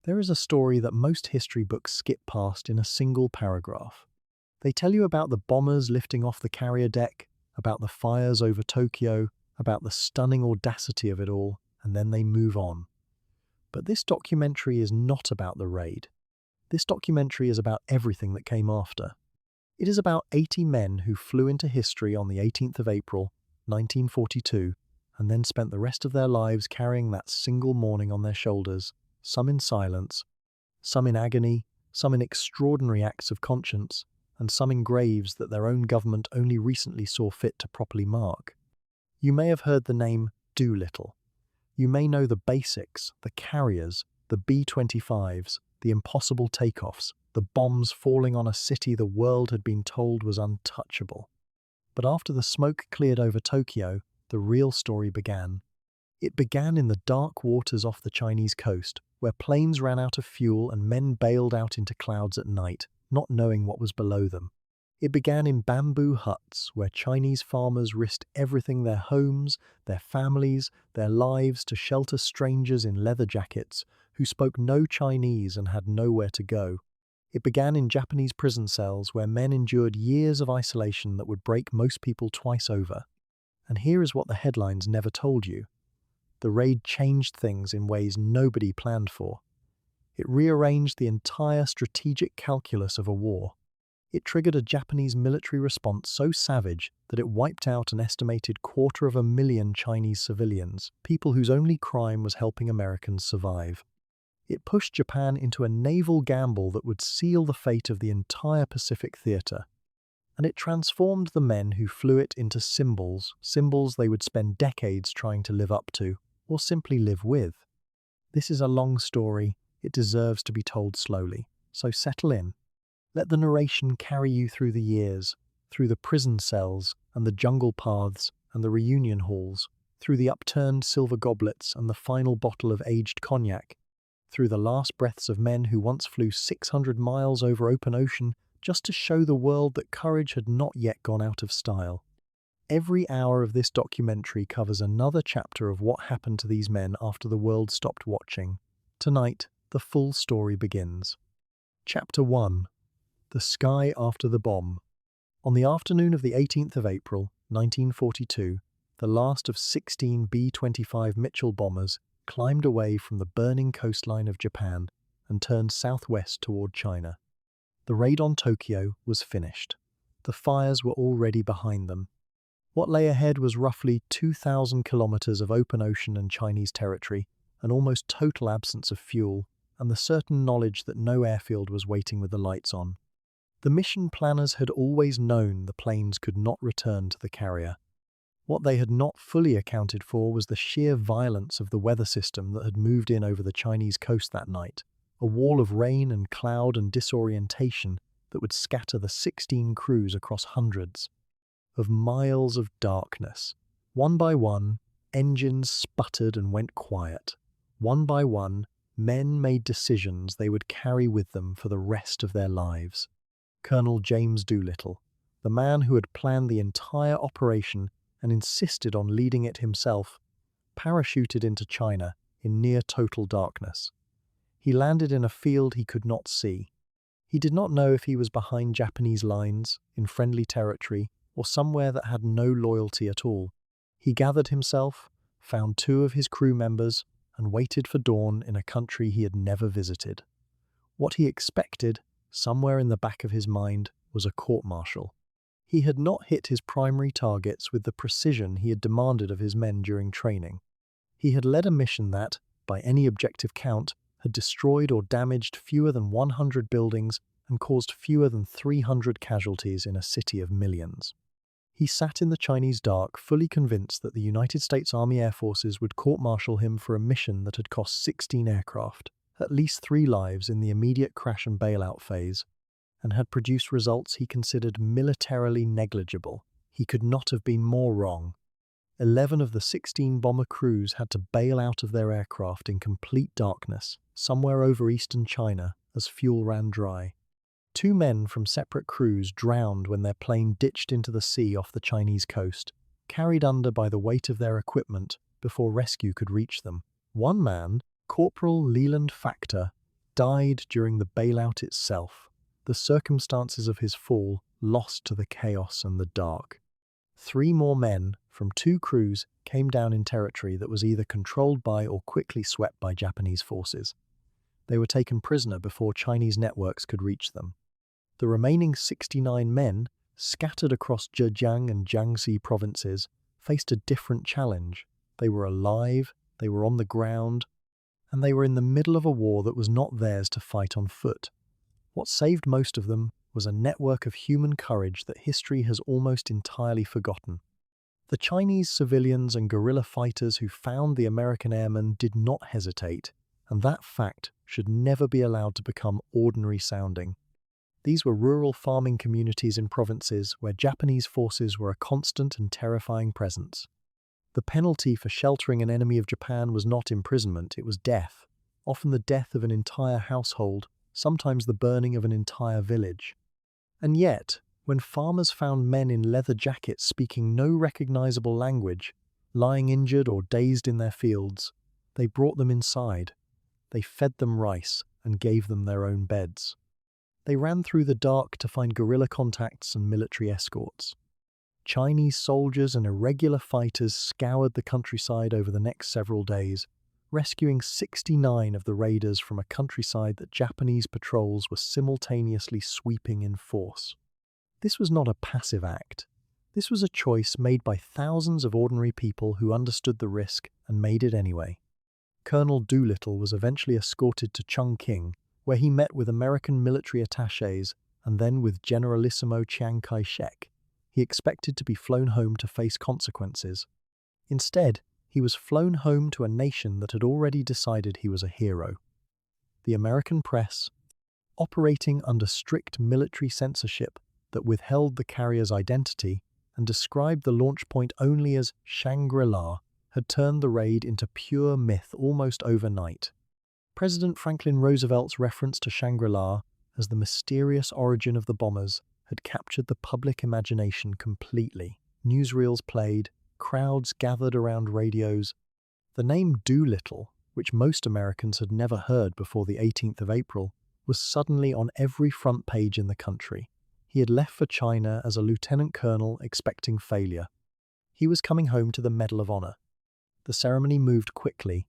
There is a story that most history books skip past in a single paragraph. They tell you about the bombers lifting off the carrier deck, about the fires over Tokyo, about the stunning audacity of it all, and then they move on. But this documentary is not about the raid. This documentary is about everything that came after. It is about 80 men who flew into history on the 18th of April, 1942, and then spent the rest of their lives carrying that single morning on their shoulders, some in silence, some in agony, some in extraordinary acts of conscience, and some in graves that their own government only recently saw fit to properly mark. You may have heard the name Doolittle. You may know the basics, the carriers, the B-25s, the impossible takeoffs, the bombs falling on a city the world had been told was untouchable. But after the smoke cleared over Tokyo, the real story began. It began in the dark waters off the Chinese coast, where planes ran out of fuel and men bailed out into clouds at night, not knowing what was below them. It began in bamboo huts, where Chinese farmers risked everything, their homes, their families, their lives, to shelter strangers in leather jackets who spoke no Chinese and had nowhere to go. It began in Japanese prison cells, where men endured years of isolation that would break most people twice over. And here is what the headlines never told you. The raid changed things in ways nobody planned for. It rearranged the entire strategic calculus of a war. It triggered a Japanese military response so savage that it wiped out an estimated 250,000 Chinese civilians, people whose only crime was helping Americans survive. It pushed Japan into a naval gamble that would seal the fate of the entire Pacific theater. And it transformed the men who flew it into symbols they would spend decades trying to live up to, or simply live with. This is a long story. It deserves to be told slowly, so settle in. Let the narration carry you through the years, through the prison cells and the jungle paths and the reunion halls, through the upturned silver goblets and the final bottle of aged cognac, through the last breaths of men who once flew 600 miles over open ocean just to show the world that courage had not yet gone out of style. Every hour of this documentary covers another chapter of what happened to these men after the world stopped watching. Tonight, the full story begins. Chapter 1. The Sky After the Bomb. On the afternoon of the 18th of April, 1942, the last of 16 B-25 Mitchell bombers climbed away from the burning coastline of Japan and turned southwest toward China. The raid on Tokyo was finished. The fires were already behind them. What lay ahead was roughly 2,000 kilometers of open ocean and Chinese territory, an almost total absence of fuel, and the certain knowledge that no airfield was waiting with the lights on. The mission planners had always known the planes could not return to the carrier. What they had not fully accounted for was the sheer violence of the weather system that had moved in over the Chinese coast that night, a wall of rain and cloud and disorientation that would scatter the 16 crews across hundreds of miles of darkness. One by one, engines sputtered and went quiet. One by one, men made decisions they would carry with them for the rest of their lives. Colonel James Doolittle, the man who had planned the entire operation and insisted on leading it himself, parachuted into China in near total darkness. He landed in a field he could not see. He did not know if he was behind Japanese lines, in friendly territory, or somewhere that had no loyalty at all. He gathered himself, found 2 of his crew members, and waited for dawn in a country he had never visited. What he expected, somewhere in the back of his mind, was a court-martial. He had not hit his primary targets with the precision he had demanded of his men during training. He had led a mission that, by any objective count, had destroyed or damaged fewer than 100 buildings and caused fewer than 300 casualties in a city of millions. He sat in the Chinese dark, fully convinced that the United States Army Air Forces would court-martial him for a mission that had cost 16 aircraft, at least 3 lives in the immediate crash and bailout phase, and had produced results he considered militarily negligible. He could not have been more wrong. 11 of the 16 bomber crews had to bail out of their aircraft in complete darkness, somewhere over eastern China, as fuel ran dry. 2 men from separate crews drowned when their plane ditched into the sea off the Chinese coast, carried under by the weight of their equipment before rescue could reach them. One man, Corporal Leland Factor, died during the bailout itself, the circumstances of his fall lost to the chaos and the dark. 3 more men from 2 crews came down in territory that was either controlled by or quickly swept by Japanese forces. They were taken prisoner before Chinese networks could reach them. The remaining 69 men, scattered across Zhejiang and Jiangxi provinces, faced a different challenge. They were alive, they were on the ground, and they were in the middle of a war that was not theirs to fight on foot. What saved most of them was a network of human courage that history has almost entirely forgotten. The Chinese civilians and guerrilla fighters who found the American airmen did not hesitate, and that fact should never be allowed to become ordinary sounding. These were rural farming communities in provinces where Japanese forces were a constant and terrifying presence. The penalty for sheltering an enemy of Japan was not imprisonment, it was death, often the death of an entire household, sometimes the burning of an entire village. And yet, when farmers found men in leather jackets speaking no recognizable language, lying injured or dazed in their fields, they brought them inside. They fed them rice and gave them their own beds. They ran through the dark to find guerrilla contacts and military escorts. Chinese soldiers and irregular fighters scoured the countryside over the next several days, rescuing 69 of the raiders from a countryside that Japanese patrols were simultaneously sweeping in force. This was not a passive act. This was a choice made by thousands of ordinary people who understood the risk and made it anyway. Colonel Doolittle was eventually escorted to Chongqing, where he met with American military attachés and then with Generalissimo Chiang Kai-shek. He expected to be flown home to face consequences. Instead, he was flown home to a nation that had already decided he was a hero. The American press, operating under strict military censorship that withheld the carrier's identity and described the launch point only as Shangri-La, had turned the raid into pure myth almost overnight. President Franklin Roosevelt's reference to Shangri-La as the mysterious origin of the bombers had captured the public imagination completely. Newsreels played, crowds gathered around radios. The name Doolittle, which most Americans had never heard before the 18th of April, was suddenly on every front page in the country. He had left for China as a lieutenant colonel expecting failure. He was coming home to the Medal of Honor. The ceremony moved quickly.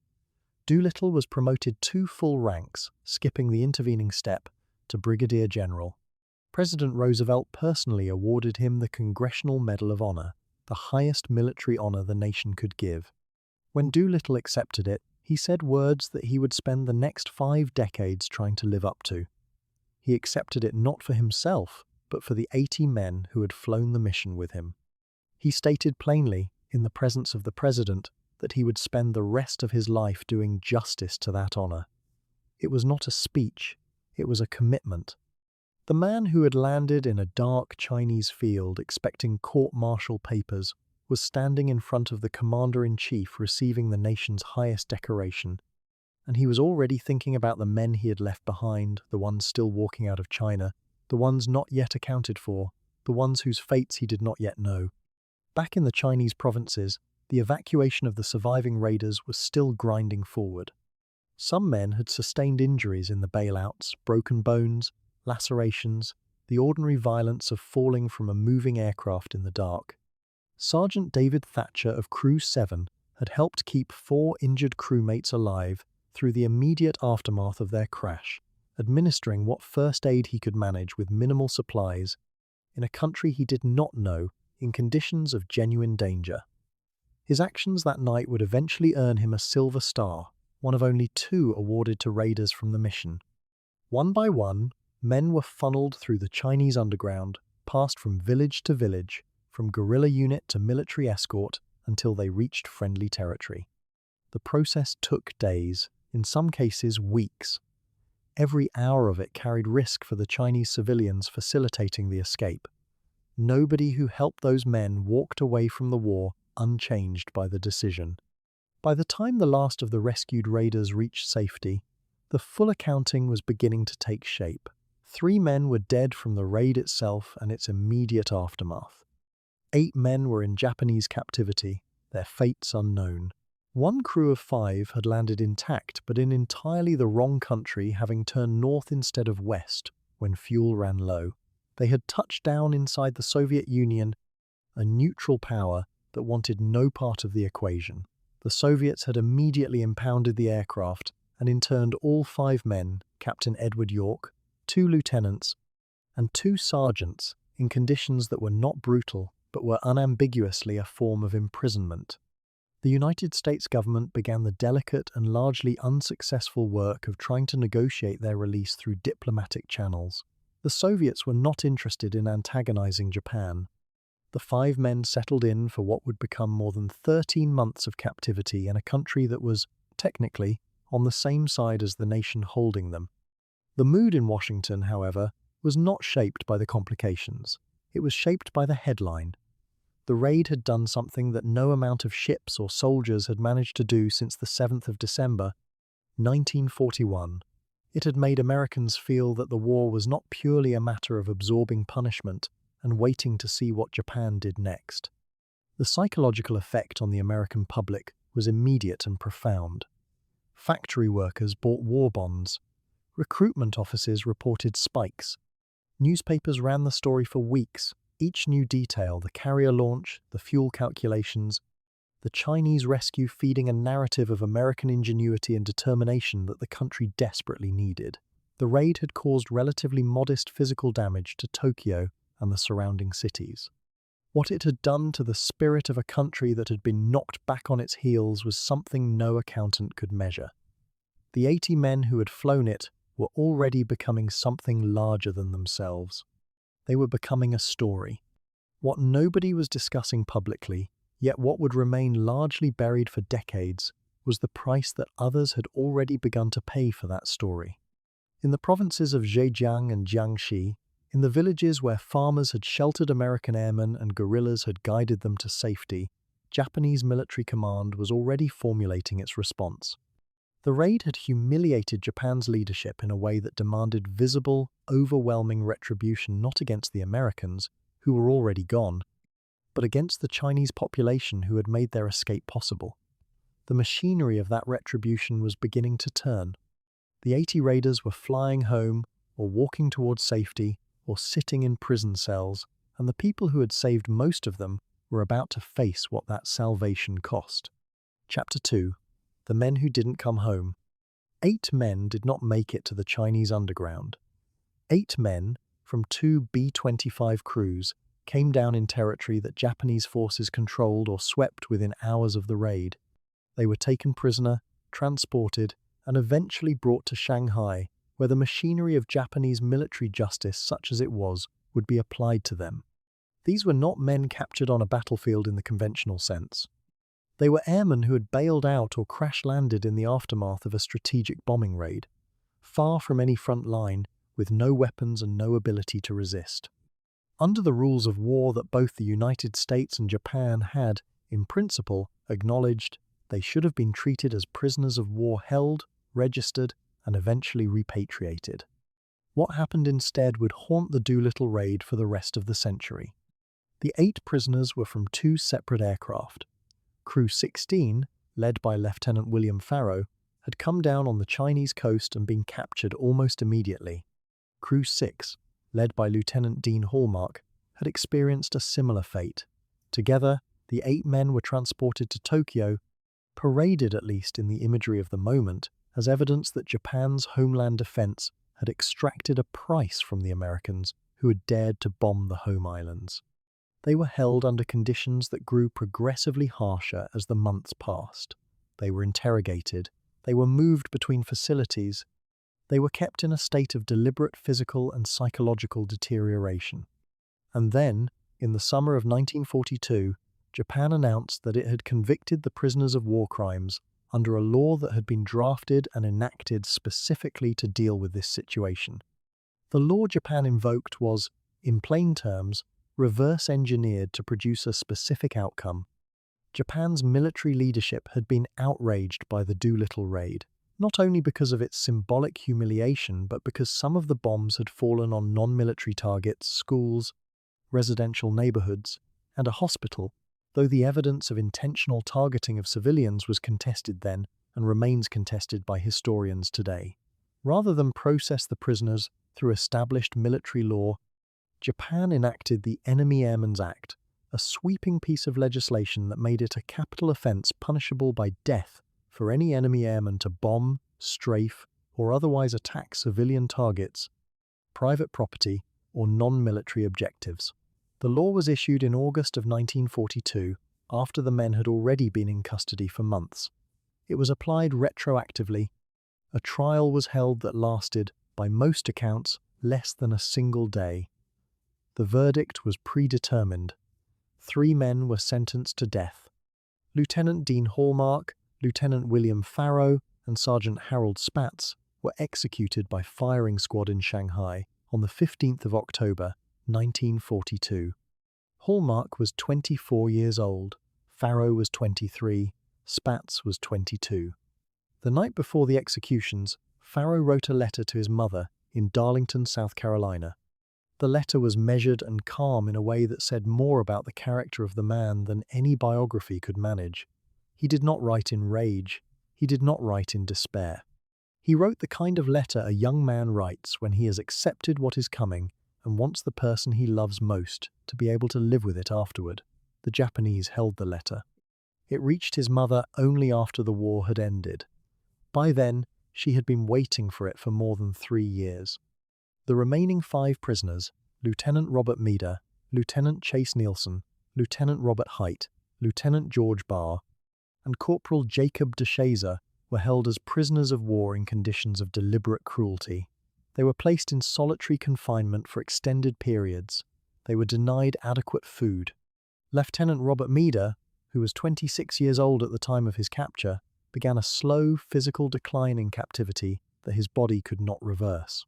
Doolittle was promoted 2 full ranks, skipping the intervening step, to Brigadier General. President Roosevelt personally awarded him the Congressional Medal of Honor, the highest military honor the nation could give. When Doolittle accepted it, he said words that he would spend the next 5 decades trying to live up to. He accepted it not for himself, but for the 80 men who had flown the mission with him. He stated plainly, in the presence of the president, that he would spend the rest of his life doing justice to that honor. It was not a speech, it was a commitment. The man who had landed in a dark Chinese field expecting court-martial papers was standing in front of the commander-in-chief receiving the nation's highest decoration, and he was already thinking about the men he had left behind, the ones still walking out of China, the ones not yet accounted for, the ones whose fates he did not yet know. Back in the Chinese provinces, the evacuation of the surviving raiders was still grinding forward. Some men had sustained injuries in the bailouts, broken bones, lacerations, the ordinary violence of falling from a moving aircraft in the dark. Sergeant David Thatcher of Crew 7 had helped keep 4 injured crewmates alive through the immediate aftermath of their crash, administering what first aid he could manage with minimal supplies in a country he did not know in conditions of genuine danger. His actions that night would eventually earn him a Silver Star, one of only 2 awarded to raiders from the mission. One by one, men were funneled through the Chinese underground, passed from village to village, from guerrilla unit to military escort, until they reached friendly territory. The process took days, in some cases weeks. Every hour of it carried risk for the Chinese civilians facilitating the escape. Nobody who helped those men walked away from the war unchanged by the decision. By the time the last of the rescued raiders reached safety, the full accounting was beginning to take shape. 3 men were dead from the raid itself and its immediate aftermath. 8 men were in Japanese captivity, their fates unknown. One crew of 5 had landed intact, but in entirely the wrong country, having turned north instead of west when fuel ran low. They had touched down inside the Soviet Union, a neutral power that wanted no part of the equation. The Soviets had immediately impounded the aircraft and interned all 5 men, Captain Edward York, 2 lieutenants, and 2 sergeants, in conditions that were not brutal but were unambiguously a form of imprisonment. The United States government began the delicate and largely unsuccessful work of trying to negotiate their release through diplomatic channels. The Soviets were not interested in antagonizing Japan. The 5 men settled in for what would become more than 13 months of captivity in a country that was, technically, on the same side as the nation holding them. The mood in Washington, however, was not shaped by the complications. It was shaped by the headline. The raid had done something that no amount of ships or soldiers had managed to do since the 7th of December, 1941. It had made Americans feel that the war was not purely a matter of absorbing punishment and waiting to see what Japan did next. The psychological effect on the American public was immediate and profound. Factory workers bought war bonds. Recruitment offices reported spikes. Newspapers ran the story for weeks. Each new detail, the carrier launch, the fuel calculations, the Chinese rescue, feeding a narrative of American ingenuity and determination that the country desperately needed. The raid had caused relatively modest physical damage to Tokyo and the surrounding cities. What it had done to the spirit of a country that had been knocked back on its heels was something no accountant could measure. The 80 men who had flown it were already becoming something larger than themselves. They were becoming a story. What nobody was discussing publicly, yet what would remain largely buried for decades, was the price that others had already begun to pay for that story. In the provinces of Zhejiang and Jiangxi, in the villages where farmers had sheltered American airmen and guerrillas had guided them to safety, Japanese military command was already formulating its response. The raid had humiliated Japan's leadership in a way that demanded visible, overwhelming retribution not against the Americans, who were already gone, but against the Chinese population who had made their escape possible. The machinery of that retribution was beginning to turn. The 80 raiders were flying home, or walking towards safety, or sitting in prison cells, and the people who had saved most of them were about to face what that salvation cost. Chapter 2. The Men Who Didn't Come Home. 8 men did not make it to the Chinese underground. 8 men from 2 B-25 crews came down in territory that Japanese forces controlled or swept within hours of the raid. They were taken prisoner, transported, and eventually brought to Shanghai, where the machinery of Japanese military justice, such as it was, would be applied to them. These were not men captured on a battlefield in the conventional sense. They were airmen who had bailed out or crash-landed in the aftermath of a strategic bombing raid, far from any front line, with no weapons and no ability to resist. Under the rules of war that both the United States and Japan had, in principle, acknowledged, they should have been treated as prisoners of war, held, registered, and eventually repatriated. What happened instead would haunt the Doolittle Raid for the rest of the century. The 8 prisoners were from 2 separate aircraft. Crew 16, led by Lieutenant William Farrow, had come down on the Chinese coast and been captured almost immediately. Crew 6, led by Lieutenant Dean Hallmark, had experienced a similar fate. Together, the 8 men were transported to Tokyo, paraded at least in the imagery of the moment, as evidence that Japan's homeland defense had extracted a price from the Americans who had dared to bomb the home islands. They were held under conditions that grew progressively harsher as the months passed. They were interrogated. They were moved between facilities. They were kept in a state of deliberate physical and psychological deterioration. And then, in the summer of 1942, Japan announced that it had convicted the prisoners of war crimes under a law that had been drafted and enacted specifically to deal with this situation. The law Japan invoked was, in plain terms, reverse-engineered to produce a specific outcome. Japan's military leadership had been outraged by the Doolittle Raid, not only because of its symbolic humiliation, but because some of the bombs had fallen on non-military targets, schools, residential neighborhoods, and a hospital, though the evidence of intentional targeting of civilians was contested then and remains contested by historians today. Rather than process the prisoners through established military law, Japan enacted the Enemy Airmen's Act, a sweeping piece of legislation that made it a capital offense punishable by death for any enemy airman to bomb, strafe, or otherwise attack civilian targets, private property, or non-military objectives. The law was issued in August of 1942, after the men had already been in custody for months. It was applied retroactively. A trial was held that lasted, by most accounts, less than a single day. The verdict was predetermined. 3 men were sentenced to death. Lieutenant Dean Hallmark, Lieutenant William Farrow, and Sergeant Harold Spatz were executed by firing squad in Shanghai on the 15th of October, 1942. Hallmark was 24 years old, Farrow was 23, Spatz was 22. The night before the executions, Farrow wrote a letter to his mother in Darlington, South Carolina. The letter was measured and calm in a way that said more about the character of the man than any biography could manage. He did not write in rage. He did not write in despair. He wrote the kind of letter a young man writes when he has accepted what is coming and wants the person he loves most to be able to live with it afterward. The Japanese held the letter. It reached his mother only after the war had ended. By then, she had been waiting for it for more than 3 years. The remaining 5 prisoners, Lieutenant Robert Meader, Lieutenant Chase Nielsen, Lieutenant Robert Height, Lieutenant George Barr, and Corporal Jacob DeShazer, were held as prisoners of war in conditions of deliberate cruelty. They were placed in solitary confinement for extended periods. They were denied adequate food. Lieutenant Robert Meader, who was 26 years old at the time of his capture, began a slow physical decline in captivity that his body could not reverse.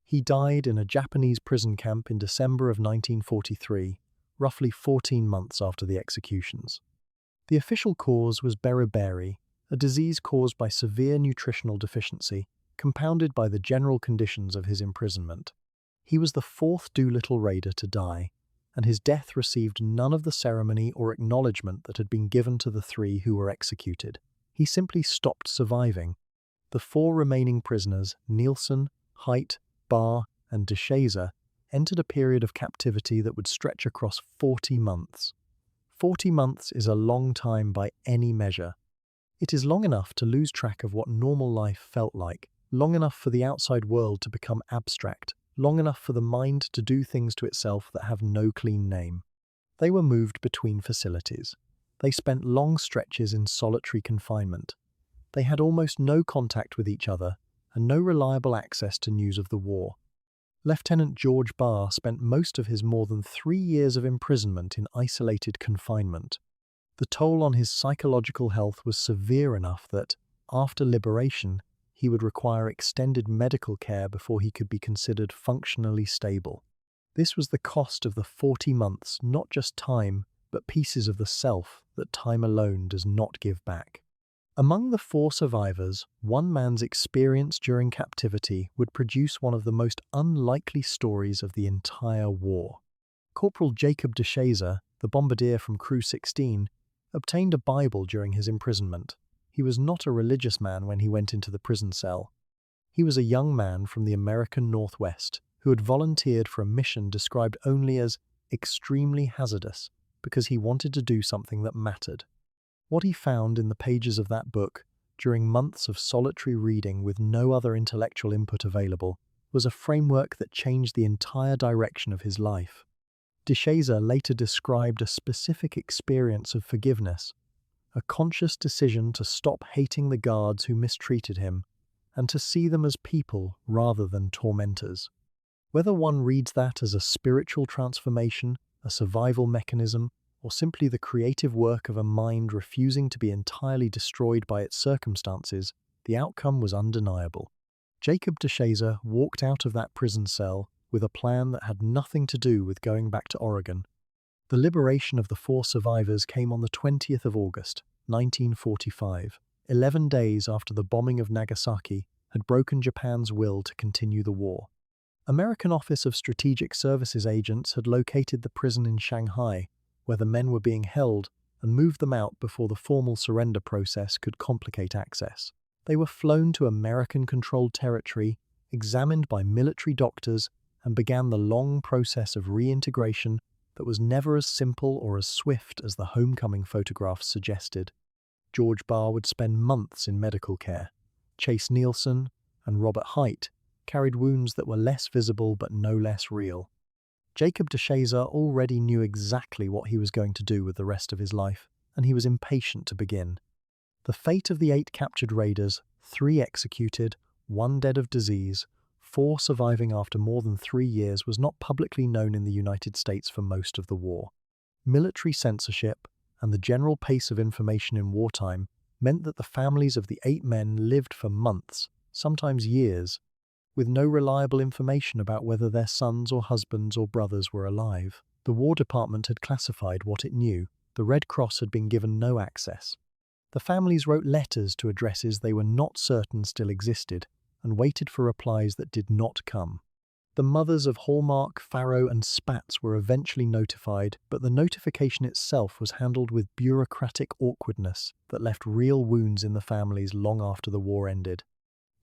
He died in a Japanese prison camp in December of 1943, roughly 14 months after the executions. The official cause was beriberi, a disease caused by severe nutritional deficiency, compounded by the general conditions of his imprisonment. He was the 4th Doolittle Raider to die, and his death received none of the ceremony or acknowledgement that had been given to the 3 who were executed. He simply stopped surviving. The 4 remaining prisoners, Nielsen, Height, Barr, and DeShazer, entered a period of captivity that would stretch across 40 months. 40 months is a long time by any measure. It is long enough to lose track of what normal life felt like, long enough for the outside world to become abstract, long enough for the mind to do things to itself that have no clean name. They were moved between facilities. They spent long stretches in solitary confinement. They had almost no contact with each other and no reliable access to news of the war. Lieutenant George Barr spent most of his more than 3 years of imprisonment in isolated confinement. The toll on his psychological health was severe enough that, after liberation, he would require extended medical care before he could be considered functionally stable. This was the cost of the 40 months, not just time, but pieces of the self that time alone does not give back. Among the 4 survivors, one man's experience during captivity would produce one of the most unlikely stories of the entire war. Corporal Jacob DeShazer, the bombardier from Crew 16, obtained a Bible during his imprisonment. He was not a religious man when he went into the prison cell. He was a young man from the American Northwest who had volunteered for a mission described only as extremely hazardous because he wanted to do something that mattered. What he found in the pages of that book, during months of solitary reading with no other intellectual input available, was a framework that changed the entire direction of his life. DeShazer later described a specific experience of forgiveness, a conscious decision to stop hating the guards who mistreated him and to see them as people rather than tormentors. Whether one reads that as a spiritual transformation, a survival mechanism, or simply the creative work of a mind refusing to be entirely destroyed by its circumstances, the outcome was undeniable. Jacob DeShazer walked out of that prison cell with a plan that had nothing to do with going back to Oregon. The liberation of the 4 survivors came on the 20th of August, 1945, 11 days after the bombing of Nagasaki had broken Japan's will to continue the war. American Office of Strategic Services agents had located the prison in Shanghai, where the men were being held, and moved them out before the formal surrender process could complicate access. They were flown to American-controlled territory, examined by military doctors, and began the long process of reintegration that was never as simple or as swift as the homecoming photographs suggested. George Barr would spend months in medical care. Chase Nielsen and Robert Hite carried wounds that were less visible but no less real. Jacob DeShazer already knew exactly what he was going to do with the rest of his life, and he was impatient to begin. The fate of the 8 captured raiders, 3 executed, 1 dead of disease, 4 surviving after more than 3 years, was not publicly known in the United States for most of the war. Military censorship and the general pace of information in wartime meant that the families of the 8 men lived for months, sometimes years, with no reliable information about whether their sons or husbands or brothers were alive. The War Department had classified what it knew. The Red Cross had been given no access. The families wrote letters to addresses they were not certain still existed, and waited for replies that did not come. The mothers of Hallmark, Farrow, and Spatz were eventually notified, but the notification itself was handled with bureaucratic awkwardness that left real wounds in the families long after the war ended.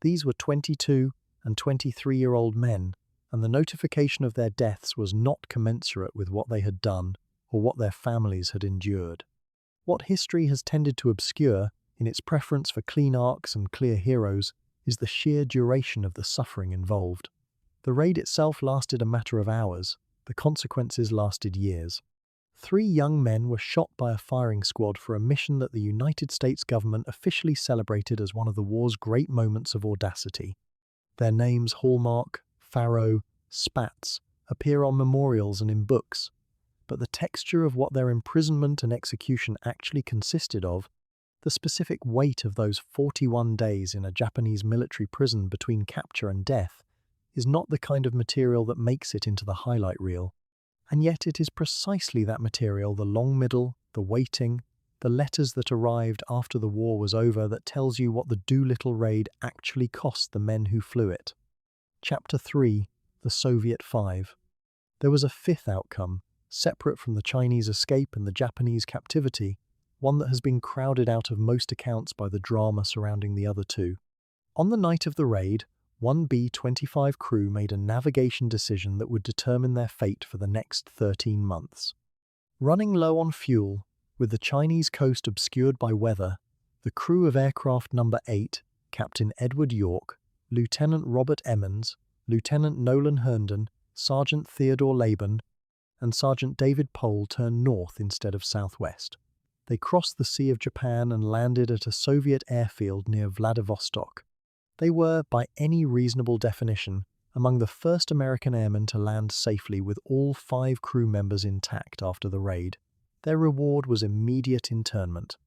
These were 22 and 23-year-old men, and the notification of their deaths was not commensurate with what they had done or what their families had endured. What history has tended to obscure, in its preference for clean arcs and clear heroes, is the sheer duration of the suffering involved. The raid itself lasted a matter of hours. The consequences lasted years. 3 young men were shot by a firing squad for a mission that the United States government officially celebrated as one of the war's great moments of audacity. Their names, Hallmark, Farrow, Spatz, appear on memorials and in books, but the texture of what their imprisonment and execution actually consisted of, the specific weight of those 41 days in a Japanese military prison between capture and death, is not the kind of material that makes it into the highlight reel. And yet it is precisely that material, the long middle, the waiting, the letters that arrived after the war was over, that tells you what the Doolittle Raid actually cost the men who flew it. Chapter 3. The Soviet Five. There was a 5th outcome, separate from the Chinese escape and the Japanese captivity, one that has been crowded out of most accounts by the drama surrounding the other 2. On the night of the raid, one B-25 crew made a navigation decision that would determine their fate for the next 13 months. Running low on fuel, with the Chinese coast obscured by weather, the crew of aircraft number 8, Captain Edward York, Lieutenant Robert Emmons, Lieutenant Nolan Herndon, Sergeant Theodore Laban, and Sergeant David Pohl turned north instead of southwest. They crossed the Sea of Japan and landed at a Soviet airfield near Vladivostok. They were, by any reasonable definition, among the first American airmen to land safely with all 5 crew members intact after the raid. Their reward was immediate internment.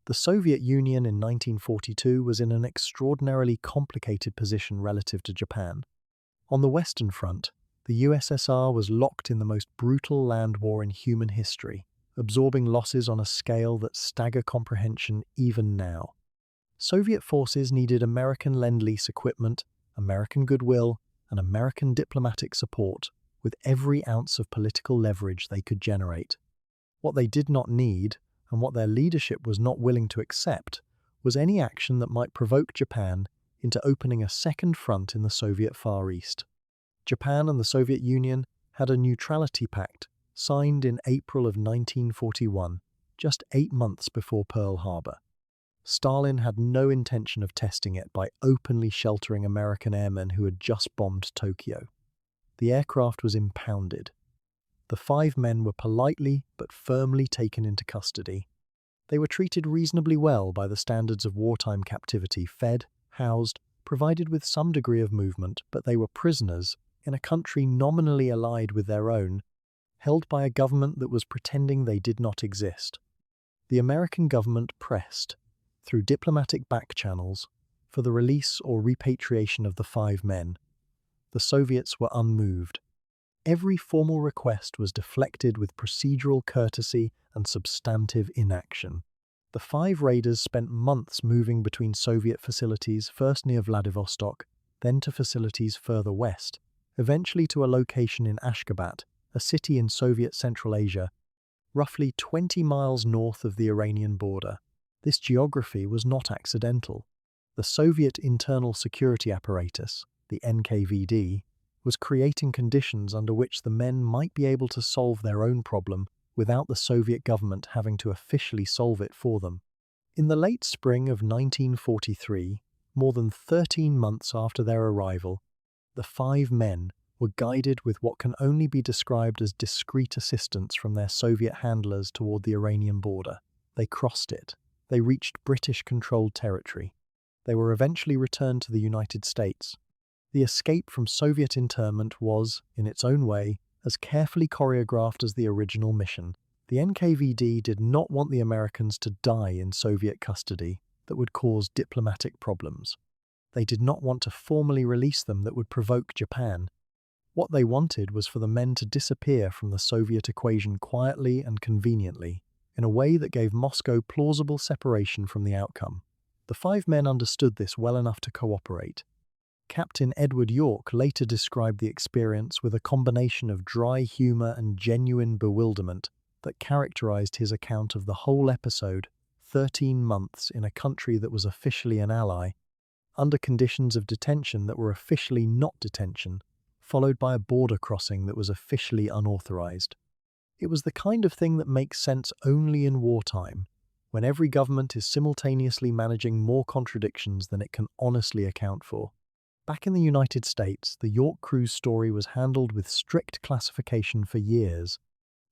The Soviet Union in 1942 was in an extraordinarily complicated position relative to Japan. On the Western Front, the USSR was locked in the most brutal land war in human history, absorbing losses on a scale that stagger comprehension even now. Soviet forces needed American Lend-Lease equipment, American goodwill, and American diplomatic support, with every ounce of political leverage they could generate. What they did not need, and what their leadership was not willing to accept, was any action that might provoke Japan into opening a second front in the Soviet Far East. Japan and the Soviet Union had a neutrality pact signed in April of 1941, just 8 months before Pearl Harbor. Stalin had no intention of testing it by openly sheltering American airmen who had just bombed Tokyo. The aircraft was impounded. The 5 men were politely but firmly taken into custody. They were treated reasonably well by the standards of wartime captivity, fed, housed, provided with some degree of movement, but they were prisoners in a country nominally allied with their own, held by a government that was pretending they did not exist. The American government pressed, through diplomatic back channels, for the release or repatriation of the 5 men. The Soviets were unmoved. Every formal request was deflected with procedural courtesy and substantive inaction. The 5 raiders spent months moving between Soviet facilities, first near Vladivostok, then to facilities further west, eventually to a location in Ashgabat, a city in Soviet Central Asia. roughly 20 miles north of the Iranian border. This geography was not accidental. The Soviet internal security apparatus, the NKVD, was creating conditions under which the men might be able to solve their own problem without the Soviet government having to officially solve it for them. In the late spring of 1943, more than 13 months after their arrival, the 5 men were guided with what can only be described as discreet assistance from their Soviet handlers toward the Iranian border. They crossed it. They reached British-controlled territory. They were eventually returned to the United States. The escape from Soviet internment was, in its own way, as carefully choreographed as the original mission. The NKVD did not want the Americans to die in Soviet custody that would cause diplomatic problems. They did not want to formally release them that would provoke Japan. What they wanted was for the men to disappear from the Soviet equation quietly and conveniently, in a way that gave Moscow plausible separation from the outcome. The 5 men understood this well enough to cooperate. Captain Edward York later described the experience with a combination of dry humor and genuine bewilderment that characterized his account of the whole episode, 13 months in a country that was officially an ally, under conditions of detention that were officially not detention, followed by a border crossing that was officially unauthorized. It was the kind of thing that makes sense only in wartime, when every government is simultaneously managing more contradictions than it can honestly account for. Back in the United States, the York crew's story was handled with strict classification for years.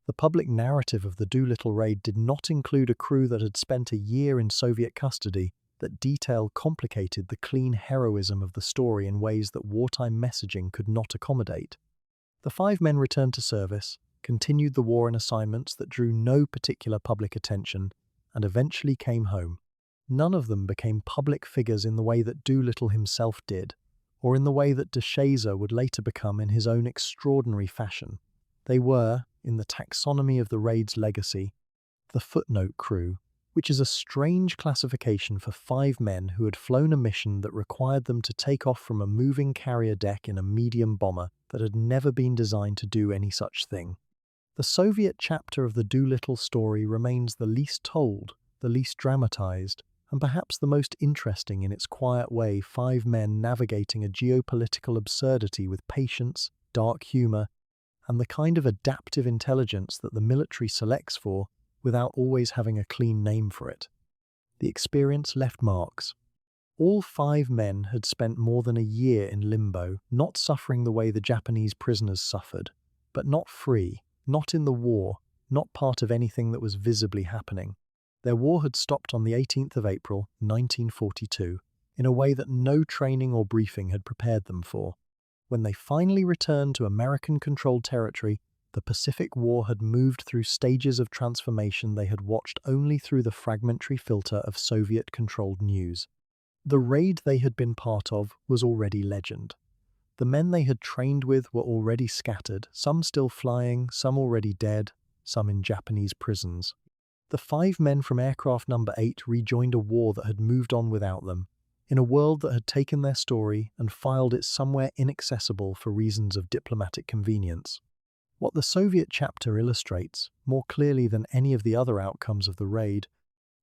The public narrative of the Doolittle Raid did not include a crew that had spent a year in Soviet custody. That detail complicated the clean heroism of the story in ways that wartime messaging could not accommodate. The 5 men returned to service, continued the war in assignments that drew no particular public attention, and eventually came home. None of them became public figures in the way that Doolittle himself did, or in the way that de Shazer would later become in his own extraordinary fashion. They were, in the taxonomy of the raid's legacy, the footnote crew, which is a strange classification for 5 men who had flown a mission that required them to take off from a moving carrier deck in a medium bomber that had never been designed to do any such thing. The Soviet chapter of the Doolittle story remains the least told, the least dramatized, and perhaps the most interesting in its quiet way. 5 men navigating a geopolitical absurdity with patience, dark humor, and the kind of adaptive intelligence that the military selects for without always having a clean name for it. The experience left marks. All 5 men had spent more than a year in limbo, not suffering the way the Japanese prisoners suffered, but not free, not in the war, not part of anything that was visibly happening. Their war had stopped on the 18th of April, 1942, in a way that no training or briefing had prepared them for. When they finally returned to American-controlled territory, the Pacific War had moved through stages of transformation they had watched only through the fragmentary filter of Soviet-controlled news. The raid they had been part of was already legend. The men they had trained with were already scattered, some still flying, some already dead, some in Japanese prisons. The 5 men from Aircraft Number 8 rejoined a war that had moved on without them, in a world that had taken their story and filed it somewhere inaccessible for reasons of diplomatic convenience. What the Soviet chapter illustrates, more clearly than any of the other outcomes of the raid,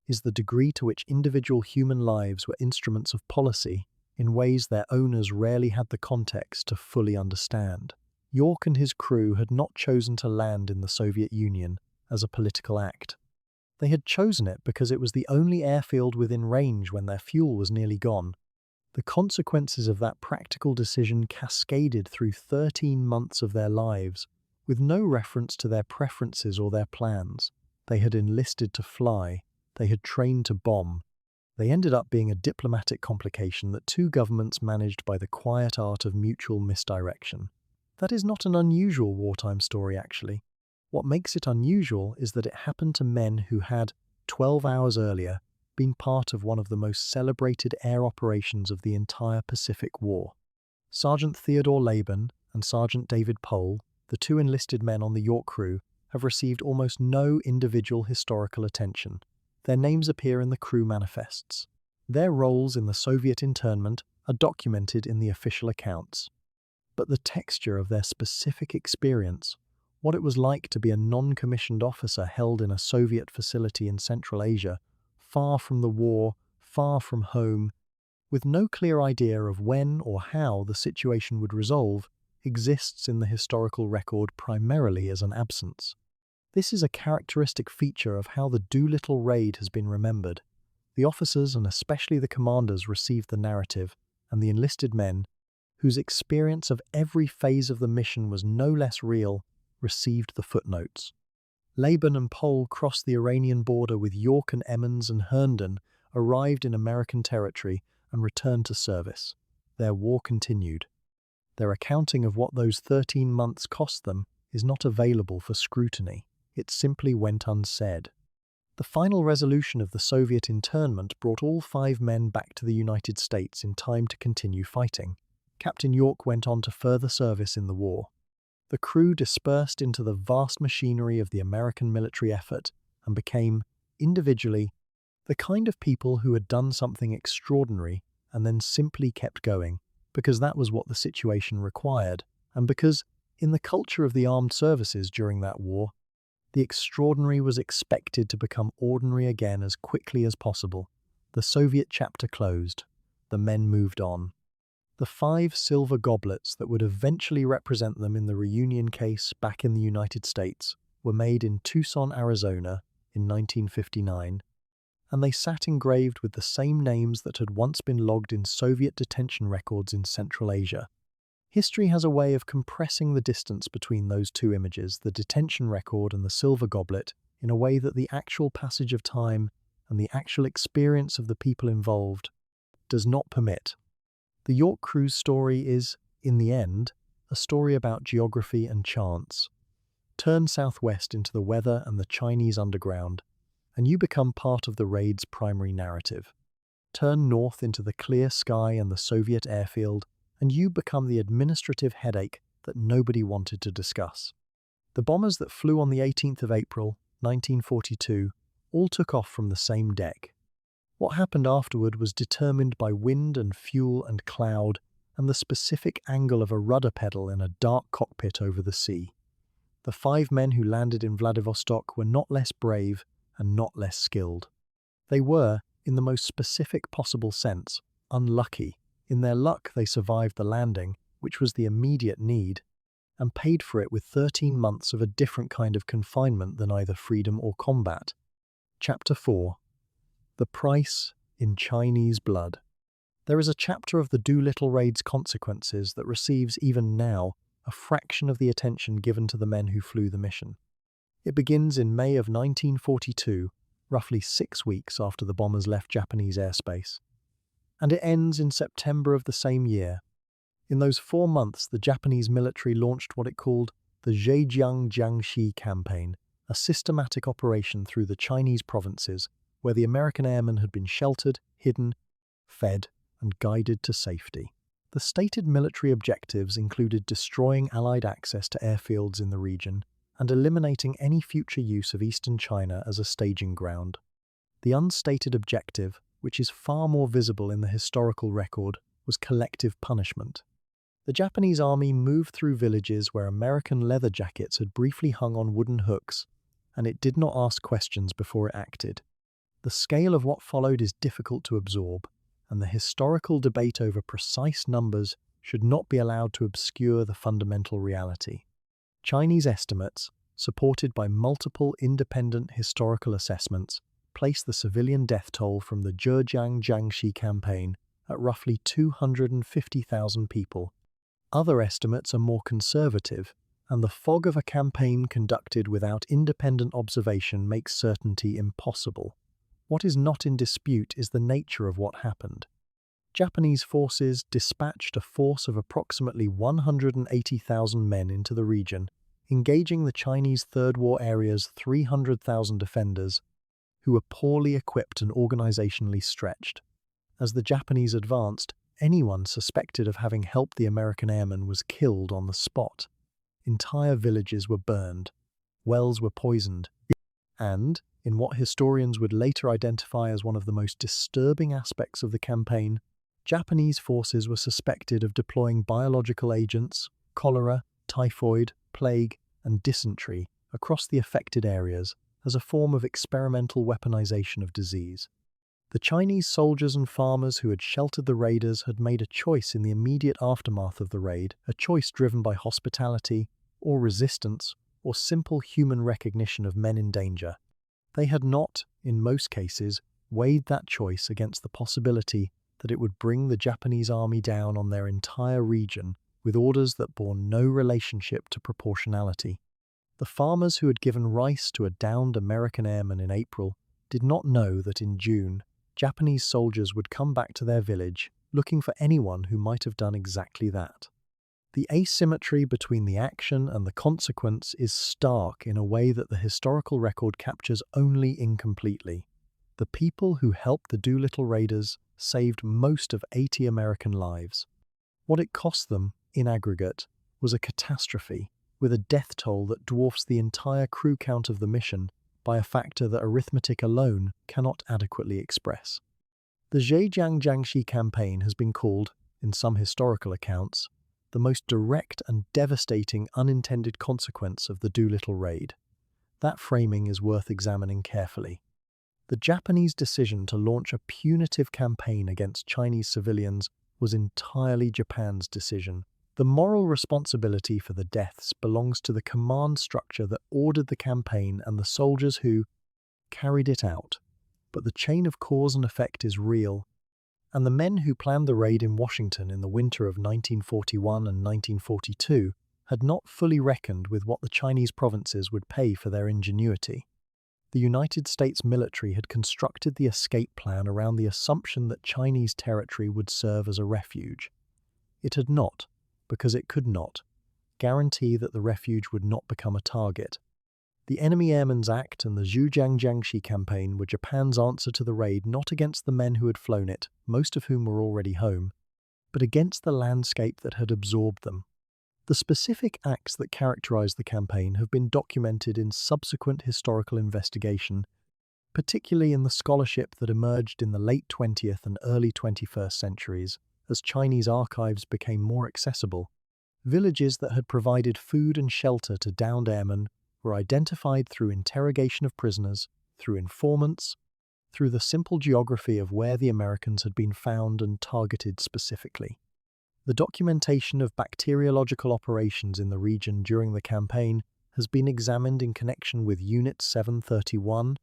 is the degree to which individual human lives were instruments of policy in ways their owners rarely had the context to fully understand. York and his crew had not chosen to land in the Soviet Union as a political act. They had chosen it because it was the only airfield within range when their fuel was nearly gone. The consequences of that practical decision cascaded through 13 months of their lives, with no reference to their preferences or their plans. They had enlisted to fly. They had trained to bomb. They ended up being a diplomatic complication that 2 governments managed by the quiet art of mutual misdirection. That is not an unusual wartime story, actually. What makes it unusual is that it happened to men who had, 12 hours earlier, been part of one of the most celebrated air operations of the entire Pacific War. Sergeant Theodore Laban and Sergeant David Pohl, the 2 enlisted men on the York crew, have received almost no individual historical attention. Their names appear in the crew manifests. Their roles in the Soviet internment are documented in the official accounts. But the texture of their specific experience, what it was like to be a non-commissioned officer held in a Soviet facility in Central Asia, far from the war, far from home, with no clear idea of when or how the situation would resolve, exists in the historical record primarily as an absence. This is a characteristic feature of how the Doolittle Raid has been remembered. The officers and especially the commanders received the narrative, and the enlisted men, whose experience of every phase of the mission was no less real, received the footnotes. Laban and Pole crossed the Iranian border with York and Emmons and Herndon, arrived in American territory, and returned to service. Their war continued. Their accounting of what those 13 months cost them is not available for scrutiny. It simply went unsaid. The final resolution of the Soviet internment brought all 5 men back to the United States in time to continue fighting. Captain York went on to further service in the war. The crew dispersed into the vast machinery of the American military effort and became, individually, the kind of people who had done something extraordinary and then simply kept going, because that was what the situation required, and because, in the culture of the armed services during that war, the extraordinary was expected to become ordinary again as quickly as possible. The Soviet chapter closed. The men moved on. The 5 silver goblets that would eventually represent them in the reunion case back in the United States were made in Tucson, Arizona in 1959, and they sat engraved with the same names that had once been logged in Soviet detention records in Central Asia. History has a way of compressing the distance between those 2 images, the detention record and the silver goblet, in a way that the actual passage of time and the actual experience of the people involved does not permit. The York crew's story is, in the end, a story about geography and chance. Turn southwest into the weather and the Chinese underground, and you become part of the raid's primary narrative. Turn north into the clear sky and the Soviet airfield, and you become the administrative headache that nobody wanted to discuss. The bombers that flew on the 18th of April, 1942, all took off from the same deck. What happened afterward was determined by wind and fuel and cloud and the specific angle of a rudder pedal in a dark cockpit over the sea. The 5 men who landed in Vladivostok were not less brave and not less skilled. They were, in the most specific possible sense, unlucky. In their luck, they survived the landing, which was the immediate need, and paid for it with 13 months of a different kind of confinement than either freedom or combat. Chapter 4. The Price in Chinese Blood. There is a chapter of the Doolittle Raid's consequences that receives, even now, a fraction of the attention given to the men who flew the mission. It begins in May of 1942, roughly 6 weeks after the bombers left Japanese airspace, and it ends in September of the same year. In those 4 months, the Japanese military launched what it called the Zhejiang Jiangxi campaign, a systematic operation through the Chinese provinces where the American airmen had been sheltered, hidden, fed, and guided to safety. The stated military objectives included destroying Allied access to airfields in the region and eliminating any future use of eastern China as a staging ground. The unstated objective, which is far more visible in the historical record, was collective punishment. The Japanese army moved through villages where American leather jackets had briefly hung on wooden hooks, and it did not ask questions before it acted. The scale of what followed is difficult to absorb, and the historical debate over precise numbers should not be allowed to obscure the fundamental reality. Chinese estimates, supported by multiple independent historical assessments, place the civilian death toll from the Zhejiang Jiangxi campaign at roughly 250,000 people. Other estimates are more conservative, and the fog of a campaign conducted without independent observation makes certainty impossible. What is not in dispute is the nature of what happened. Japanese forces dispatched a force of approximately 180,000 men into the region, engaging the Chinese Third War Area's 300,000 defenders, who were poorly equipped and organizationally stretched. As the Japanese advanced, anyone suspected of having helped the American airmen was killed on the spot. Entire villages were burned, wells were poisoned, and, in what historians would later identify as one of the most disturbing aspects of the campaign, Japanese forces were suspected of deploying biological agents, cholera, typhoid, plague, and dysentery across the affected areas as a form of experimental weaponization of disease. The Chinese soldiers and farmers who had sheltered the raiders had made a choice in the immediate aftermath of the raid, a choice driven by hospitality, or resistance, or simple human recognition of men in danger. They had not, in most cases, weighed that choice against the possibility that it would bring the Japanese army down on their entire region with orders that bore no relationship to proportionality. The farmers who had given rice to a downed American airman in April did not know that in June, Japanese soldiers would come back to their village looking for anyone who might have done exactly that. The asymmetry between the action and the consequence is stark in a way that the historical record captures only incompletely. The people who helped the Doolittle Raiders saved most of 80 American lives. What it cost them, in aggregate, was a catastrophe, with a death toll that dwarfs the entire crew count of the mission by a factor that arithmetic alone cannot adequately express. The Zhejiang-Jiangxi campaign has been called, in some historical accounts, the most direct and devastating unintended consequence of the Doolittle Raid. That framing is worth examining carefully. The Japanese decision to launch a punitive campaign against Chinese civilians was entirely Japan's decision. The moral responsibility for the deaths belongs to the command structure that ordered the campaign and the soldiers who carried it out. But the chain of cause and effect is real, and the men who planned the raid in Washington in the winter of 1941 and 1942 had not fully reckoned with what the Chinese provinces would pay for their ingenuity. The United States military had constructed the escape plan around the assumption that Chinese territory would serve as a refuge. It had not, because it could not, guarantee that the refuge would not become a target. The Enemy Airmen's Act and the Zhejiang-Jiangxi campaign were Japan's answer to the raid not against the men who had flown it, most of whom were already home, but against the landscape that had absorbed them. The specific acts that characterized the campaign have been documented in subsequent historical investigation, particularly in the scholarship that emerged in the late 20th and early 21st centuries as Chinese archives became more accessible. Villages that had provided food and shelter to downed airmen were identified through interrogation of prisoners, through informants, through the simple geography of where the Americans had been found and targeted specifically. The documentation of bacteriological operations in the region during the campaign has been examined in connection with Unit 731,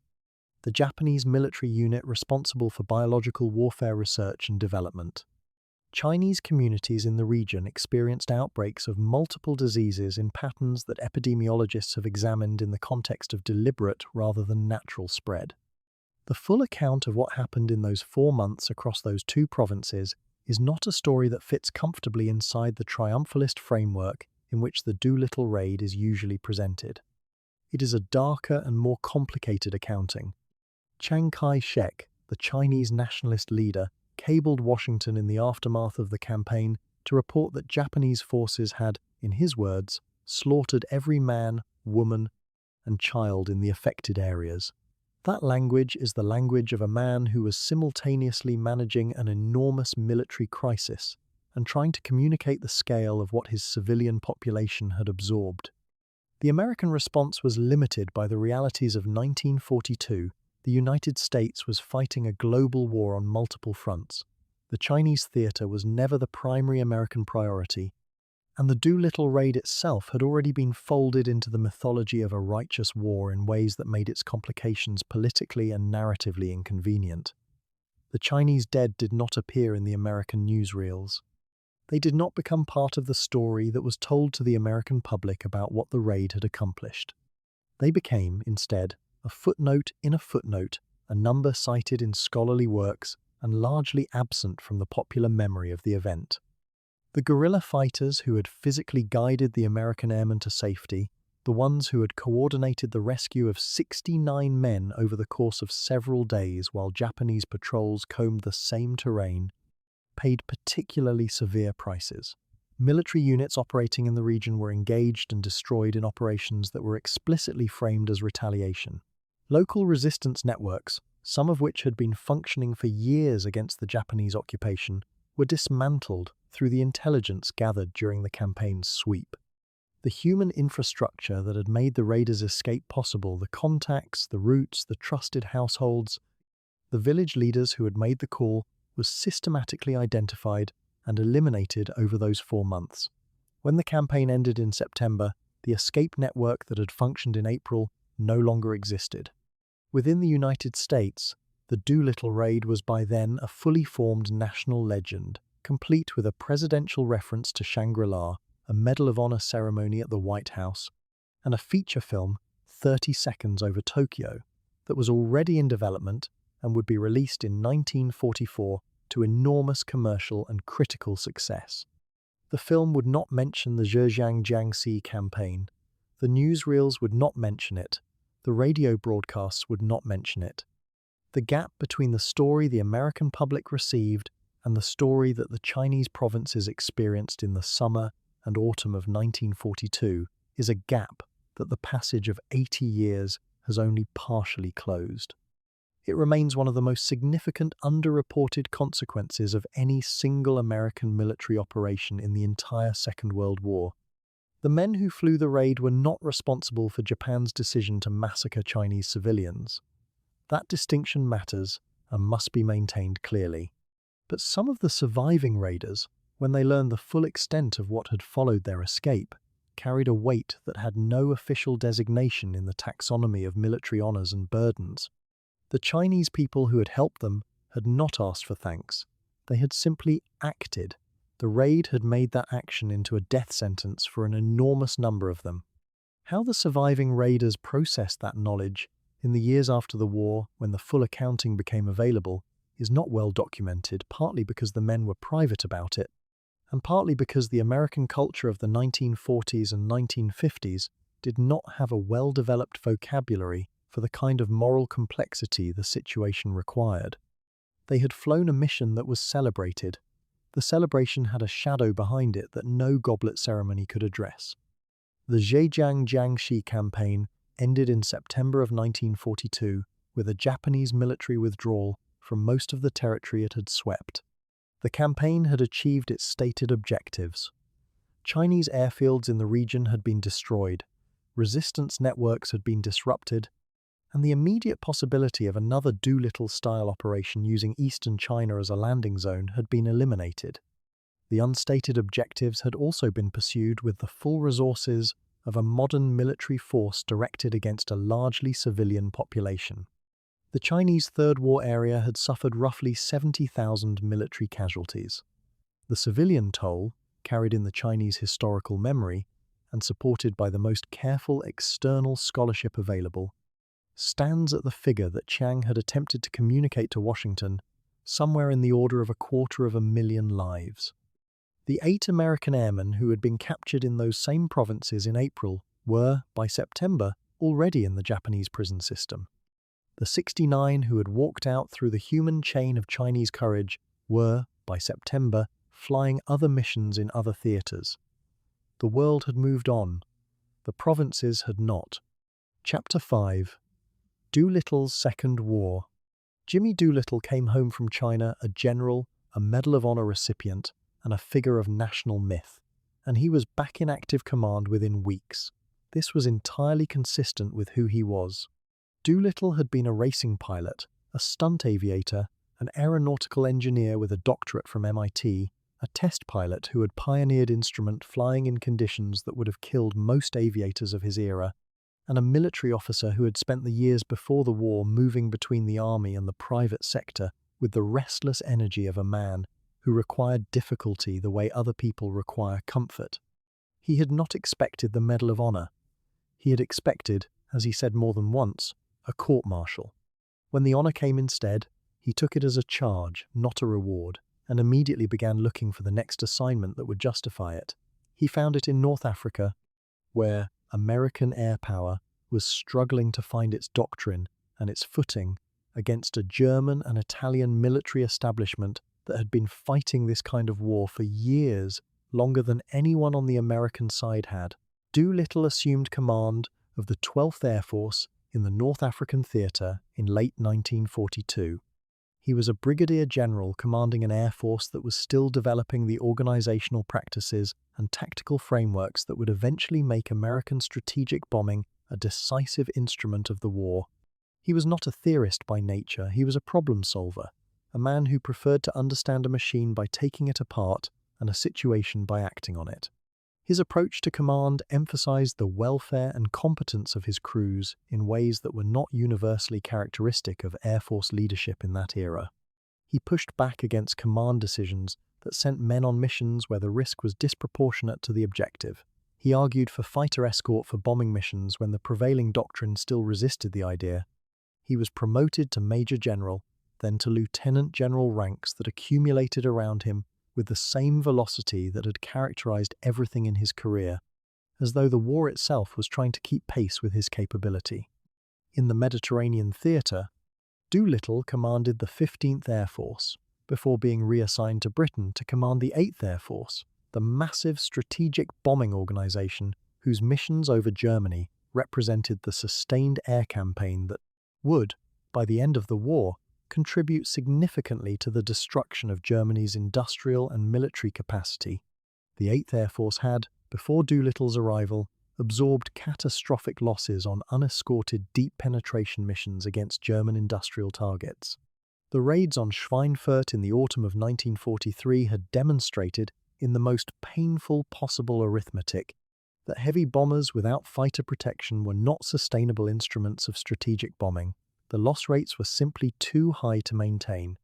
the Japanese military unit responsible for biological warfare research and development. Chinese communities in the region experienced outbreaks of multiple diseases in patterns that epidemiologists have examined in the context of deliberate rather than natural spread. The full account of what happened in those 4 months across those 2 provinces is not a story that fits comfortably inside the triumphalist framework in which the Doolittle Raid is usually presented. It is a darker and more complicated accounting. Chiang Kai-shek, the Chinese nationalist leader, cabled Washington in the aftermath of the campaign to report that Japanese forces had, in his words, slaughtered every man, woman, and child in the affected areas. That language is the language of a man who was simultaneously managing an enormous military crisis and trying to communicate the scale of what his civilian population had absorbed. The American response was limited by the realities of 1942. The United States was fighting a global war on multiple fronts. The Chinese theater was never the primary American priority, and the Doolittle Raid itself had already been folded into the mythology of a righteous war in ways that made its complications politically and narratively inconvenient. The Chinese dead did not appear in the American newsreels. They did not become part of the story that was told to the American public about what the raid had accomplished. They became, instead, a footnote in a footnote, a number cited in scholarly works and largely absent from the popular memory of the event. The guerrilla fighters who had physically guided the American airmen to safety, the ones who had coordinated the rescue of 69 men over the course of several days while Japanese patrols combed the same terrain, paid particularly severe prices. Military units operating in the region were engaged and destroyed in operations that were explicitly framed as retaliation. Local resistance networks, some of which had been functioning for years against the Japanese occupation, were dismantled through the intelligence gathered during the campaign's sweep. The human infrastructure that had made the raiders' escape possible, the contacts, the routes, the trusted households, the village leaders who had made the call, was systematically identified and eliminated over those 4 months. When the campaign ended in September, the escape network that had functioned in April no longer existed. Within the United States, the Doolittle Raid was by then a fully formed national legend, complete with a presidential reference to Shangri-La, a Medal of Honor ceremony at the White House, and a feature film, 30 Seconds Over Tokyo, that was already in development and would be released in 1944 to enormous commercial and critical success. The film would not mention the Zhejiang Jiangxi campaign. The newsreels would not mention it. The radio broadcasts would not mention it. The gap between the story the American public received and the story that the Chinese provinces experienced in the summer and autumn of 1942 is a gap that the passage of 80 years has only partially closed. It remains one of the most significant underreported consequences of any single American military operation in the entire Second World War. The men who flew the raid were not responsible for Japan's decision to massacre Chinese civilians. That distinction matters and must be maintained clearly. But some of the surviving raiders, when they learned the full extent of what had followed their escape, carried a weight that had no official designation in the taxonomy of military honors and burdens. The Chinese people who had helped them had not asked for thanks. They had simply acted. The raid had made that action into a death sentence for an enormous number of them. How the surviving raiders processed that knowledge in the years after the war, when the full accounting became available, is not well documented, partly because the men were private about it, and partly because the American culture of the 1940s and 1950s did not have a well-developed vocabulary for the kind of moral complexity the situation required. They had flown a mission that was celebrated. The celebration had a shadow behind it that no goblet ceremony could address. The Zhejiang Jiangxi campaign ended in September of 1942 with a Japanese military withdrawal from most of the territory it had swept. The campaign had achieved its stated objectives. Chinese airfields in the region had been destroyed, resistance networks had been disrupted, and the immediate possibility of another Doolittle-style operation using eastern China as a landing zone had been eliminated. The unstated objectives had also been pursued with the full resources of a modern military force directed against a largely civilian population. The Chinese Third War area had suffered roughly 70,000 military casualties. The civilian toll, carried in the Chinese historical memory and supported by the most careful external scholarship available, stands at the figure that Chiang had attempted to communicate to Washington, somewhere in the order of 250,000 lives. The 8 American airmen who had been captured in those same provinces in April were, by September, already in the Japanese prison system. The 69 who had walked out through the human chain of Chinese courage were, by September, flying other missions in other theaters. The world had moved on. The provinces had not. Chapter 5. Doolittle's Second War. Jimmy Doolittle came home from China a general, a Medal of Honor recipient, and a figure of national myth, and he was back in active command within weeks. This was entirely consistent with who he was. Doolittle had been a racing pilot, a stunt aviator, an aeronautical engineer with a doctorate from MIT, a test pilot who had pioneered instrument flying in conditions that would have killed most aviators of his era, and a military officer who had spent the years before the war moving between the army and the private sector with the restless energy of a man who required difficulty the way other people require comfort. He had not expected the Medal of Honor. He had expected, as he said more than once, a court-martial. When the honor came instead, he took it as a charge, not a reward, and immediately began looking for the next assignment that would justify it. He found it in North Africa, where American air power was struggling to find its doctrine and its footing against a German and Italian military establishment that had been fighting this kind of war for years, longer than anyone on the American side had. Doolittle assumed command of the 12th Air Force in the North African theatre in late 1942. He was a brigadier general commanding an air force that was still developing the organizational practices and tactical frameworks that would eventually make American strategic bombing a decisive instrument of the war. He was not a theorist by nature, he was a problem solver, a man who preferred to understand a machine by taking it apart and a situation by acting on it. His approach to command emphasized the welfare and competence of his crews in ways that were not universally characteristic of Air Force leadership in that era. He pushed back against command decisions that sent men on missions where the risk was disproportionate to the objective. He argued for fighter escort for bombing missions when the prevailing doctrine still resisted the idea. He was promoted to Major General, then to Lieutenant General ranks that accumulated around him with the same velocity that had characterized everything in his career, as though the war itself was trying to keep pace with his capability. In the Mediterranean theatre, Doolittle commanded the 15th Air Force, before being reassigned to Britain to command the 8th Air Force, the massive strategic bombing organization whose missions over Germany represented the sustained air campaign that would, by the end of the war, contribute significantly to the destruction of Germany's industrial and military capacity. The 8th Air Force had, before Doolittle's arrival, absorbed catastrophic losses on unescorted deep penetration missions against German industrial targets. The raids on Schweinfurt in the autumn of 1943 had demonstrated, in the most painful possible arithmetic, that heavy bombers without fighter protection were not sustainable instruments of strategic bombing. The loss rates were simply too high to maintain.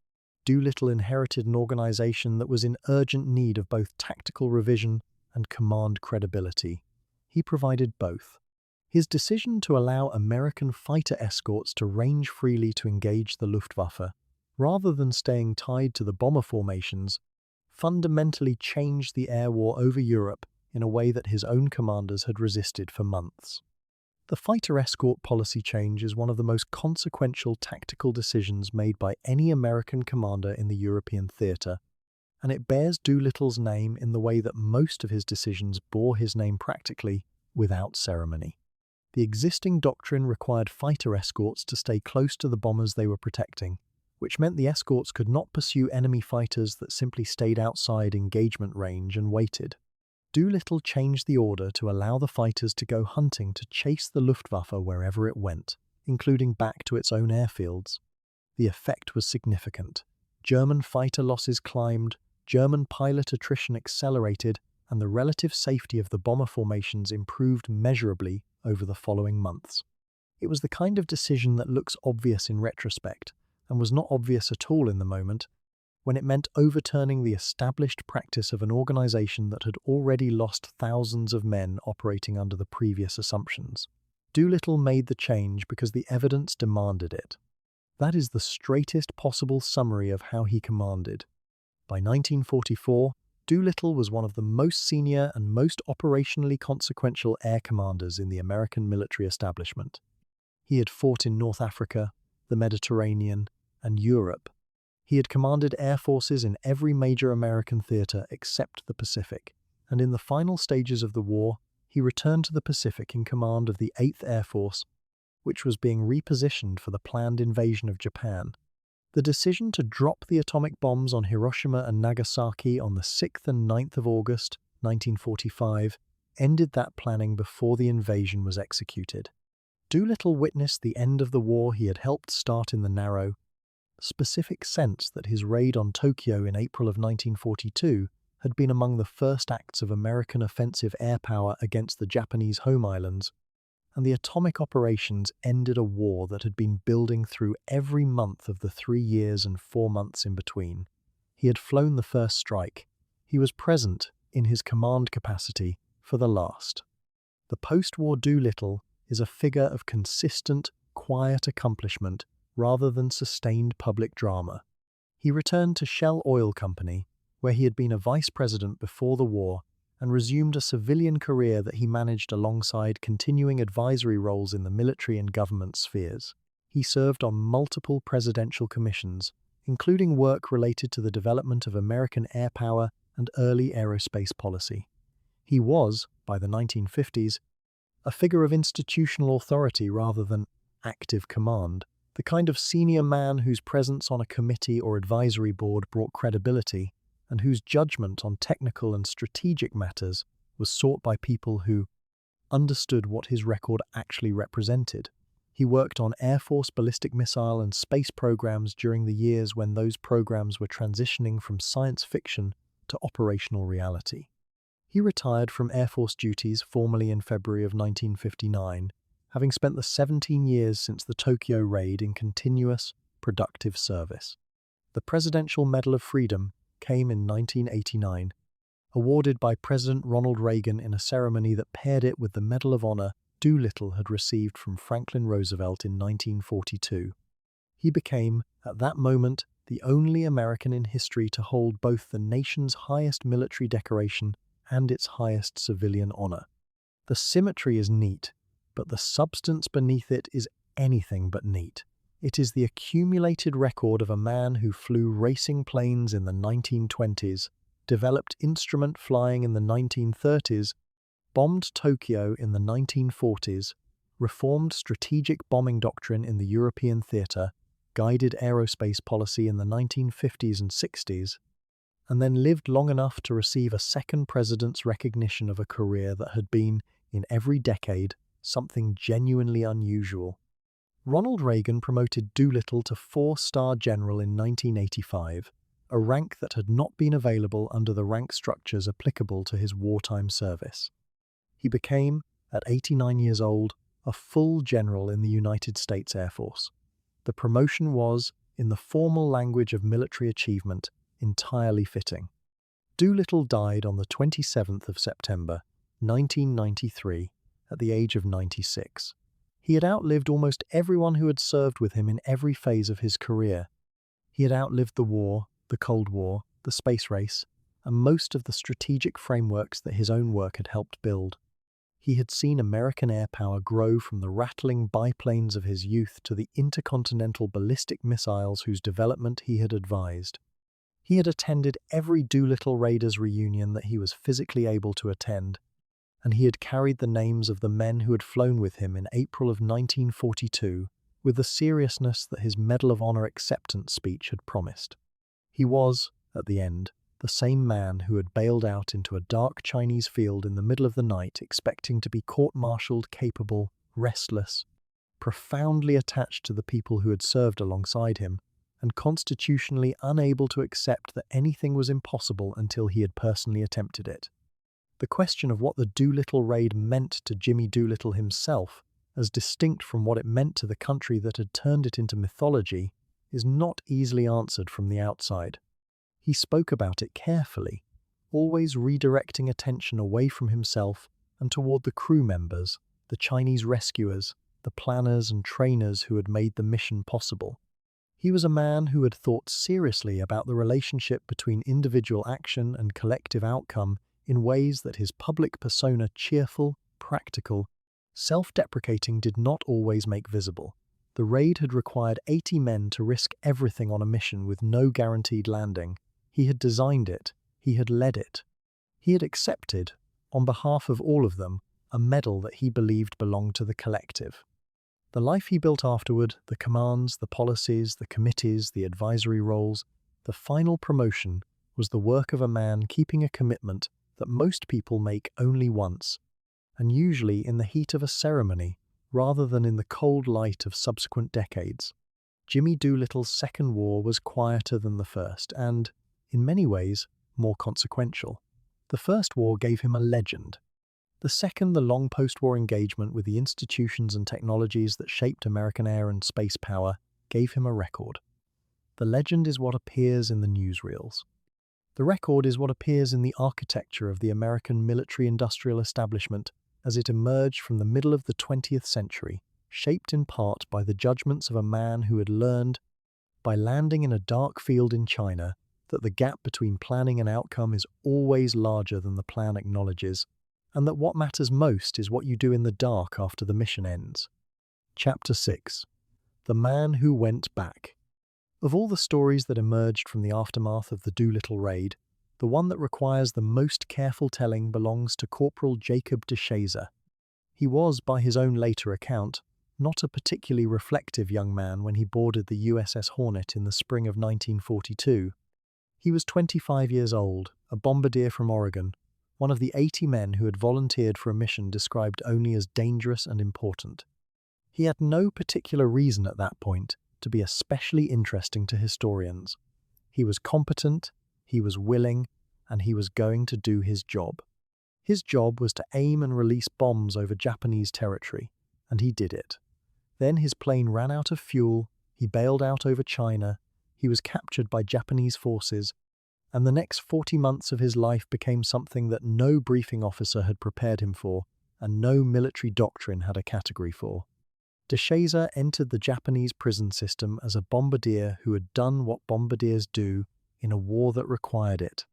Doolittle inherited an organization that was in urgent need of both tactical revision and command credibility. He provided both. His decision to allow American fighter escorts to range freely to engage the Luftwaffe, rather than staying tied to the bomber formations, fundamentally changed the air war over Europe in a way that his own commanders had resisted for months. The fighter escort policy change is one of the most consequential tactical decisions made by any American commander in the European theatre, and it bears Doolittle's name in the way that most of his decisions bore his name practically, without ceremony. The existing doctrine required fighter escorts to stay close to the bombers they were protecting, which meant the escorts could not pursue enemy fighters that simply stayed outside engagement range and waited. Doolittle changed the order to allow the fighters to go hunting to chase the Luftwaffe wherever it went, including back to its own airfields. The effect was significant. German fighter losses climbed, German pilot attrition accelerated, and the relative safety of the bomber formations improved measurably over the following months. It was the kind of decision that looks obvious in retrospect, and was not obvious at all in the moment, when it meant overturning the established practice of an organization that had already lost thousands of men operating under the previous assumptions. Doolittle made the change because the evidence demanded it. That is the straightest possible summary of how he commanded. By 1944, Doolittle was one of the most senior and most operationally consequential air commanders in the American military establishment. He had fought in North Africa, the Mediterranean, and Europe. He had commanded air forces in every major American theater except the Pacific, and in the final stages of the war, he returned to the Pacific in command of the 8th Air Force, which was being repositioned for the planned invasion of Japan. The decision to drop the atomic bombs on Hiroshima and Nagasaki on the 6th and 9th of August, 1945, ended that planning before the invasion was executed. Doolittle witnessed the end of the war he had helped start in the narrow, specific sense that his raid on Tokyo in April of 1942 had been among the first acts of American offensive air power against the Japanese home islands, and the atomic operations ended a war that had been building through every month of the 3 years and 4 months in between. He had flown the first strike. He was present, in his command capacity, for the last. The post-war Doolittle is a figure of consistent, quiet accomplishment rather than sustained public drama. He returned to Shell Oil Company, where he had been a vice president before the war, and resumed a civilian career that he managed alongside continuing advisory roles in the military and government spheres. He served on multiple presidential commissions, including work related to the development of American air power and early aerospace policy. He was, by the 1950s, a figure of institutional authority rather than active command. The kind of senior man whose presence on a committee or advisory board brought credibility, and whose judgment on technical and strategic matters was sought by people who understood what his record actually represented. He worked on Air Force ballistic missile and space programs during the years when those programs were transitioning from science fiction to operational reality. He retired from Air Force duties formally in February of 1959, having spent the 17 years since the Tokyo Raid in continuous, productive service. The Presidential Medal of Freedom came in 1989, awarded by President Ronald Reagan in a ceremony that paired it with the Medal of Honor Doolittle had received from Franklin Roosevelt in 1942. He became, at that moment, the only American in history to hold both the nation's highest military decoration and its highest civilian honor. The symmetry is neat, but the substance beneath it is anything but neat. It is the accumulated record of a man who flew racing planes in the 1920s, developed instrument flying in the 1930s, bombed Tokyo in the 1940s, reformed strategic bombing doctrine in the European theatre, guided aerospace policy in the 1950s and 60s, and then lived long enough to receive a second president's recognition of a career that had been, in every decade, something genuinely unusual. Ronald Reagan promoted Doolittle to 4-star general in 1985, a rank that had not been available under the rank structures applicable to his wartime service. He became, at 89 years old, a full general in the United States Air Force. The promotion was, in the formal language of military achievement, entirely fitting. Doolittle died on the 27th of September, 1993, at the age of 96. He had outlived almost everyone who had served with him in every phase of his career. He had outlived the war, the Cold War, the space race, and most of the strategic frameworks that his own work had helped build. He had seen American air power grow from the rattling biplanes of his youth to the intercontinental ballistic missiles whose development he had advised. He had attended every Doolittle Raiders reunion that he was physically able to attend, and he had carried the names of the men who had flown with him in April of 1942 with the seriousness that his Medal of Honor acceptance speech had promised. He was, at the end, the same man who had bailed out into a dark Chinese field in the middle of the night expecting to be court-martialed, capable, restless, profoundly attached to the people who had served alongside him, and constitutionally unable to accept that anything was impossible until he had personally attempted it. The question of what the Doolittle Raid meant to Jimmy Doolittle himself, as distinct from what it meant to the country that had turned it into mythology, is not easily answered from the outside. He spoke about it carefully, always redirecting attention away from himself and toward the crew members, the Chinese rescuers, the planners and trainers who had made the mission possible. He was a man who had thought seriously about the relationship between individual action and collective outcome in ways that his public persona, cheerful, practical, self-deprecating, did not always make visible. The raid had required 80 men to risk everything on a mission with no guaranteed landing. He had designed it. He had led it. He had accepted, on behalf of all of them, a medal that he believed belonged to the collective. The life he built afterward, the commands, the policies, the committees, the advisory roles, the final promotion, was the work of a man keeping a commitment that most people make only once, and usually in the heat of a ceremony, rather than in the cold light of subsequent decades. Jimmy Doolittle's second war was quieter than the first and, in many ways, more consequential. The first war gave him a legend. The second, the long post-war engagement with the institutions and technologies that shaped American air and space power, gave him a record. The legend is what appears in the newsreels. The record is what appears in the architecture of the American military-industrial establishment as it emerged from the middle of the 20th century, shaped in part by the judgments of a man who had learned, by landing in a dark field in China, that the gap between planning and outcome is always larger than the plan acknowledges, and that what matters most is what you do in the dark after the mission ends. Chapter 6. The Man Who Went Back. Of all the stories that emerged from the aftermath of the Doolittle Raid, the one that requires the most careful telling belongs to Corporal Jacob de Shazer. He was, by his own later account, not a particularly reflective young man when he boarded the USS Hornet in the spring of 1942. He was 25 years old, a bombardier from Oregon, one of the 80 men who had volunteered for a mission described only as dangerous and important. He had no particular reason at that point to be especially interesting to historians. He was competent, he was willing, and he was going to do his job. His job was to aim and release bombs over Japanese territory, and he did it. Then his plane ran out of fuel, he bailed out over China, he was captured by Japanese forces, and the next 40 months of his life became something that no briefing officer had prepared him for, and no military doctrine had a category for. DeShazer entered the Japanese prison system as a bombardier who had done what bombardiers do in a war that required it.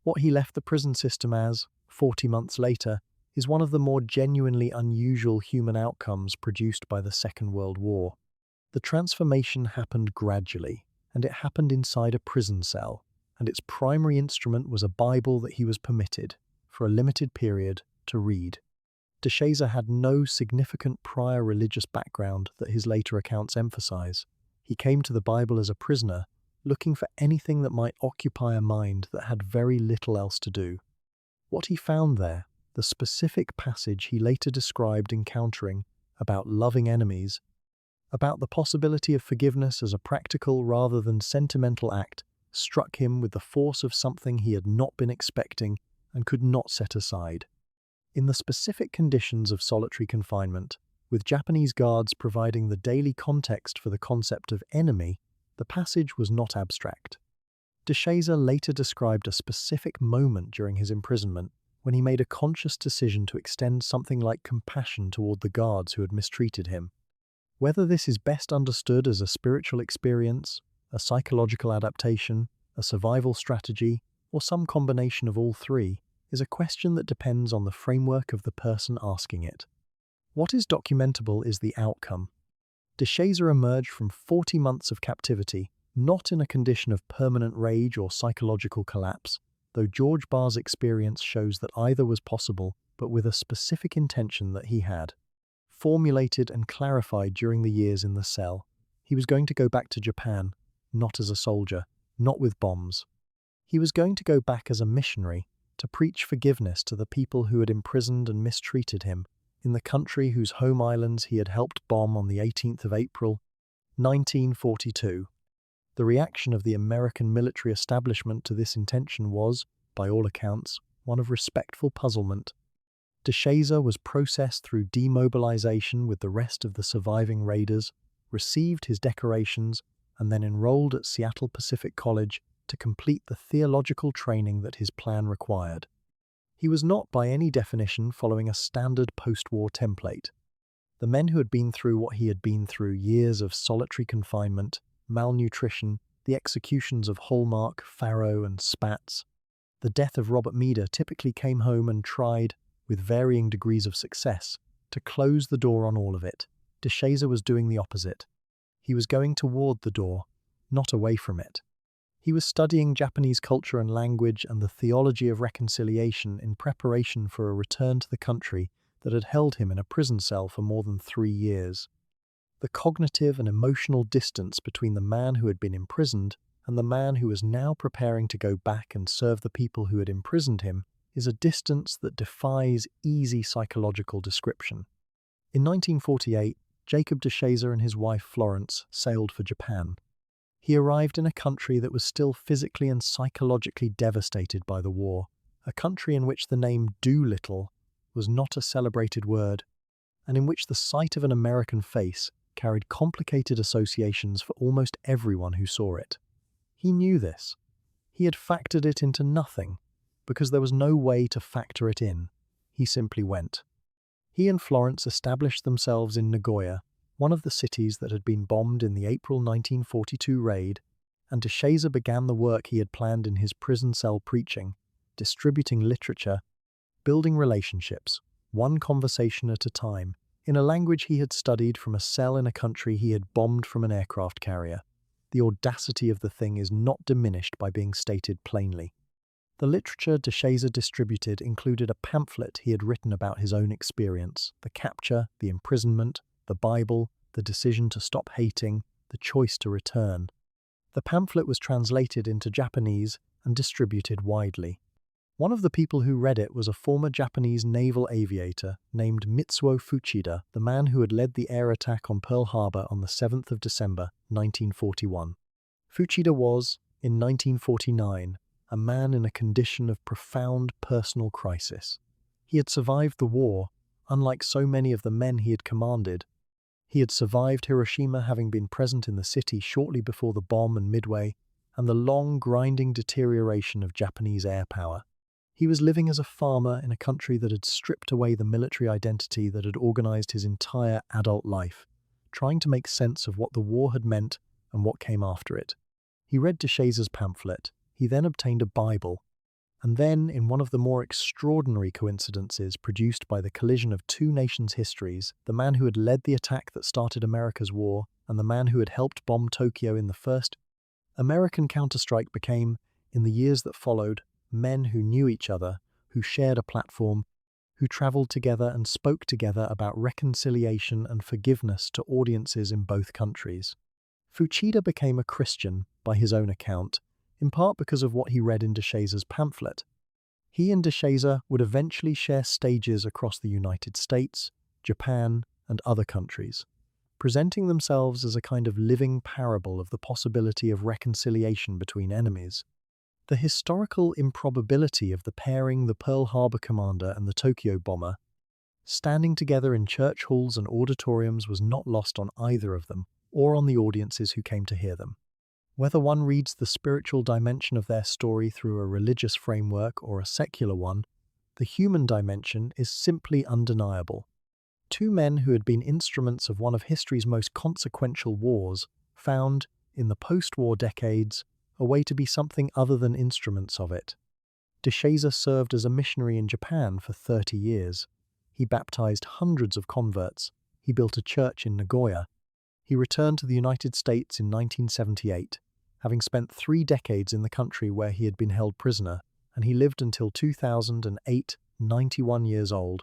What he left the prison system as, 40 months later, is one of the more genuinely unusual human outcomes produced by the Second World War. The transformation happened gradually, and it happened inside a prison cell, and its primary instrument was a Bible that he was permitted, for a limited period, to read. DeShazer had no significant prior religious background that his later accounts emphasize. He came to the Bible as a prisoner, looking for anything that might occupy a mind that had very little else to do. What he found there, the specific passage he later described encountering about loving enemies, about the possibility of forgiveness as a practical rather than sentimental act, struck him with the force of something he had not been expecting and could not set aside. In the specific conditions of solitary confinement, with Japanese guards providing the daily context for the concept of enemy, the passage was not abstract. DeShazer later described a specific moment during his imprisonment when he made a conscious decision to extend something like compassion toward the guards who had mistreated him. Whether this is best understood as a spiritual experience, a psychological adaptation, a survival strategy, or some combination of all three, is a question that depends on the framework of the person asking it. What is documentable is the outcome. DeShazer emerged from 40 months of captivity, not in a condition of permanent rage or psychological collapse, though George Barr's experience shows that either was possible, but with a specific intention that he had formulated and clarified during the years in the cell. He was going to go back to Japan, not as a soldier, not with bombs. He was going to go back as a missionary, to preach forgiveness to the people who had imprisoned and mistreated him in the country whose home islands he had helped bomb on the 18th of April, 1942. The reaction of the American military establishment to this intention was, by all accounts, one of respectful puzzlement. DeShazer was processed through demobilization with the rest of the surviving raiders, received his decorations, and then enrolled at Seattle Pacific College to complete the theological training that his plan required. He was not by any definition following a standard post-war template. The men who had been through what he had been through, years of solitary confinement, malnutrition, the executions of Hallmark, Farrow, and Spatz, the death of Robert Meader, typically came home and tried, with varying degrees of success, to close the door on all of it. DeShazer was doing the opposite. He was going toward the door, not away from it. He was studying Japanese culture and language and the theology of reconciliation in preparation for a return to the country that had held him in a prison cell for more than 3 years. The cognitive and emotional distance between the man who had been imprisoned and the man who was now preparing to go back and serve the people who had imprisoned him is a distance that defies easy psychological description. In 1948, Jacob DeShazer and his wife Florence sailed for Japan. He arrived in a country that was still physically and psychologically devastated by the war, a country in which the name Doolittle was not a celebrated word, and in which the sight of an American face carried complicated associations for almost everyone who saw it. He knew this. He had factored it into nothing, because there was no way to factor it in. He simply went. He and Florence established themselves in Nagoya, one of the cities that had been bombed in the April 1942 raid, and DeShazer began the work he had planned in his prison cell, preaching, distributing literature, building relationships, one conversation at a time, in a language he had studied from a cell in a country he had bombed from an aircraft carrier. The audacity of the thing is not diminished by being stated plainly. The literature DeShazer distributed included a pamphlet he had written about his own experience, the capture, the imprisonment, the Bible, the decision to stop hating, the choice to return. The pamphlet was translated into Japanese and distributed widely. One of the people who read it was a former Japanese naval aviator named Mitsuo Fuchida, the man who had led the air attack on Pearl Harbor on the 7th of December, 1941. Fuchida was, in 1949, a man in a condition of profound personal crisis. He had survived the war, unlike so many of the men he had commanded. He had survived Hiroshima, having been present in the city shortly before the bomb and Midway, and the long, grinding deterioration of Japanese air power. He was living as a farmer in a country that had stripped away the military identity that had organized his entire adult life, trying to make sense of what the war had meant and what came after it. He read Deshaza's pamphlet. He then obtained a Bible. And then, in one of the more extraordinary coincidences produced by the collision of two nations' histories, the man who had led the attack that started America's war and the man who had helped bomb Tokyo in the first American counterstrike became, in the years that followed, men who knew each other, who shared a platform, who traveled together and spoke together about reconciliation and forgiveness to audiences in both countries. Fuchida became a Christian, by his own account, in part because of what he read in Deshaza's pamphlet. He and Deshaza would eventually share stages across the United States, Japan, and other countries, presenting themselves as a kind of living parable of the possibility of reconciliation between enemies. The historical improbability of the pairing the Pearl Harbor commander and the Tokyo bomber standing together in church halls and auditoriums was not lost on either of them, or on the audiences who came to hear them. Whether one reads the spiritual dimension of their story through a religious framework or a secular one, the human dimension is simply undeniable. Two men who had been instruments of one of history's most consequential wars found, in the post-war decades, a way to be something other than instruments of it. Deshaza served as a missionary in Japan for 30 years. He baptized hundreds of converts. He built a church in Nagoya. He returned to the United States in 1978, having spent 3 decades in the country where he had been held prisoner, and he lived until 2008, 91 years old.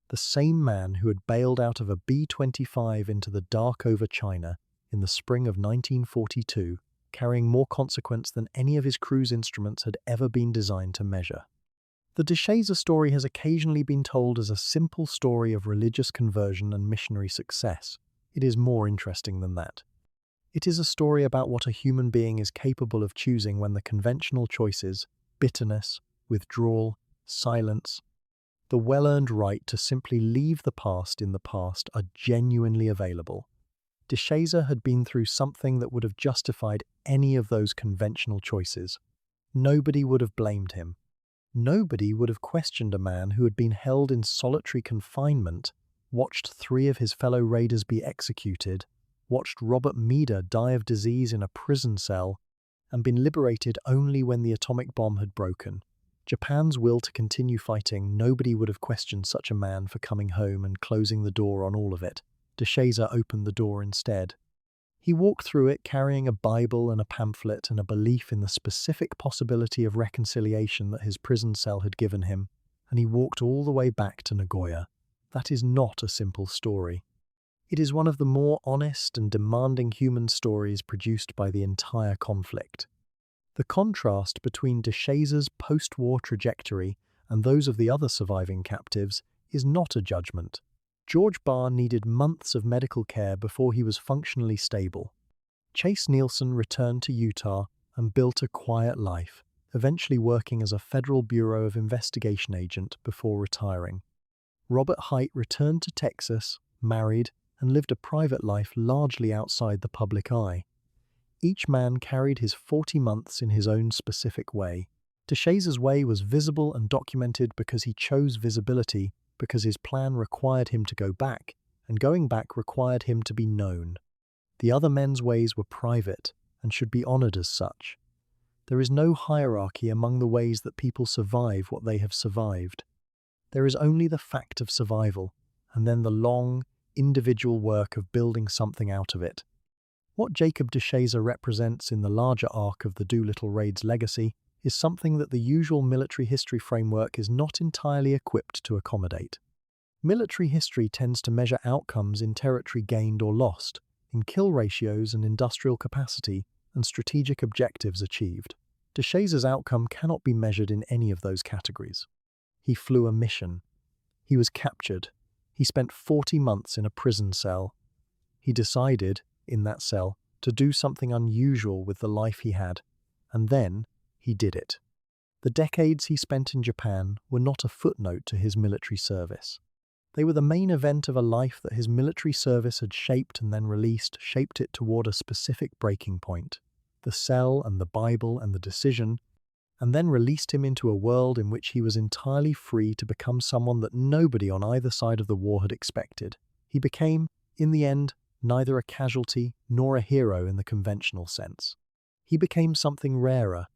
The same man who had bailed out of a B-25 into the dark over China in the spring of 1942, carrying more consequence than any of his cruise instruments had ever been designed to measure. The Deshaza story has occasionally been told as a simple story of religious conversion and missionary success. It is more interesting than that. It is a story about what a human being is capable of choosing when the conventional choices, bitterness, withdrawal, silence, the well-earned right to simply leave the past in the past are genuinely available. Deshaza had been through something that would have justified any of those conventional choices. Nobody would have blamed him. Nobody would have questioned a man who had been held in solitary confinement, watched 3 of his fellow raiders be executed, watched Robert Meader die of disease in a prison cell, and been liberated only when the atomic bomb had broken. Japan's will to continue fighting, nobody would have questioned such a man for coming home and closing the door on all of it. Deshaza opened the door instead. He walked through it carrying a Bible and a pamphlet and a belief in the specific possibility of reconciliation that his prison cell had given him, and he walked all the way back to Nagoya. That is not a simple story. It is one of the more honest and demanding human stories produced by the entire conflict. The contrast between Deshaza's post-war trajectory and those of the other surviving captives is not a judgment. George Barr needed months of medical care before he was functionally stable. Chase Nielsen returned to Utah and built a quiet life, eventually working as a Federal Bureau of Investigation agent before retiring. Robert Hite returned to Texas, married, and lived a private life largely outside the public eye. Each man carried his 40 months in his own specific way. Deshaza's way was visible and documented because he chose visibility, because his plan required him to go back, and going back required him to be known. The other men's ways were private and should be honored as such. There is no hierarchy among the ways that people survive what they have survived. There is only the fact of survival, and then the long, individual work of building something out of it. What Jacob Deshaza represents in the larger arc of the Doolittle Raid's legacy is something that the usual military history framework is not entirely equipped to accommodate. Military history tends to measure outcomes in territory gained or lost, in kill ratios and industrial capacity, and strategic objectives achieved. Deshaza's outcome cannot be measured in any of those categories. He flew a mission. He was captured. He spent 40 months in a prison cell. He decided, in that cell, to do something unusual with the life he had, and then he did it. The decades he spent in Japan were not a footnote to his military service. They were the main event of a life that his military service had shaped and then shaped it toward a specific breaking point. The cell and the Bible and the decision, and then released him into a world in which he was entirely free to become someone that nobody on either side of the war had expected. He became, in the end, neither a casualty nor a hero in the conventional sense. He became something rarer,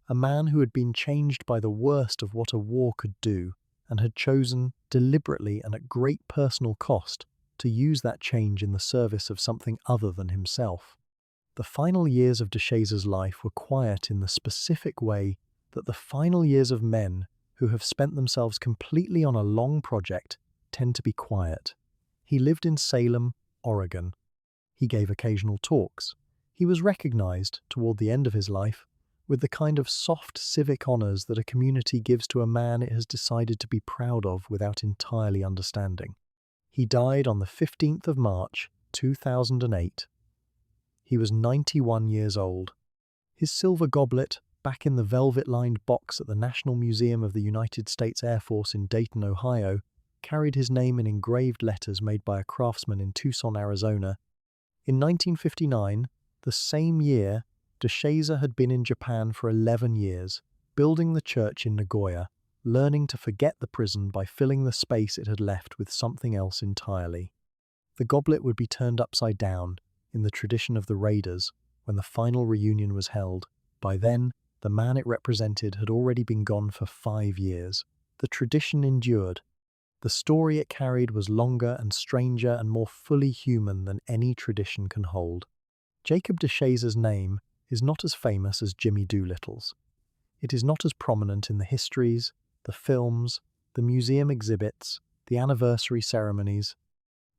a man who had been changed by the worst of what a war could do, and had chosen, deliberately and at great personal cost, to use that change in the service of something other than himself. The final years of Deshaza's life were quiet in the specific way that the final years of men who have spent themselves completely on a long project tend to be quiet. He lived in Salem, Oregon. He gave occasional talks. He was recognized, toward the end of his life, with the kind of soft civic honors that a community gives to a man it has decided to be proud of without entirely understanding. He died on the 15th of March, 2008. He was 91 years old. His silver goblet, back in the velvet-lined box at the National Museum of the United States Air Force in Dayton, Ohio, carried his name in engraved letters made by a craftsman in Tucson, Arizona. In 1959, the same year, Deshaza had been in Japan for 11 years, building the church in Nagoya, learning to forget the prison by filling the space it had left with something else entirely. The goblet would be turned upside down, in the tradition of the Raiders, when the final reunion was held. By then, the man it represented had already been gone for 5 years. The tradition endured. The story it carried was longer and stranger and more fully human than any tradition can hold. Jacob Deshaza's name is not as famous as Jimmy Doolittle's. It is not as prominent in the histories, the films, the museum exhibits, the anniversary ceremonies.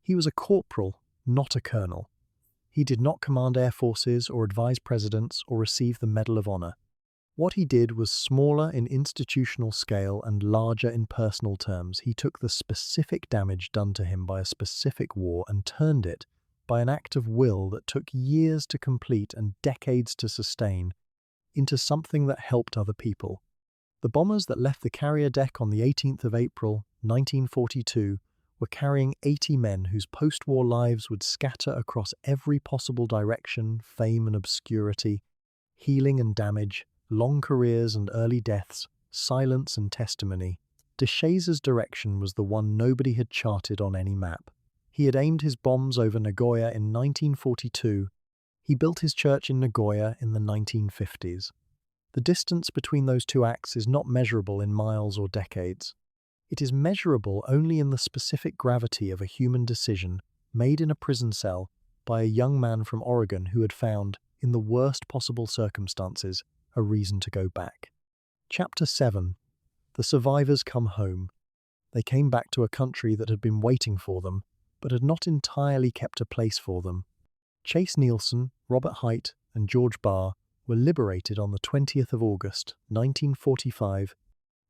He was a corporal, not a colonel. He did not command air forces or advise presidents or receive the Medal of Honor. What he did was smaller in institutional scale and larger in personal terms. He took the specific damage done to him by a specific war and turned it, by an act of will that took years to complete and decades to sustain, into something that helped other people. The bombers that left the carrier deck on the 18th of April, 1942, were carrying 80 men whose post-war lives would scatter across every possible direction, fame and obscurity, healing and damage, long careers and early deaths, silence and testimony. Deshaza's direction was the one nobody had charted on any map. He had aimed his bombs over Nagoya in 1942. He built his church in Nagoya in the 1950s. The distance between those two acts is not measurable in miles or decades. It is measurable only in the specific gravity of a human decision made in a prison cell by a young man from Oregon who had found, in the worst possible circumstances, a reason to go back. Chapter 7. The survivors come home. They came back to a country that had been waiting for them, but had not entirely kept a place for them. Chase Nielsen, Robert Hite, and George Barr were liberated on the 20th of August, 1945,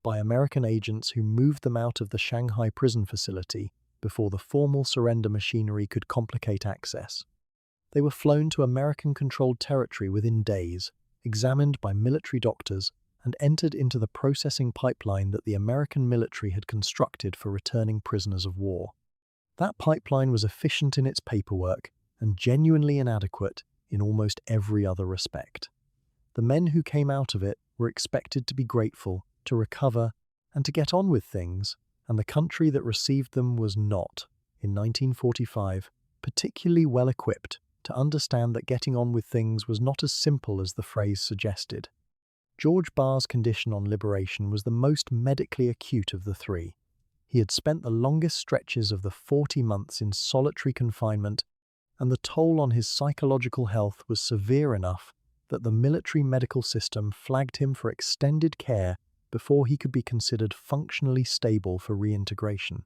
by American agents who moved them out of the Shanghai prison facility before the formal surrender machinery could complicate access. They were flown to American-controlled territory within days, examined by military doctors, and entered into the processing pipeline that the American military had constructed for returning prisoners of war. That pipeline was efficient in its paperwork and genuinely inadequate in almost every other respect. The men who came out of it were expected to be grateful, to recover, and to get on with things, and the country that received them was not, in 1945, particularly well equipped to understand that getting on with things was not as simple as the phrase suggested. George Barr's condition on liberation was the most medically acute of the three. He had spent the longest stretches of the 40 months in solitary confinement, and the toll on his psychological health was severe enough that the military medical system flagged him for extended care before he could be considered functionally stable for reintegration.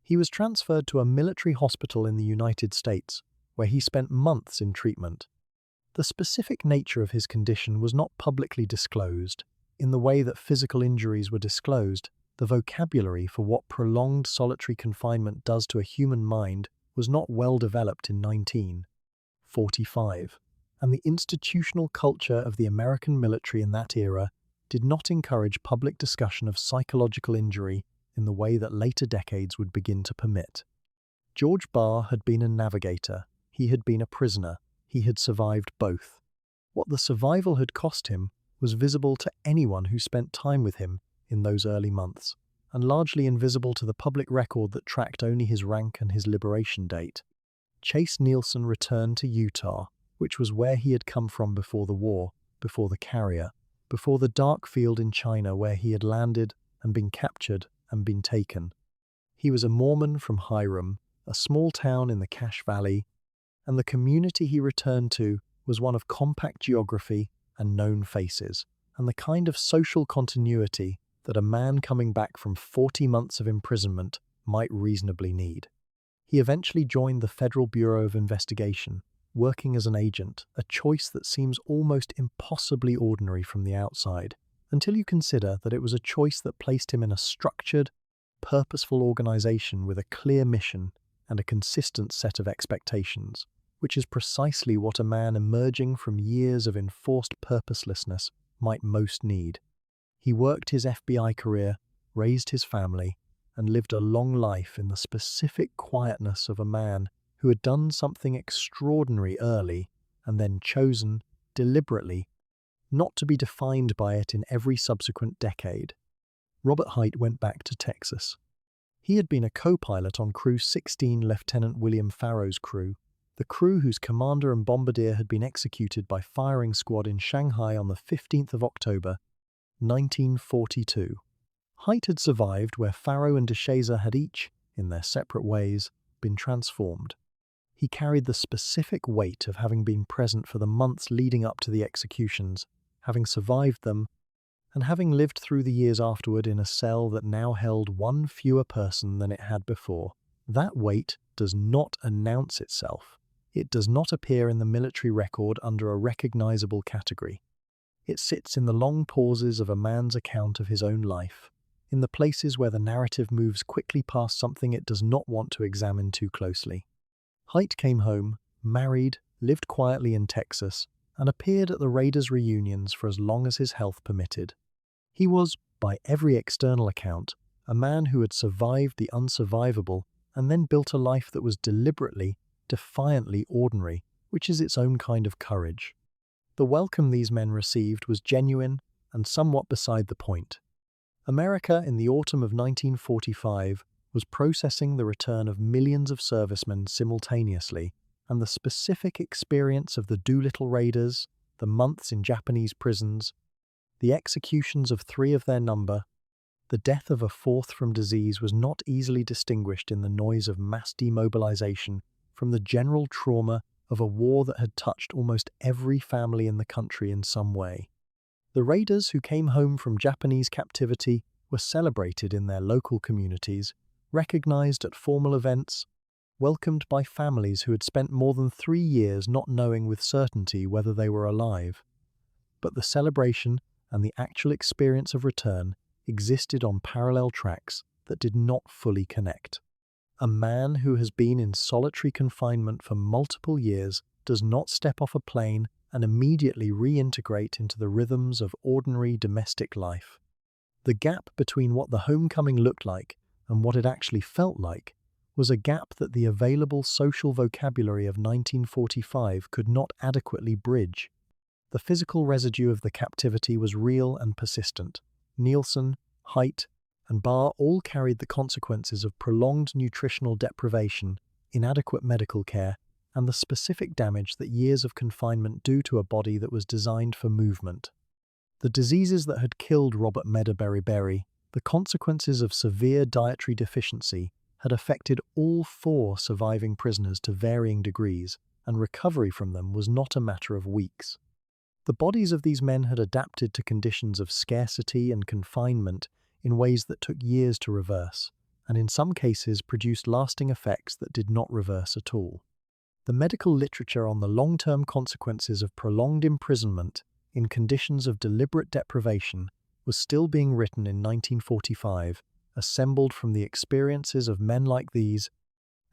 He was transferred to a military hospital in the United States, where he spent months in treatment. The specific nature of his condition was not publicly disclosed. In the way that physical injuries were disclosed, the vocabulary for what prolonged solitary confinement does to a human mind was not well developed in 1945, and the institutional culture of the American military in that era did not encourage public discussion of psychological injury in the way that later decades would begin to permit. George Barr had been a navigator, he had been a prisoner, he had survived both. What the survival had cost him was visible to anyone who spent time with him in those early months, and largely invisible to the public record that tracked only his rank and his liberation date. Chase Nielsen returned to Utah, which was where he had come from before the war, before the carrier, before the dark field in China where he had landed and been captured and been taken. He was a Mormon from Hiram, a small town in the Cache Valley, and the community he returned to was one of compact geography and known faces, and the kind of social continuity that a man coming back from 40 months of imprisonment might reasonably need. He eventually joined the Federal Bureau of Investigation, working as an agent, a choice that seems almost impossibly ordinary from the outside, until you consider that it was a choice that placed him in a structured, purposeful organization with a clear mission and a consistent set of expectations, which is precisely what a man emerging from years of enforced purposelessness might most need. He worked his FBI career, raised his family, and lived a long life in the specific quietness of a man who had done something extraordinary early and then chosen, deliberately, not to be defined by it in every subsequent decade. Robert Hite went back to Texas. He had been a co-pilot on Crew 16, Lieutenant William Farrow's crew, the crew whose commander and bombardier had been executed by firing squad in Shanghai on the 15th of October, 1942. Hite had survived where Farrow and DeShazer had each, in their separate ways, been transformed. He carried the specific weight of having been present for the months leading up to the executions, having survived them, and having lived through the years afterward in a cell that now held one fewer person than it had before. That weight does not announce itself. It does not appear in the military record under a recognizable category. It sits in the long pauses of a man's account of his own life, in the places where the narrative moves quickly past something it does not want to examine too closely. Hite came home, married, lived quietly in Texas, and appeared at the Raiders' reunions for as long as his health permitted. He was, by every external account, a man who had survived the unsurvivable and then built a life that was deliberately, defiantly ordinary, which is its own kind of courage. The welcome these men received was genuine and somewhat beside the point. America in the autumn of 1945 was processing the return of millions of servicemen simultaneously, and the specific experience of the Doolittle Raiders, the months in Japanese prisons, the executions of 3 of their number, the death of a 4th from disease was not easily distinguished in the noise of mass demobilization from the general trauma of a war that had touched almost every family in the country in some way. The Raiders who came home from Japanese captivity were celebrated in their local communities, recognized at formal events, welcomed by families who had spent more than 3 years not knowing with certainty whether they were alive. But the celebration and the actual experience of return existed on parallel tracks that did not fully connect. A man who has been in solitary confinement for multiple years does not step off a plane and immediately reintegrate into the rhythms of ordinary domestic life. The gap between what the homecoming looked like and what it actually felt like was a gap that the available social vocabulary of 1945 could not adequately bridge. The physical residue of the captivity was real and persistent. Nielsen, Hite, and Barr all carried the consequences of prolonged nutritional deprivation, inadequate medical care, and the specific damage that years of confinement do to a body that was designed for movement. The diseases that had killed Robert Berry, the consequences of severe dietary deficiency, had affected all 4 surviving prisoners to varying degrees, and recovery from them was not a matter of weeks. The bodies of these men had adapted to conditions of scarcity and confinement in ways that took years to reverse, and in some cases produced lasting effects that did not reverse at all. The medical literature on the long-term consequences of prolonged imprisonment in conditions of deliberate deprivation was still being written in 1945, assembled from the experiences of men like these,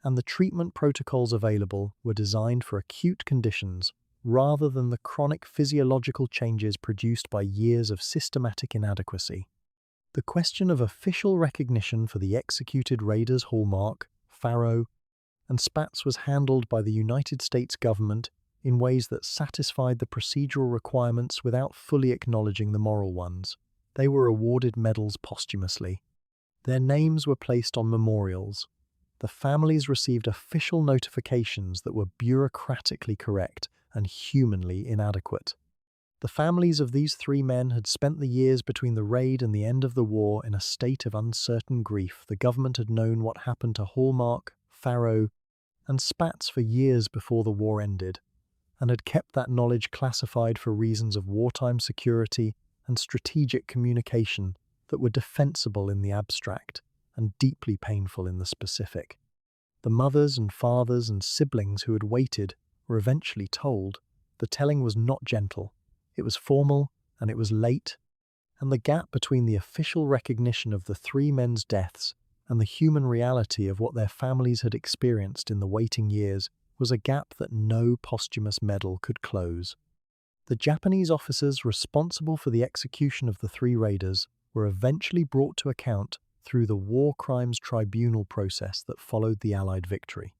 and the treatment protocols available were designed for acute conditions rather than the chronic physiological changes produced by years of systematic inadequacy. The question of official recognition for the executed raiders' hallmark, Pharaoh, and spats was handled by the United States government in ways that satisfied the procedural requirements without fully acknowledging the moral ones. They were awarded medals posthumously. Their names were placed on memorials. The families received official notifications that were bureaucratically correct and humanly inadequate. The families of these three men had spent the years between the raid and the end of the war in a state of uncertain grief. The government had known what happened to Hallmark, Pharaoh, and Spats for years before the war ended, and had kept that knowledge classified for reasons of wartime security and strategic communication that were defensible in the abstract and deeply painful in the specific. The mothers and fathers and siblings who had waited were eventually told. The telling was not gentle. It was formal, and it was late, and the gap between the official recognition of the three men's deaths and the human reality of what their families had experienced in the waiting years was a gap that no posthumous medal could close. The Japanese officers responsible for the execution of the three raiders were eventually brought to account through the War Crimes Tribunal process that followed the Allied victory.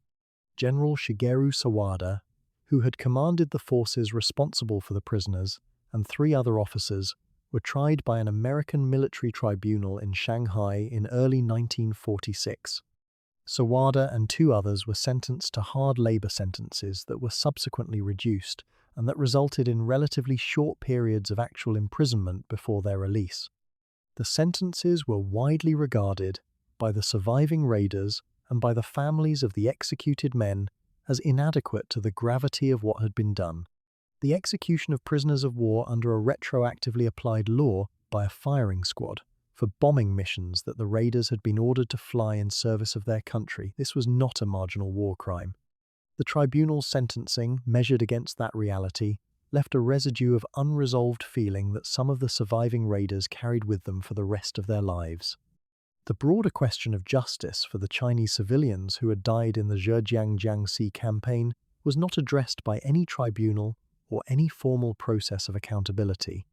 General Shigeru Sawada, who had commanded the forces responsible for the prisoners, and three other officers, were tried by an American military tribunal in Shanghai in early 1946. Sawada and two others were sentenced to hard labor sentences that were subsequently reduced, and that resulted in relatively short periods of actual imprisonment before their release. The sentences were widely regarded by the surviving raiders and by the families of the executed men as inadequate to the gravity of what had been done. The execution of prisoners of war under a retroactively applied law by a firing squad for bombing missions that the raiders had been ordered to fly in service of their country. This was not a marginal war crime. The tribunal's sentencing, measured against that reality, left a residue of unresolved feeling that some of the surviving raiders carried with them for the rest of their lives. The broader question of justice for the Chinese civilians who had died in the Zhejiang Jiangxi campaign was not addressed by any tribunal or any formal process of accountability.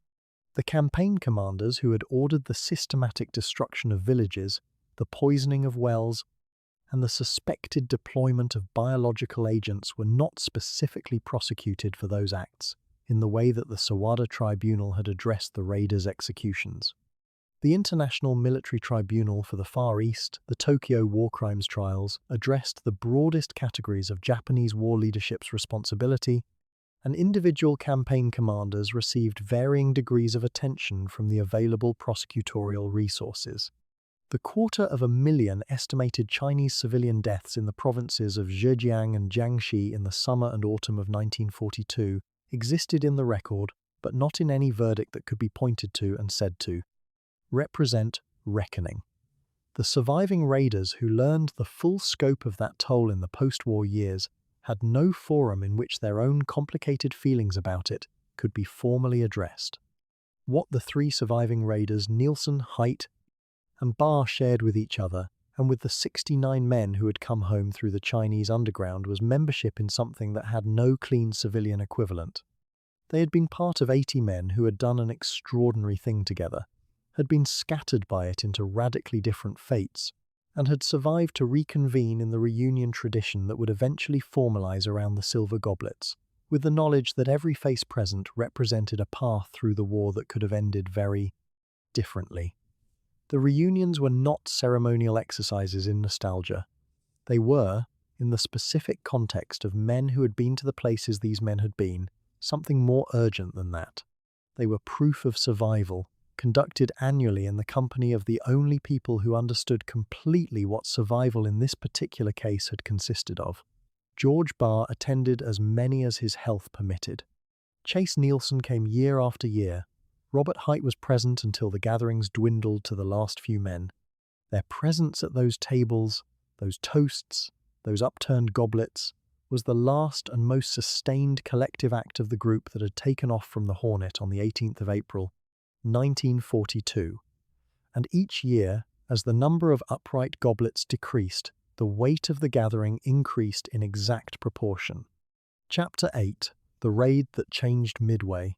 The campaign commanders who had ordered the systematic destruction of villages, the poisoning of wells, and the suspected deployment of biological agents were not specifically prosecuted for those acts in the way that the Sawada Tribunal had addressed the raiders' executions. The International Military Tribunal for the Far East, the Tokyo War Crimes Trials, addressed the broadest categories of Japanese war leadership's responsibility, and individual campaign commanders received varying degrees of attention from the available prosecutorial resources. The 250,000 estimated Chinese civilian deaths in the provinces of Zhejiang and Jiangxi in the summer and autumn of 1942 existed in the record, but not in any verdict that could be pointed to and said to represent reckoning. The surviving raiders who learned the full scope of that toll in the post-war years had no forum in which their own complicated feelings about it could be formally addressed. What the three surviving raiders, Nielsen, Haidt, and Barr, shared with each other, and with the 69 men who had come home through the Chinese underground, was membership in something that had no clean civilian equivalent. They had been part of 80 men who had done an extraordinary thing together, had been scattered by it into radically different fates, and had survived to reconvene in the reunion tradition that would eventually formalize around the silver goblets, with the knowledge that every face present represented a path through the war that could have ended very differently. The reunions were not ceremonial exercises in nostalgia. They were, in the specific context of men who had been to the places these men had been, something more urgent than that. They were proof of survival, conducted annually in the company of the only people who understood completely what survival in this particular case had consisted of. George Barr attended as many as his health permitted. Chase Nielsen came year after year. Robert Haidt was present until the gatherings dwindled to the last few men. Their presence at those tables, those toasts, those upturned goblets, was the last and most sustained collective act of the group that had taken off from the Hornet on the 18th of April, 1942. And each year, as the number of upright goblets decreased, the weight of the gathering increased in exact proportion. Chapter 8. The Raid That Changed Midway.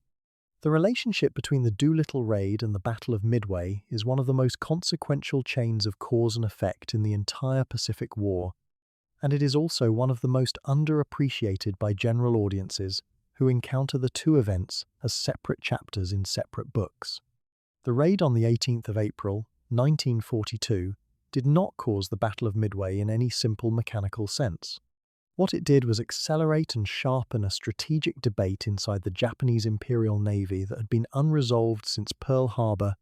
The relationship between the Doolittle Raid and the Battle of Midway is one of the most consequential chains of cause and effect in the entire Pacific War, and it is also one of the most underappreciated by general audiences who encounter the two events as separate chapters in separate books. The raid on the 18th of April, 1942, did not cause the Battle of Midway in any simple mechanical sense. What it did was accelerate and sharpen a strategic debate inside the Japanese Imperial Navy that had been unresolved since Pearl Harbor,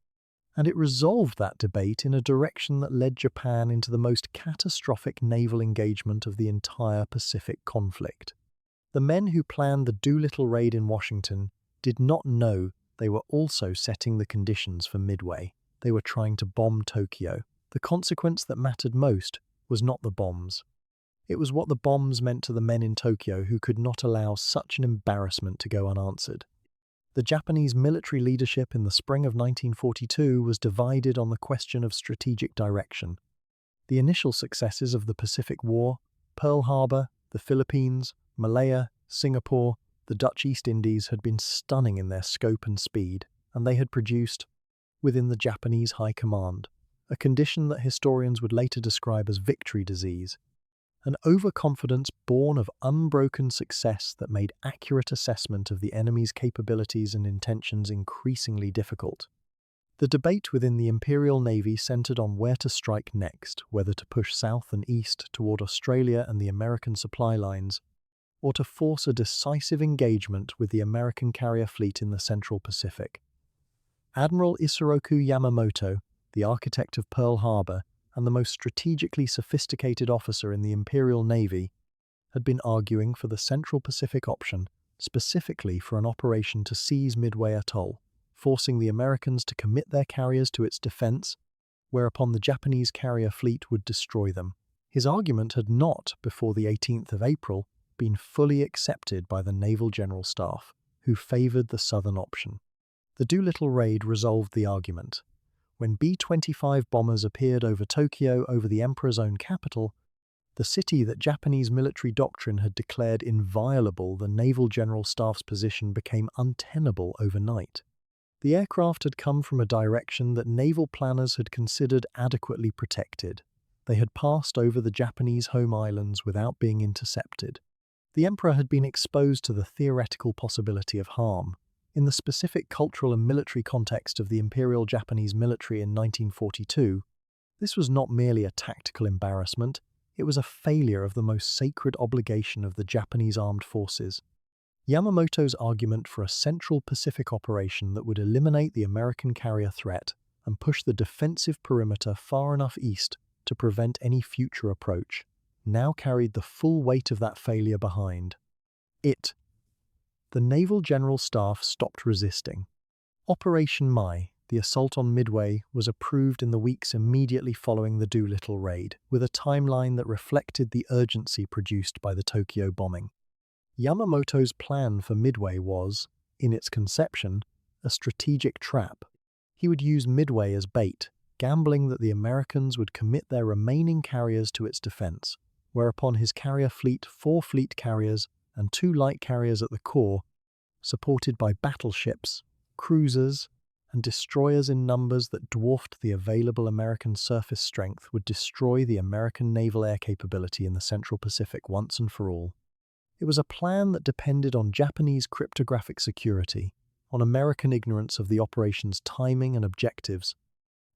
and it resolved that debate in a direction that led Japan into the most catastrophic naval engagement of the entire Pacific conflict. The men who planned the Doolittle Raid in Washington did not know they were also setting the conditions for Midway. They were trying to bomb Tokyo. The consequence that mattered most was not the bombs. It was what the bombs meant to the men in Tokyo who could not allow such an embarrassment to go unanswered. The Japanese military leadership in the spring of 1942 was divided on the question of strategic direction. The initial successes of the Pacific War, Pearl Harbor, the Philippines, Malaya, Singapore, the Dutch East Indies had been stunning in their scope and speed, and they had produced, within the Japanese High Command, a condition that historians would later describe as victory disease, an overconfidence born of unbroken success that made accurate assessment of the enemy's capabilities and intentions increasingly difficult. The debate within the Imperial Navy centered on where to strike next, whether to push south and east toward Australia and the American supply lines, or to force a decisive engagement with the American carrier fleet in the Central Pacific. Admiral Isoroku Yamamoto, the architect of Pearl Harbor, and the most strategically sophisticated officer in the Imperial Navy, had been arguing for the Central Pacific option, specifically for an operation to seize Midway Atoll, forcing the Americans to commit their carriers to its defense, whereupon the Japanese carrier fleet would destroy them. His argument had not, before the 18th of April, been fully accepted by the Naval General Staff, who favored the southern option. The Doolittle Raid resolved the argument. When B-25 bombers appeared over Tokyo, over the Emperor's own capital, the city that Japanese military doctrine had declared inviolable, the Naval General Staff's position became untenable overnight. The aircraft had come from a direction that naval planners had considered adequately protected. They had passed over the Japanese home islands without being intercepted. The Emperor had been exposed to the theoretical possibility of harm. In the specific cultural and military context of the Imperial Japanese military in 1942, this was not merely a tactical embarrassment, it was a failure of the most sacred obligation of the Japanese armed forces. Yamamoto's argument for a Central Pacific operation that would eliminate the American carrier threat and push the defensive perimeter far enough east to prevent any future approach now carried the full weight of that failure behind it. The Naval General Staff stopped resisting. Operation Mai, the assault on Midway, was approved in the weeks immediately following the Doolittle Raid, with a timeline that reflected the urgency produced by the Tokyo bombing. Yamamoto's plan for Midway was, in its conception, a strategic trap. He would use Midway as bait, gambling that the Americans would commit their remaining carriers to its defense, whereupon his carrier fleet, 4 fleet carriers, and 2 light carriers at the core, supported by battleships, cruisers, and destroyers in numbers that dwarfed the available American surface strength, would destroy the American naval air capability in the Central Pacific once and for all. It was a plan that depended on Japanese cryptographic security, on American ignorance of the operation's timing and objectives,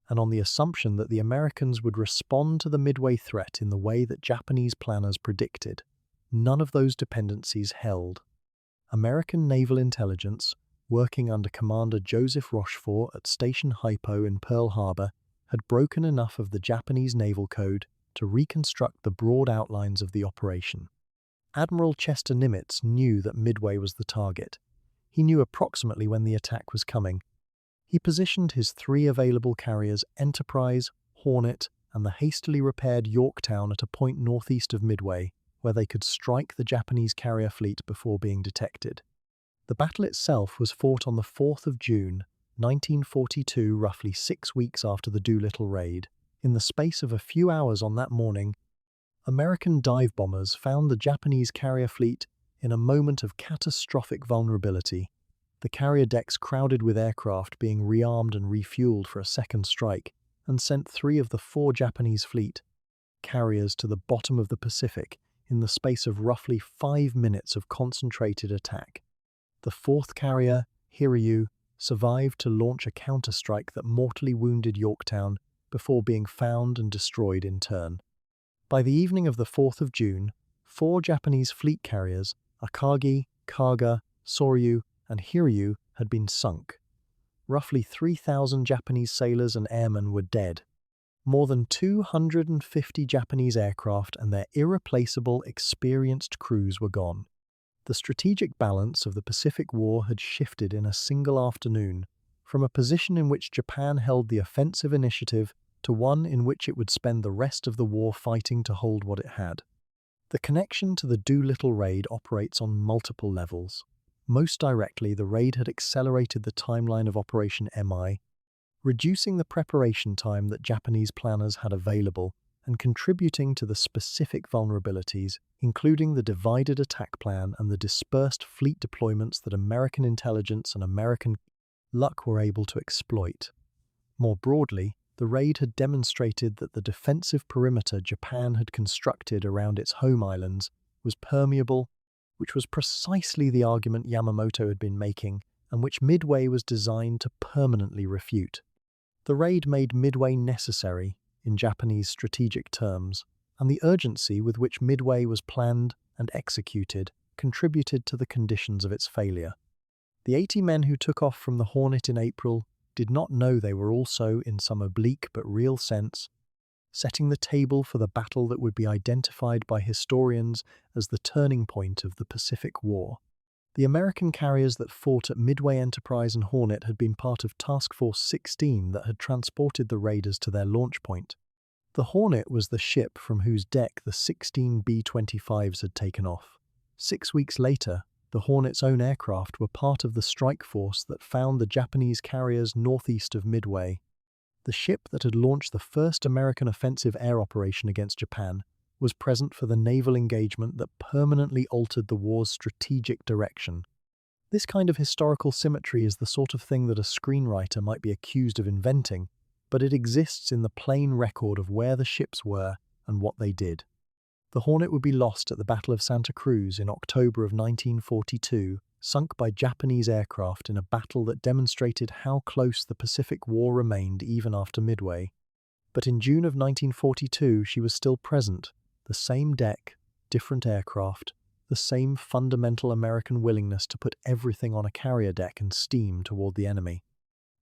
and on the assumption that the Americans would respond to the Midway threat in the way that Japanese planners predicted. None of those dependencies held. American naval intelligence, working under Commander Joseph Rochefort at Station Hypo in Pearl Harbor, had broken enough of the Japanese naval code to reconstruct the broad outlines of the operation. Admiral Chester Nimitz knew that Midway was the target. He knew approximately when the attack was coming. He positioned his 3 available carriers, Enterprise, Hornet, and the hastily repaired Yorktown at a point northeast of Midway, where they could strike the Japanese carrier fleet before being detected. The battle itself was fought on the 4th of June, 1942, roughly 6 weeks after the Doolittle Raid. In the space of a few hours on that morning, American dive bombers found the Japanese carrier fleet in a moment of catastrophic vulnerability, the carrier decks crowded with aircraft being rearmed and refueled for a second strike, and sent 3 of the 4 Japanese fleet carriers to the bottom of the Pacific in the space of roughly 5 minutes of concentrated attack. The 4th carrier, Hiryu, survived to launch a counterstrike that mortally wounded Yorktown before being found and destroyed in turn. By the evening of the 4th of June, 4 Japanese fleet carriers, Akagi, Kaga, Soryu, and Hiryu, had been sunk. Roughly 3,000 Japanese sailors and airmen were dead. More than 250 Japanese aircraft and their irreplaceable, experienced crews were gone. The strategic balance of the Pacific War had shifted in a single afternoon, from a position in which Japan held the offensive initiative to one in which it would spend the rest of the war fighting to hold what it had. The connection to the Doolittle Raid operates on multiple levels. Most directly, the raid had accelerated the timeline of Operation MI, reducing the preparation time that Japanese planners had available and contributing to the specific vulnerabilities, including the divided attack plan and the dispersed fleet deployments that American intelligence and American luck were able to exploit. More broadly, the raid had demonstrated that the defensive perimeter Japan had constructed around its home islands was permeable, which was precisely the argument Yamamoto had been making and which Midway was designed to permanently refute. The raid made Midway necessary, in Japanese strategic terms, and the urgency with which Midway was planned and executed contributed to the conditions of its failure. The 80 men who took off from the Hornet in April did not know they were also, in some oblique but real sense, setting the table for the battle that would be identified by historians as the turning point of the Pacific War. The American carriers that fought at Midway Enterprise and Hornet had been part of Task Force 16 that had transported the raiders to their launch point. The Hornet was the ship from whose deck the 16 B-25s had taken off. 6 weeks later, the Hornet's own aircraft were part of the strike force that found the Japanese carriers northeast of Midway. The ship that had launched the first American offensive air operation against Japan was present for the naval engagement that permanently altered the war's strategic direction. This kind of historical symmetry is the sort of thing that a screenwriter might be accused of inventing, but it exists in the plain record of where the ships were and what they did. The Hornet would be lost at the Battle of Santa Cruz in October of 1942, sunk by Japanese aircraft in a battle that demonstrated how close the Pacific War remained even after Midway. But in June of 1942, she was still present, the same deck, different aircraft, the same fundamental American willingness to put everything on a carrier deck and steam toward the enemy.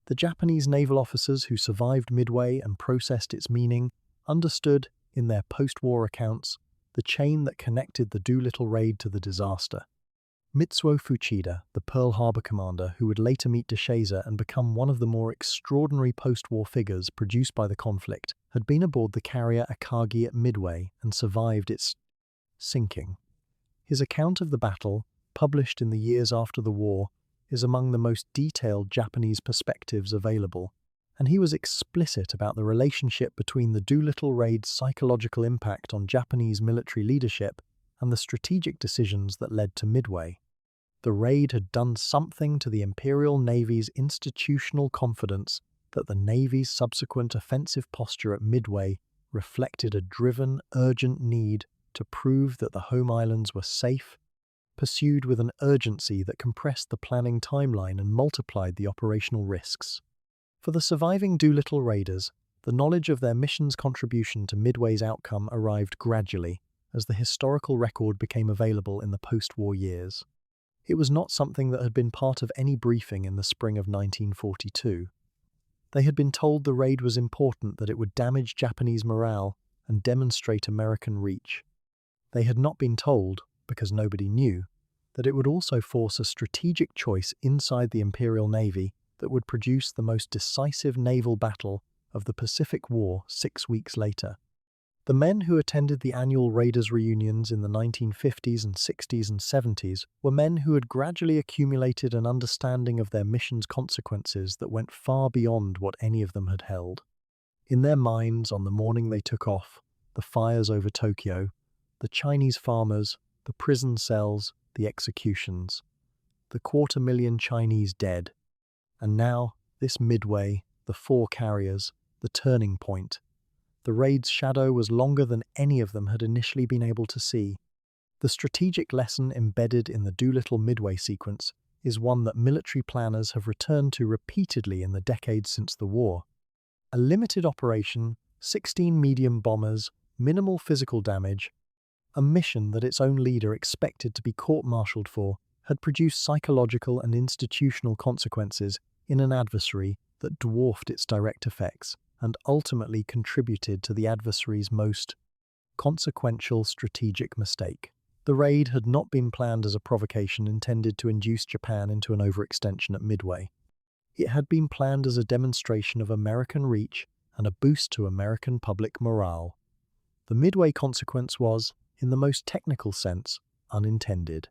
The Japanese naval officers who survived Midway and processed its meaning understood, in their post-war accounts, the chain that connected the Doolittle Raid to the disaster. Mitsuo Fuchida, the Pearl Harbor commander who would later meet DeShazer and become one of the more extraordinary post-war figures produced by the conflict, had been aboard the carrier Akagi at Midway and survived its sinking. His account of the battle, published in the years after the war, is among the most detailed Japanese perspectives available, and he was explicit about the relationship between the Doolittle Raid's psychological impact on Japanese military leadership and the strategic decisions that led to Midway. The raid had done something to the Imperial Navy's institutional confidence that the Navy's subsequent offensive posture at Midway reflected a driven, urgent need to prove that the home islands were safe, pursued with an urgency that compressed the planning timeline and multiplied the operational risks. For the surviving Doolittle raiders, the knowledge of their mission's contribution to Midway's outcome arrived gradually as the historical record became available in the post-war years. It was not something that had been part of any briefing in the spring of 1942. They had been told the raid was important, that it would damage Japanese morale and demonstrate American reach. They had not been told, because nobody knew, that it would also force a strategic choice inside the Imperial Navy that would produce the most decisive naval battle of the Pacific War 6 weeks later. The men who attended the annual Raiders reunions in the 1950s and 60s and 70s were men who had gradually accumulated an understanding of their mission's consequences that went far beyond what any of them had held. In their minds, on the morning they took off, the fires over Tokyo, the Chinese farmers, the prison cells, the executions, the 250,000 Chinese dead, and now, this midway, the 4 carriers, the turning point. The raid's shadow was longer than any of them had initially been able to see. The strategic lesson embedded in the Doolittle Midway sequence is one that military planners have returned to repeatedly in the decades since the war. A limited operation, 16 medium bombers, minimal physical damage, a mission that its own leader expected to be court-martialed for, had produced psychological and institutional consequences in an adversary that dwarfed its direct effects and ultimately contributed to the adversary's most consequential strategic mistake. The raid had not been planned as a provocation intended to induce Japan into an overextension at Midway. It had been planned as a demonstration of American reach and a boost to American public morale. The Midway consequence was, in the most technical sense, unintended.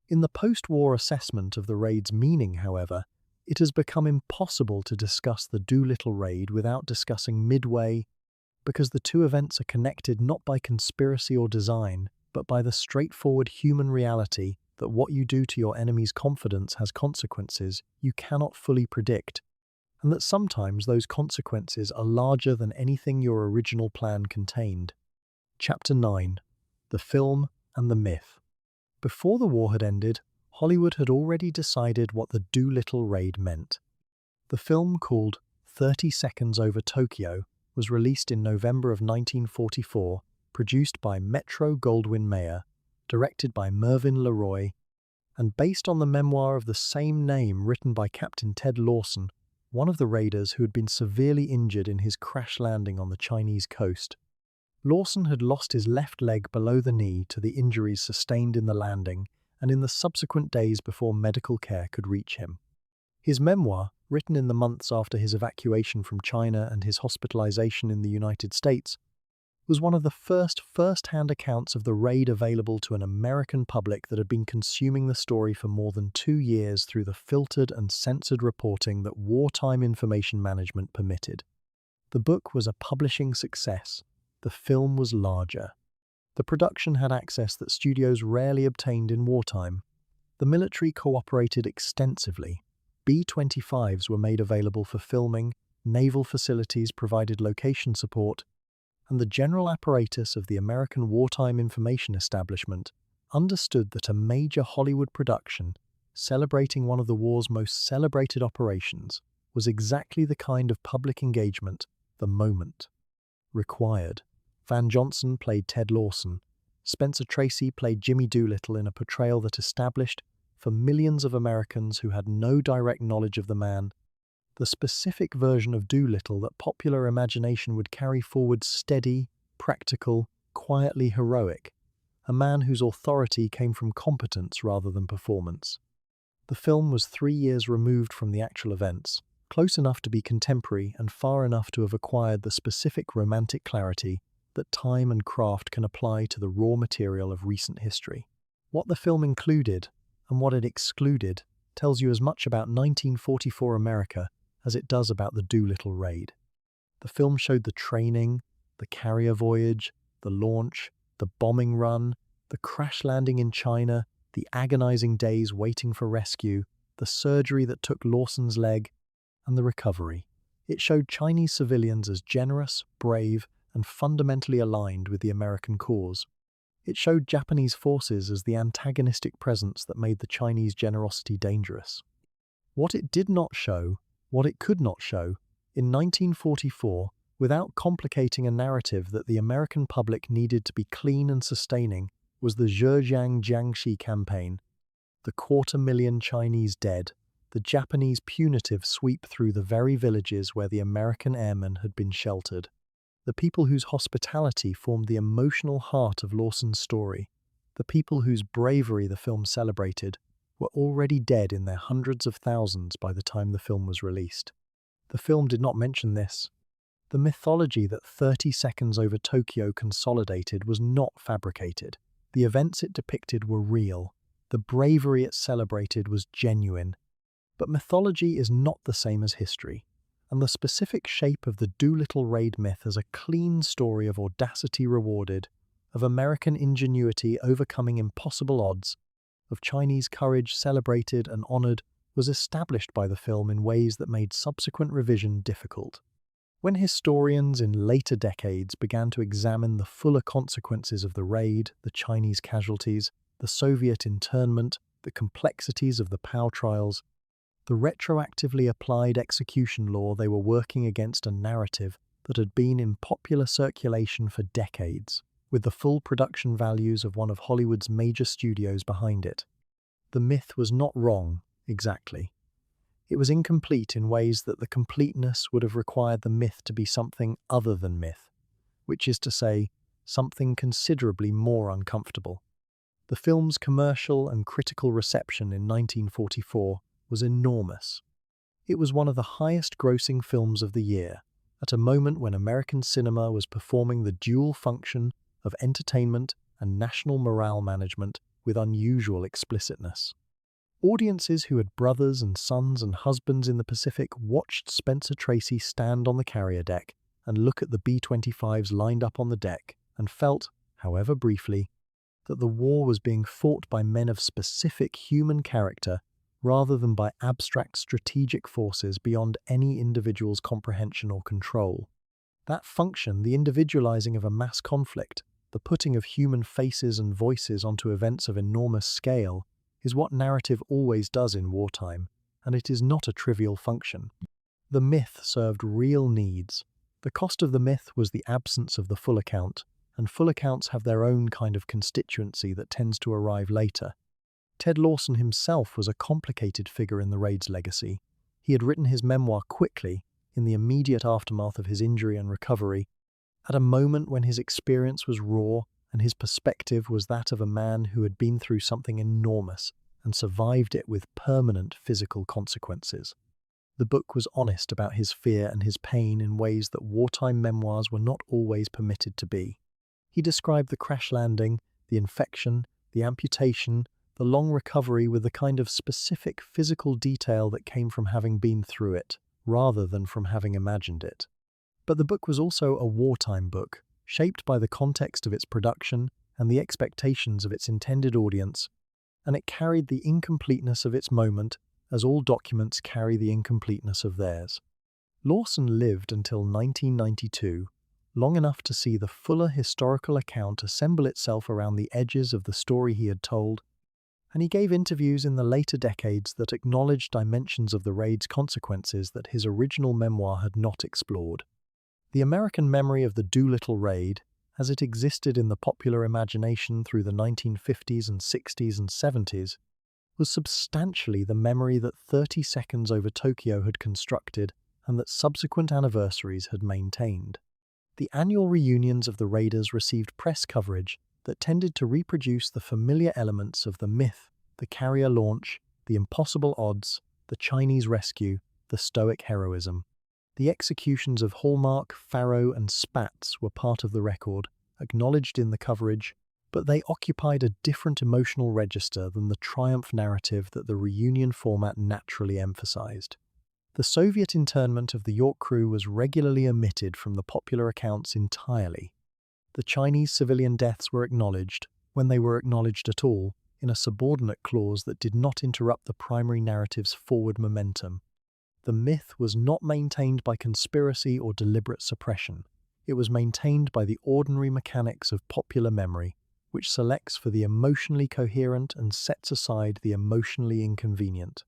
In the post-war assessment of the raid's meaning, however, it has become impossible to discuss the Doolittle Raid without discussing Midway, because the two events are connected not by conspiracy or design, but by the straightforward human reality that what you do to your enemy's confidence has consequences you cannot fully predict, and that sometimes those consequences are larger than anything your original plan contained. Chapter 9. The Film and the Myth. Before the war had ended, Hollywood had already decided what the Doolittle Raid meant. The film, called 30 Seconds Over Tokyo, was released in November of 1944, produced by Metro-Goldwyn-Mayer, directed by Mervyn LeRoy, and based on the memoir of the same name written by Captain Ted Lawson, one of the raiders who had been severely injured in his crash landing on the Chinese coast. Lawson had lost his left leg below the knee to the injuries sustained in the landing and in the subsequent days before medical care could reach him. His memoir, written in the months after his evacuation from China and his hospitalization in the United States, was one of the first-hand accounts of the raid available to an American public that had been consuming the story for more than 2 years through the filtered and censored reporting that wartime information management permitted. The book was a publishing success. The film was larger. The production had access that studios rarely obtained in wartime. The military cooperated extensively. B-25s were made available for filming, naval facilities provided location support, and the general apparatus of the American wartime information establishment understood that a major Hollywood production, celebrating one of the war's most celebrated operations, was exactly the kind of public engagement the moment required. Van Johnson played Ted Lawson. Spencer Tracy played Jimmy Doolittle in a portrayal that established, for millions of Americans who had no direct knowledge of the man, the specific version of Doolittle that popular imagination would carry forward: steady, practical, quietly heroic, a man whose authority came from competence rather than performance. The film was 3 years removed from the actual events, close enough to be contemporary and far enough to have acquired the specific romantic clarity that time and craft can apply to the raw material of recent history. What the film included and what it excluded tells you as much about 1944 America as it does about the Doolittle Raid. The film showed the training, the carrier voyage, the launch, the bombing run, the crash landing in China, the agonizing days waiting for rescue, the surgery that took Lawson's leg, and the recovery. It showed Chinese civilians as generous, brave, and fundamentally aligned with the American cause. It showed Japanese forces as the antagonistic presence that made the Chinese generosity dangerous. What it did not show, what it could not show, in 1944, without complicating a narrative that the American public needed to be clean and sustaining, was the Zhejiang Jiangxi campaign, the 250,000 Chinese dead, the Japanese punitive sweep through the very villages where the American airmen had been sheltered. The people whose hospitality formed the emotional heart of Lawson's story, the people whose bravery the film celebrated, were already dead in their hundreds of thousands by the time the film was released. The film did not mention this. The mythology that 30 seconds over Tokyo consolidated was not fabricated. The events it depicted were real. The bravery it celebrated was genuine. But mythology is not the same as history, and the specific shape of the Doolittle Raid myth as a clean story of audacity rewarded, of American ingenuity overcoming impossible odds, of Chinese courage celebrated and honored, was established by the film in ways that made subsequent revision difficult. When historians in later decades began to examine the fuller consequences of the raid, the Chinese casualties, the Soviet internment, the complexities of the POW trials, the retroactively applied execution law, they were working against a narrative that had been in popular circulation for decades, with the full production values of one of Hollywood's major studios behind it. The myth was not wrong, exactly. It was incomplete in ways that the completeness would have required the myth to be something other than myth, which is to say, something considerably more uncomfortable. The film's commercial and critical reception in 1944 was enormous. It was one of the highest-grossing films of the year, at a moment when American cinema was performing the dual function of entertainment and national morale management with unusual explicitness. Audiences who had brothers and sons and husbands in the Pacific watched Spencer Tracy stand on the carrier deck and look at the B-25s lined up on the deck and felt, however briefly, that the war was being fought by men of specific human character rather than by abstract strategic forces beyond any individual's comprehension or control. That function, the individualizing of a mass conflict, the putting of human faces and voices onto events of enormous scale, is what narrative always does in wartime, and it is not a trivial function. The myth served real needs. The cost of the myth was the absence of the full account, and full accounts have their own kind of constituency that tends to arrive later. Ted Lawson himself was a complicated figure in the raid's legacy. He had written his memoir quickly, in the immediate aftermath of his injury and recovery, at a moment when his experience was raw and his perspective was that of a man who had been through something enormous and survived it with permanent physical consequences. The book was honest about his fear and his pain in ways that wartime memoirs were not always permitted to be. He described the crash landing, the infection, the amputation, the long recovery with the kind of specific physical detail that came from having been through it, rather than from having imagined it. But the book was also a wartime book, shaped by the context of its production and the expectations of its intended audience, and it carried the incompleteness of its moment as all documents carry the incompleteness of theirs. Lawson lived until 1992, long enough to see the fuller historical account assemble itself around the edges of the story he had told, and he gave interviews in the later decades that acknowledged dimensions of the raid's consequences that his original memoir had not explored. The American memory of the Doolittle Raid, as it existed in the popular imagination through the 1950s and 60s and 70s, was substantially the memory that 30 seconds over Tokyo had constructed and that subsequent anniversaries had maintained. The annual reunions of the raiders received press coverage that tended to reproduce the familiar elements of the myth, the carrier launch, the impossible odds, the Chinese rescue, the stoic heroism. The executions of Hallmark, Faro, and Spats were part of the record, acknowledged in the coverage, but they occupied a different emotional register than the triumph narrative that the reunion format naturally emphasized. The Soviet internment of the York crew was regularly omitted from the popular accounts entirely. The Chinese civilian deaths were acknowledged, when they were acknowledged at all, in a subordinate clause that did not interrupt the primary narrative's forward momentum. The myth was not maintained by conspiracy or deliberate suppression. It was maintained by the ordinary mechanics of popular memory, which selects for the emotionally coherent and sets aside the emotionally inconvenient.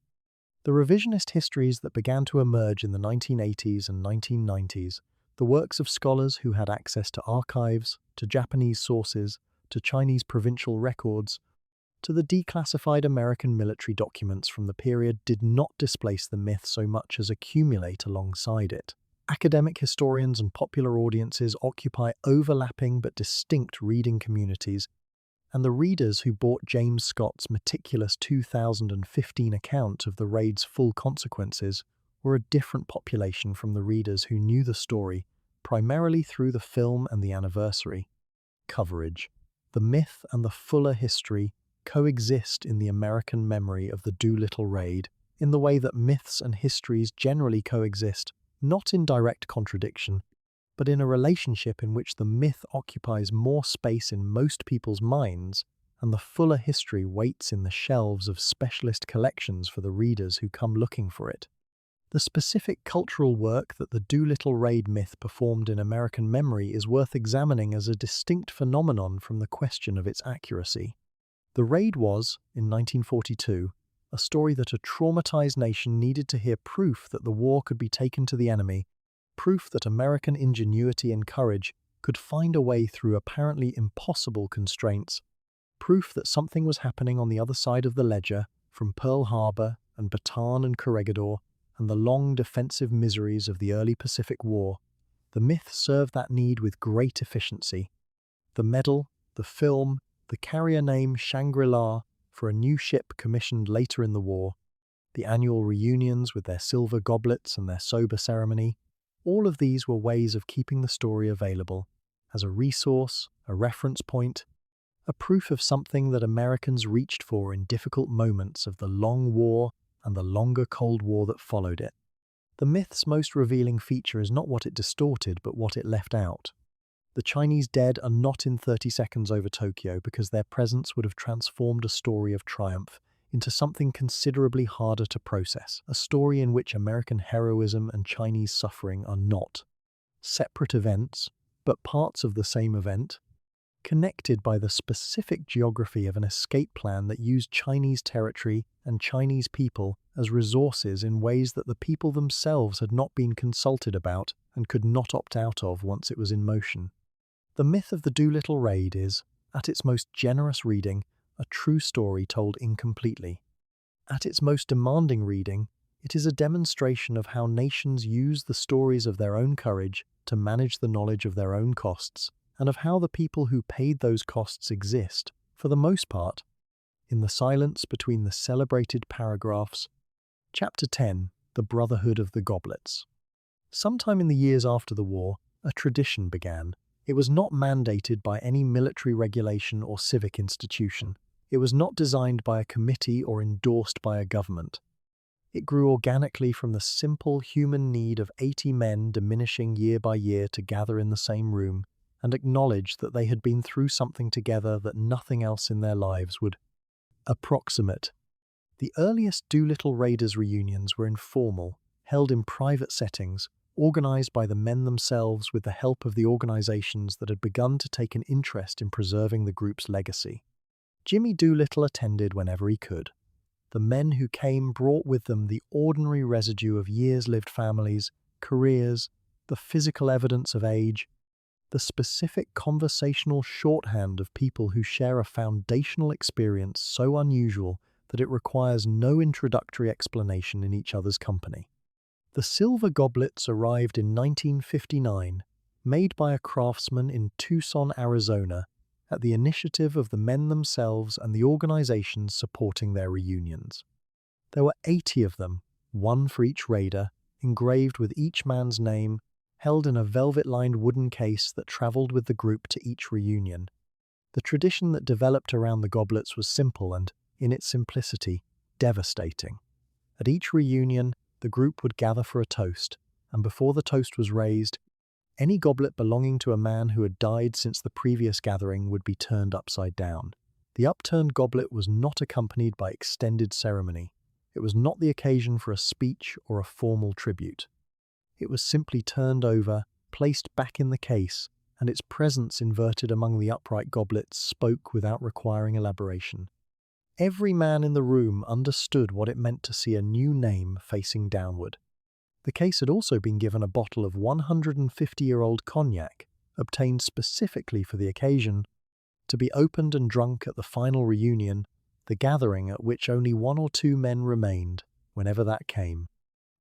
The revisionist histories that began to emerge in the 1980s and 1990s, the works of scholars who had access to archives, to Japanese sources, to Chinese provincial records, to the declassified American military documents from the period, did not displace the myth so much as accumulate alongside it. Academic historians and popular audiences occupy overlapping but distinct reading communities, and the readers who bought James Scott's meticulous 2015 account of the raid's full consequences were a different population from the readers who knew the story primarily through the film and the anniversary coverage. The myth and the fuller history coexist in the American memory of the Doolittle Raid in the way that myths and histories generally coexist, not in direct contradiction, but in a relationship in which the myth occupies more space in most people's minds and the fuller history waits in the shelves of specialist collections for the readers who come looking for it. The specific cultural work that the Doolittle Raid myth performed in American memory is worth examining as a distinct phenomenon from the question of its accuracy. The raid was, in 1942, a story that a traumatized nation needed to hear proof that the war could be taken to the enemy, proof that American ingenuity and courage could find a way through apparently impossible constraints, proof that something was happening on the other side of the ledger, from Pearl Harbor and Bataan and Corregidor, and the long defensive miseries of the early Pacific War. The myth served that need with great efficiency. The medal, the film, the carrier name Shangri-La for a new ship commissioned later in the war, the annual reunions with their silver goblets and their sober ceremony, all of these were ways of keeping the story available, as a resource, a reference point, a proof of something that Americans reached for in difficult moments of the long war and the longer Cold War that followed it. The myth's most revealing feature is not what it distorted, but what it left out. The Chinese dead are not in 30 seconds over Tokyo because their presence would have transformed a story of triumph into something considerably harder to process, a story in which American heroism and Chinese suffering are not separate events, but parts of the same event, connected by the specific geography of an escape plan that used Chinese territory and Chinese people as resources in ways that the people themselves had not been consulted about and could not opt out of once it was in motion. The myth of the Doolittle Raid is, at its most generous reading, a true story told incompletely. At its most demanding reading, it is a demonstration of how nations use the stories of their own courage to manage the knowledge of their own costs, and of how the people who paid those costs exist, for the most part, in the silence between the celebrated paragraphs. Chapter 10, The Brotherhood of the Goblets. Sometime in the years after the war, a tradition began. It was not mandated by any military regulation or civic institution. It was not designed by a committee or endorsed by a government. It grew organically from the simple human need of 80 men diminishing year by year to gather in the same room and acknowledge that they had been through something together that nothing else in their lives would approximate. The earliest Doolittle Raiders reunions were informal, held in private settings, organized by the men themselves with the help of the organizations that had begun to take an interest in preserving the group's legacy. Jimmy Doolittle attended whenever he could. The men who came brought with them the ordinary residue of years-lived families, careers, the physical evidence of age, the specific conversational shorthand of people who share a foundational experience so unusual that it requires no introductory explanation in each other's company. The silver goblets arrived in 1959, made by a craftsman in Tucson, Arizona, at the initiative of the men themselves and the organizations supporting their reunions. There were 80 of them, one for each raider, engraved with each man's name, held in a velvet-lined wooden case that traveled with the group to each reunion. The tradition that developed around the goblets was simple and, in its simplicity, devastating. At each reunion, the group would gather for a toast, and before the toast was raised, any goblet belonging to a man who had died since the previous gathering would be turned upside down. The upturned goblet was not accompanied by extended ceremony. It was not the occasion for a speech or a formal tribute. It was simply turned over, placed back in the case, and its presence inverted among the upright goblets spoke without requiring elaboration. Every man in the room understood what it meant to see a new name facing downward. The case had also been given a bottle of 150-year-old cognac, obtained specifically for the occasion, to be opened and drunk at the final reunion, the gathering at which only one or two men remained, whenever that came.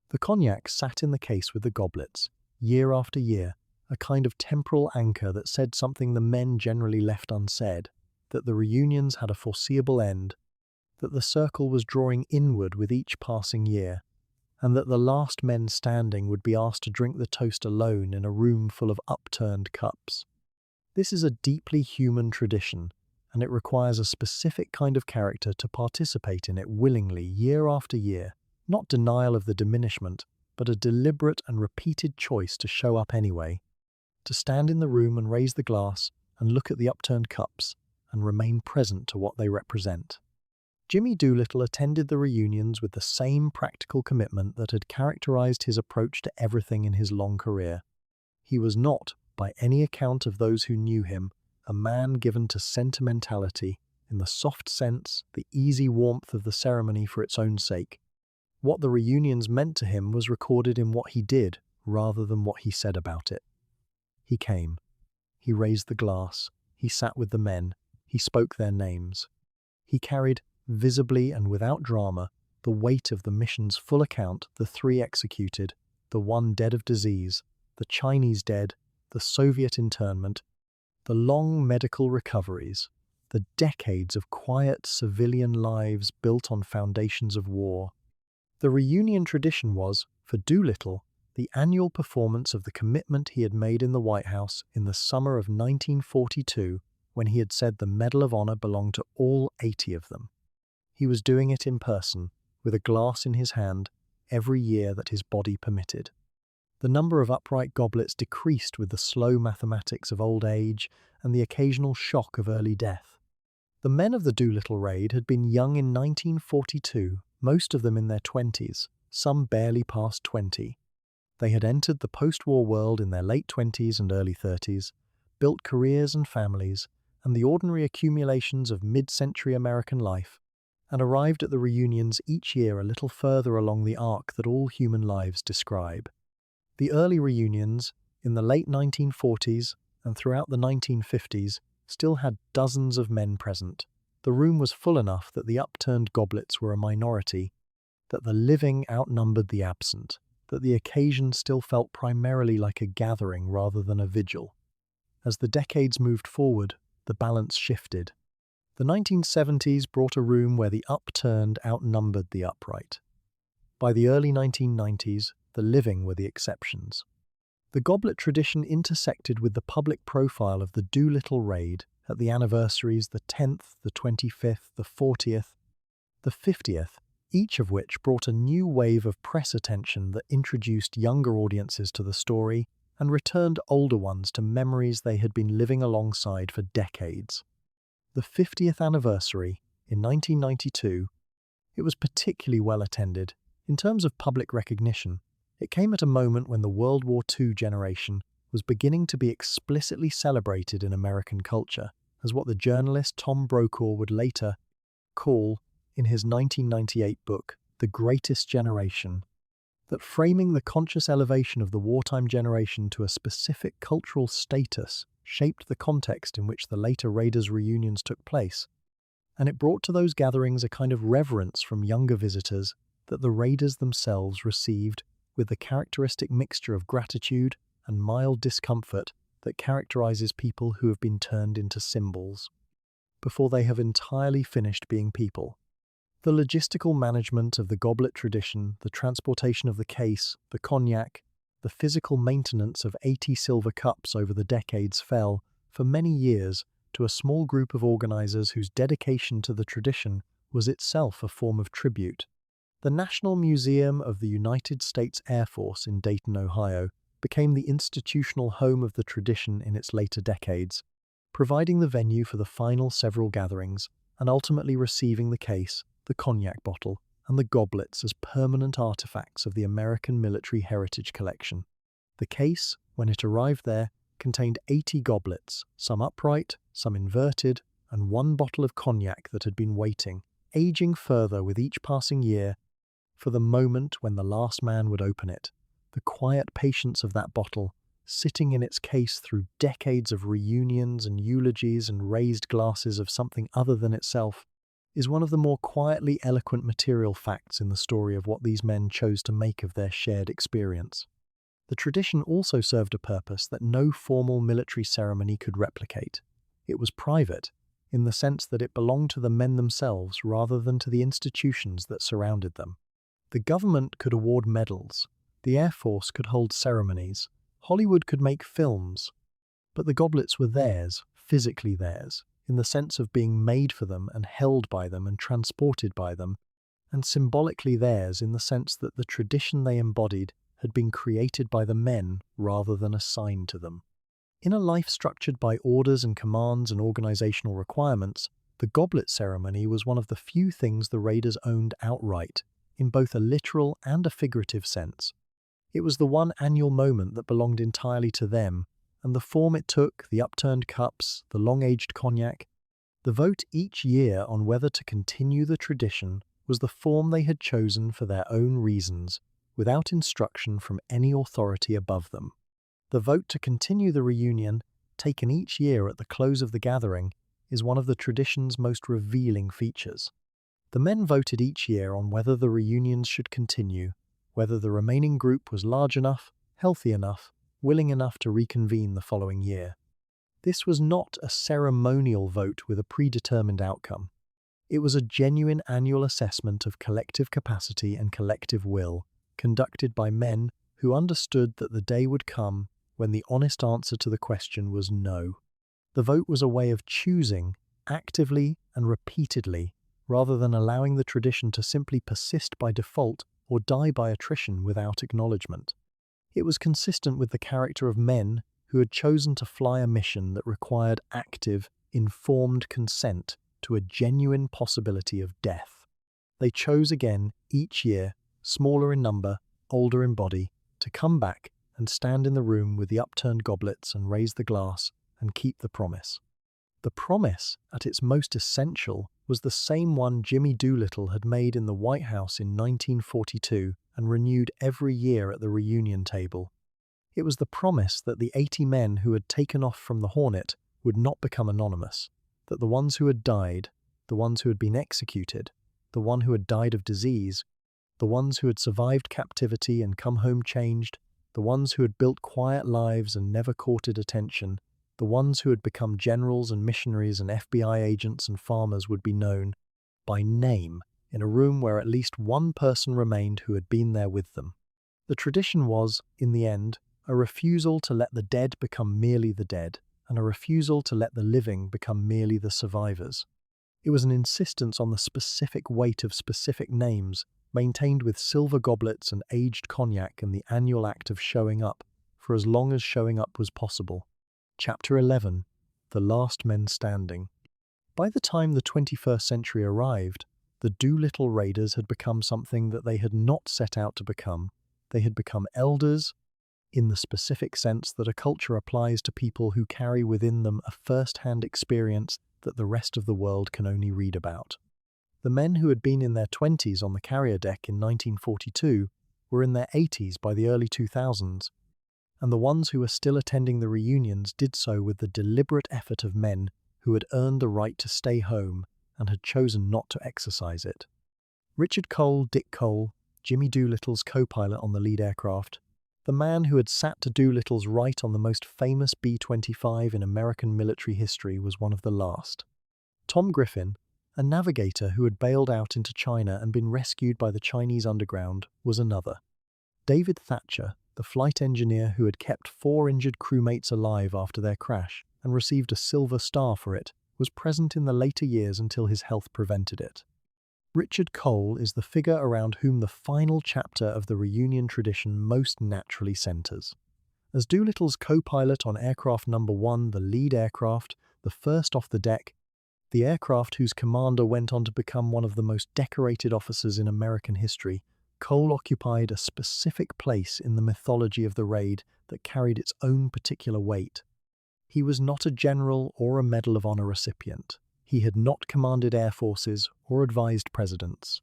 The cognac sat in the case with the goblets, year after year, a kind of temporal anchor that said something the men generally left unsaid, that the reunions had a foreseeable end, that the circle was drawing inward with each passing year. and that the last men standing would be asked to drink the toast alone in a room full of upturned cups. This is a deeply human tradition, and it requires a specific kind of character to participate in it willingly year after year, not denial of the diminishment, but a deliberate and repeated choice to show up anyway, to stand in the room and raise the glass and look at the upturned cups and remain present to what they represent. Jimmy Doolittle attended the reunions with the same practical commitment that had characterized his approach to everything in his long career. He was not, by any account of those who knew him, a man given to sentimentality in the soft sense, the easy warmth of the ceremony for its own sake. What the reunions meant to him was recorded in what he did rather than what he said about it. He came. He raised the glass. He sat with the men. He spoke their names. He carried, visibly and without drama, the weight of the mission's full account, the 3 executed, the 1 dead of disease, the Chinese dead, the Soviet internment, the long medical recoveries, the decades of quiet civilian lives built on foundations of war. The reunion tradition was, for Doolittle, the annual performance of the commitment he had made in the White House in the summer of 1942 when he had said the Medal of Honor belonged to all 80 of them. He was doing it in person, with a glass in his hand, every year that his body permitted. The number of upright goblets decreased with the slow mathematics of old age and the occasional shock of early death. The men of the Doolittle Raid had been young in 1942, most of them in their 20s, some barely past 20. They had entered the post-war world in their late 20s and early 30s, built careers and families, and the ordinary accumulations of mid-century American life, and arrived at the reunions each year a little further along the arc that all human lives describe. The early reunions, in the late 1940s and throughout the 1950s, still had dozens of men present. The room was full enough that the upturned goblets were a minority, that the living outnumbered the absent, that the occasion still felt primarily like a gathering rather than a vigil. As the decades moved forward, the balance shifted. The 1970s brought a room where the upturned outnumbered the upright. By the early 1990s, the living were the exceptions. The goblet tradition intersected with the public profile of the Doolittle Raid at the anniversaries the 10th, the 25th, the 40th, the 50th, each of which brought a new wave of press attention that introduced younger audiences to the story and returned older ones to memories they had been living alongside for decades. The 50th anniversary, in 1992, it was particularly well attended. In terms of public recognition, it came at a moment when the World War II generation was beginning to be explicitly celebrated in American culture as what the journalist Tom Brokaw would later call, in his 1998 book, The Greatest Generation, that framing the conscious elevation of the wartime generation to a specific cultural status shaped the context in which the later Raiders reunions took place, and it brought to those gatherings a kind of reverence from younger visitors that the Raiders themselves received with the characteristic mixture of gratitude and mild discomfort that characterizes people who have been turned into symbols before they have entirely finished being people. The logistical management of the goblet tradition, the transportation of the case, the cognac, the physical maintenance of 80 silver cups over the decades fell, for many years, to a small group of organizers whose dedication to the tradition was itself a form of tribute. The National Museum of the United States Air Force in Dayton, Ohio, became the institutional home of the tradition in its later decades, providing the venue for the final several gatherings and ultimately receiving the case, the cognac bottle, and the goblets as permanent artifacts of the American Military Heritage Collection. The case, when it arrived there, contained 80 goblets, some upright, some inverted, and 1 bottle of cognac that had been waiting, aging further with each passing year, for the moment when the last man would open it. The quiet patience of that bottle, sitting in its case through decades of reunions and eulogies and raised glasses of something other than itself, is one of the more quietly eloquent material facts in the story of what these men chose to make of their shared experience. The tradition also served a purpose that no formal military ceremony could replicate. It was private, in the sense that it belonged to the men themselves rather than to the institutions that surrounded them. The government could award medals, the Air Force could hold ceremonies, Hollywood could make films, but the goblets were theirs, physically theirs, in the sense of being made for them and held by them and transported by them, and symbolically theirs in the sense that the tradition they embodied had been created by the men rather than assigned to them. In a life structured by orders and commands and organizational requirements, the goblet ceremony was one of the few things the raiders owned outright, in both a literal and a figurative sense. It was the one annual moment that belonged entirely to them, and the form it took, the upturned cups, the long-aged cognac, the vote each year on whether to continue the tradition was the form they had chosen for their own reasons, without instruction from any authority above them. The vote to continue the reunion, taken each year at the close of the gathering, is one of the tradition's most revealing features. The men voted each year on whether the reunions should continue, whether the remaining group was large enough, healthy enough, willing enough to reconvene the following year. This was not a ceremonial vote with a predetermined outcome. It was a genuine annual assessment of collective capacity and collective will, conducted by men who understood that the day would come when the honest answer to the question was no. The vote was a way of choosing, actively and repeatedly, rather than allowing the tradition to simply persist by default or die by attrition without acknowledgement. It was consistent with the character of men who had chosen to fly a mission that required active, informed consent to a genuine possibility of death. They chose again each year, smaller in number, older in body, to come back and stand in the room with the upturned goblets and raise the glass and keep the promise. The promise, at its most essential, was the same one Jimmy Doolittle had made in the White House in 1942 and renewed every year at the reunion table. It was the promise that the 80 men who had taken off from the Hornet would not become anonymous, that the ones who had died, the ones who had been executed, the one who had died of disease, the ones who had survived captivity and come home changed, the ones who had built quiet lives and never courted attention, the ones who had become generals and missionaries and FBI agents and farmers would be known by name in a room where at least one person remained who had been there with them. The tradition was, in the end, a refusal to let the dead become merely the dead, and a refusal to let the living become merely the survivors. It was an insistence on the specific weight of specific names, maintained with silver goblets and aged cognac and the annual act of showing up, for as long as showing up was possible. Chapter 11. The Last Men Standing. By the time the 21st century arrived, the Doolittle Raiders had become something that they had not set out to become. They had become elders, in the specific sense that a culture applies to people who carry within them a first-hand experience that the rest of the world can only read about. The men who had been in their 20s on the carrier deck in 1942 were in their 80s by the early 2000s, and the ones who were still attending the reunions did so with the deliberate effort of men who had earned the right to stay home and had chosen not to exercise it. Richard Cole, Dick Cole, Jimmy Doolittle's co-pilot on the lead aircraft, the man who had sat to Doolittle's right on the most famous B-25 in American military history, was one of the last. Tom Griffin, a navigator who had bailed out into China and been rescued by the Chinese underground, was another. David Thatcher, the flight engineer who had kept 4 injured crewmates alive after their crash and received a Silver Star for it, was present in the later years until his health prevented it. Richard Cole is the figure around whom the final chapter of the reunion tradition most naturally centers. As Doolittle's co-pilot on aircraft number 1, the lead aircraft, the first off the deck, the aircraft whose commander went on to become one of the most decorated officers in American history, Cole occupied a specific place in the mythology of the raid that carried its own particular weight. He was not a general or a Medal of Honor recipient. He had not commanded air forces or advised presidents.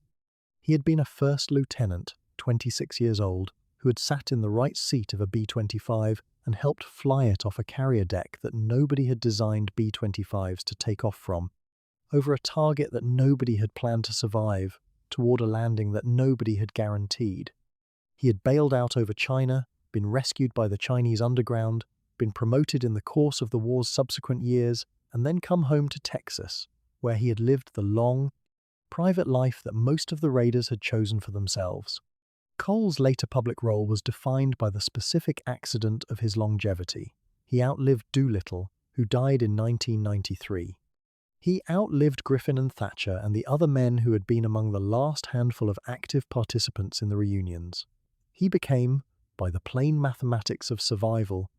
He had been a first lieutenant, 26 years old, who had sat in the right seat of a B-25 and helped fly it off a carrier deck that nobody had designed B-25s to take off from, over a target that nobody had planned to survive, toward a landing that nobody had guaranteed. He had bailed out over China, been rescued by the Chinese underground, been promoted in the course of the war's subsequent years, and then come home to Texas, where he had lived the long, private life that most of the raiders had chosen for themselves. Cole's later public role was defined by the specific accident of his longevity. He outlived Doolittle, who died in 1993. He outlived Griffin and Thatcher and the other men who had been among the last handful of active participants in the reunions. He became, by the plain mathematics of survival,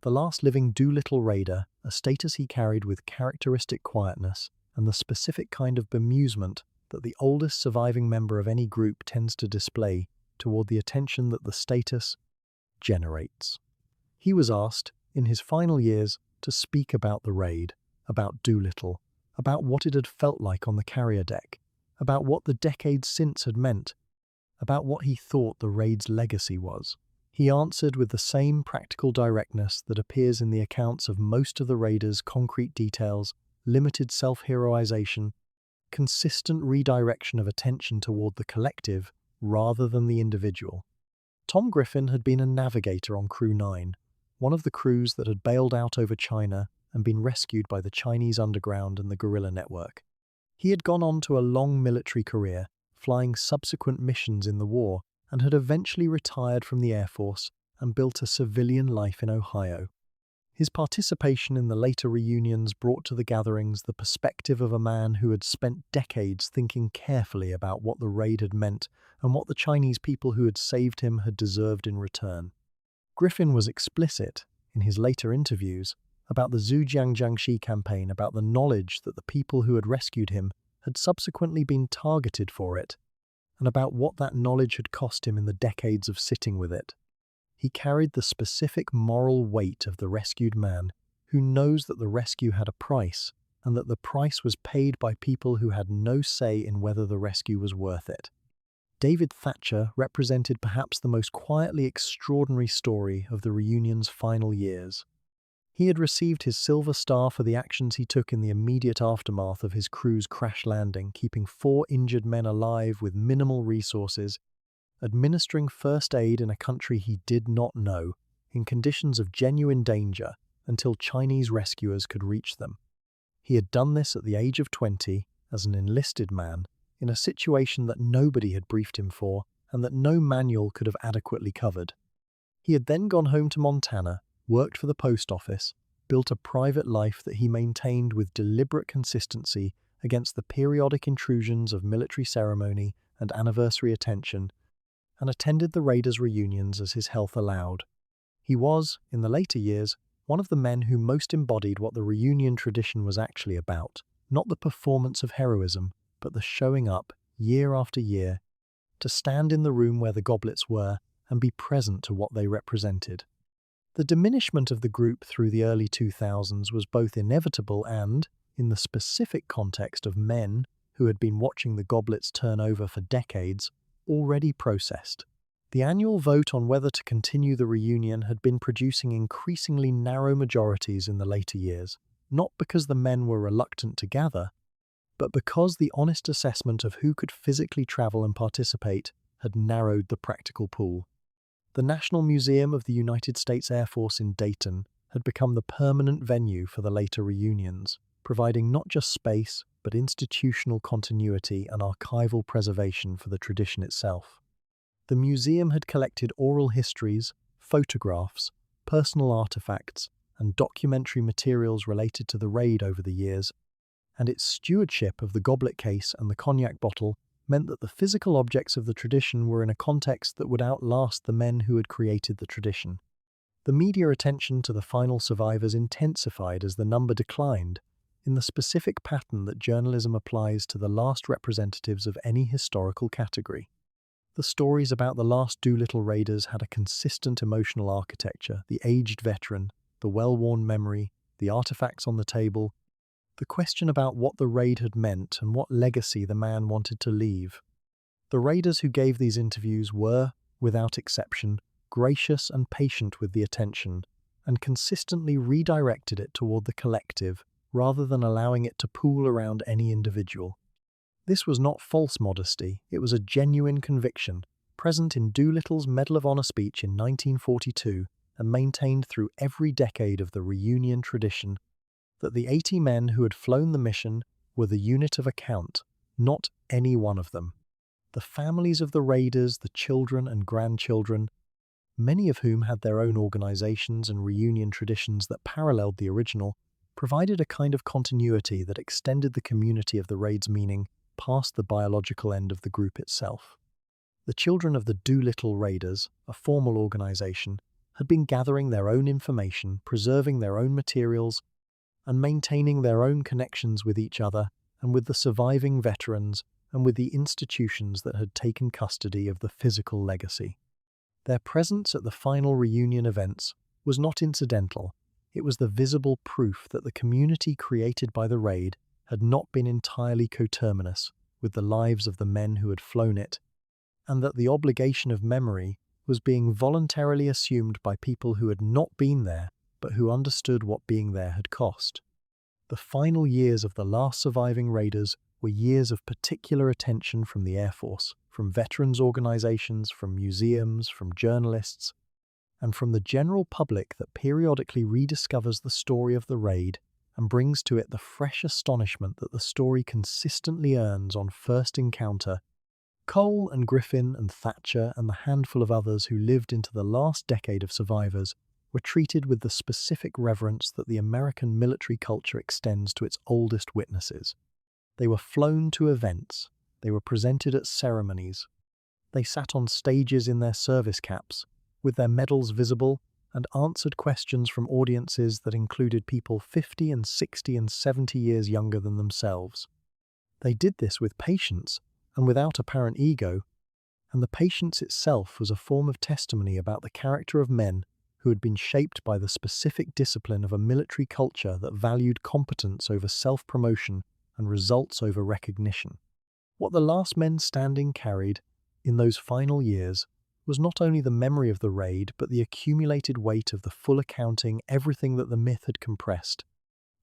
the last living Doolittle Raider, a status he carried with characteristic quietness and the specific kind of bemusement that the oldest surviving member of any group tends to display toward the attention that the status generates. He was asked, in his final years, to speak about the raid, about Doolittle, about what it had felt like on the carrier deck, about what the decades since had meant, about what he thought the raid's legacy was. He answered with the same practical directness that appears in the accounts of most of the raiders' concrete details, limited self-heroization, consistent redirection of attention toward the collective rather than the individual. Tom Griffin had been a navigator on Crew 9, one of the crews that had bailed out over China and been rescued by the Chinese underground and the guerrilla network. He had gone on to a long military career, flying subsequent missions in the war, and had eventually retired from the Air Force and built a civilian life in Ohio. His participation in the later reunions brought to the gatherings the perspective of a man who had spent decades thinking carefully about what the raid had meant and what the Chinese people who had saved him had deserved in return. Griffin was explicit, in his later interviews, about the Zhujiang-Jiangxi campaign, about the knowledge that the people who had rescued him had subsequently been targeted for it, and about what that knowledge had cost him in the decades of sitting with it. He carried the specific moral weight of the rescued man, who knows that the rescue had a price, and that the price was paid by people who had no say in whether the rescue was worth it. David Thatcher represented perhaps the most quietly extraordinary story of the reunion's final years. He had received his Silver Star for the actions he took in the immediate aftermath of his crew's crash landing, keeping 4 injured men alive with minimal resources, administering first aid in a country he did not know, in conditions of genuine danger, until Chinese rescuers could reach them. He had done this at the age of 20, as an enlisted man, in a situation that nobody had briefed him for and that no manual could have adequately covered. He had then gone home to Montana, worked for the post office, built a private life that he maintained with deliberate consistency against the periodic intrusions of military ceremony and anniversary attention, and attended the raiders' reunions as his health allowed. He was, in the later years, one of the men who most embodied what the reunion tradition was actually about, not the performance of heroism, but the showing up, year after year, to stand in the room where the goblets were and be present to what they represented. The diminishment of the group through the early 2000s was both inevitable and, in the specific context of men who had been watching the goblets turn over for decades, already processed. The annual vote on whether to continue the reunion had been producing increasingly narrow majorities in the later years, not because the men were reluctant to gather, but because the honest assessment of who could physically travel and participate had narrowed the practical pool. The National Museum of the United States Air Force in Dayton had become the permanent venue for the later reunions, providing not just space, but institutional continuity and archival preservation for the tradition itself. The museum had collected oral histories, photographs, personal artifacts, and documentary materials related to the raid over the years, and its stewardship of the goblet case and the cognac bottle meant that the physical objects of the tradition were in a context that would outlast the men who had created the tradition. The media attention to the final survivors intensified as the number declined, in the specific pattern that journalism applies to the last representatives of any historical category. The stories about the last Doolittle raiders had a consistent emotional architecture: the aged veteran, the well-worn memory, the artifacts on the table, the question about what the raid had meant and what legacy the man wanted to leave. The raiders who gave these interviews were, without exception, gracious and patient with the attention, and consistently redirected it toward the collective, rather than allowing it to pool around any individual. This was not false modesty, it was a genuine conviction, present in Doolittle's Medal of Honor speech in 1942 and maintained through every decade of the reunion tradition, that the 80 men who had flown the mission were the unit of account, not any one of them. The families of the raiders, the children and grandchildren, many of whom had their own organizations and reunion traditions that paralleled the original, provided a kind of continuity that extended the community of the raid's meaning past the biological end of the group itself. The children of the Doolittle Raiders, a formal organization, had been gathering their own information, preserving their own materials, and maintaining their own connections with each other and with the surviving veterans and with the institutions that had taken custody of the physical legacy. Their presence at the final reunion events was not incidental. It was the visible proof that the community created by the raid had not been entirely coterminous with the lives of the men who had flown it, and that the obligation of memory was being voluntarily assumed by people who had not been there but who understood what being there had cost. The final years of the last surviving raiders were years of particular attention from the Air Force, from veterans organizations, from museums, from journalists, and from the general public that periodically rediscovers the story of the raid and brings to it the fresh astonishment that the story consistently earns on first encounter. Cole and Griffin and Thatcher and the handful of others who lived into the last decade of survivors were treated with the specific reverence that the American military culture extends to its oldest witnesses. They were flown to events, they were presented at ceremonies, they sat on stages in their service caps, with their medals visible, and answered questions from audiences that included people 50 and 60 and 70 years younger than themselves. They did this with patience and without apparent ego, and the patience itself was a form of testimony about the character of men who had been shaped by the specific discipline of a military culture that valued competence over self-promotion and results over recognition. What the last men standing carried, in those final years, was not only the memory of the raid, but the accumulated weight of the full accounting, everything that the myth had compressed,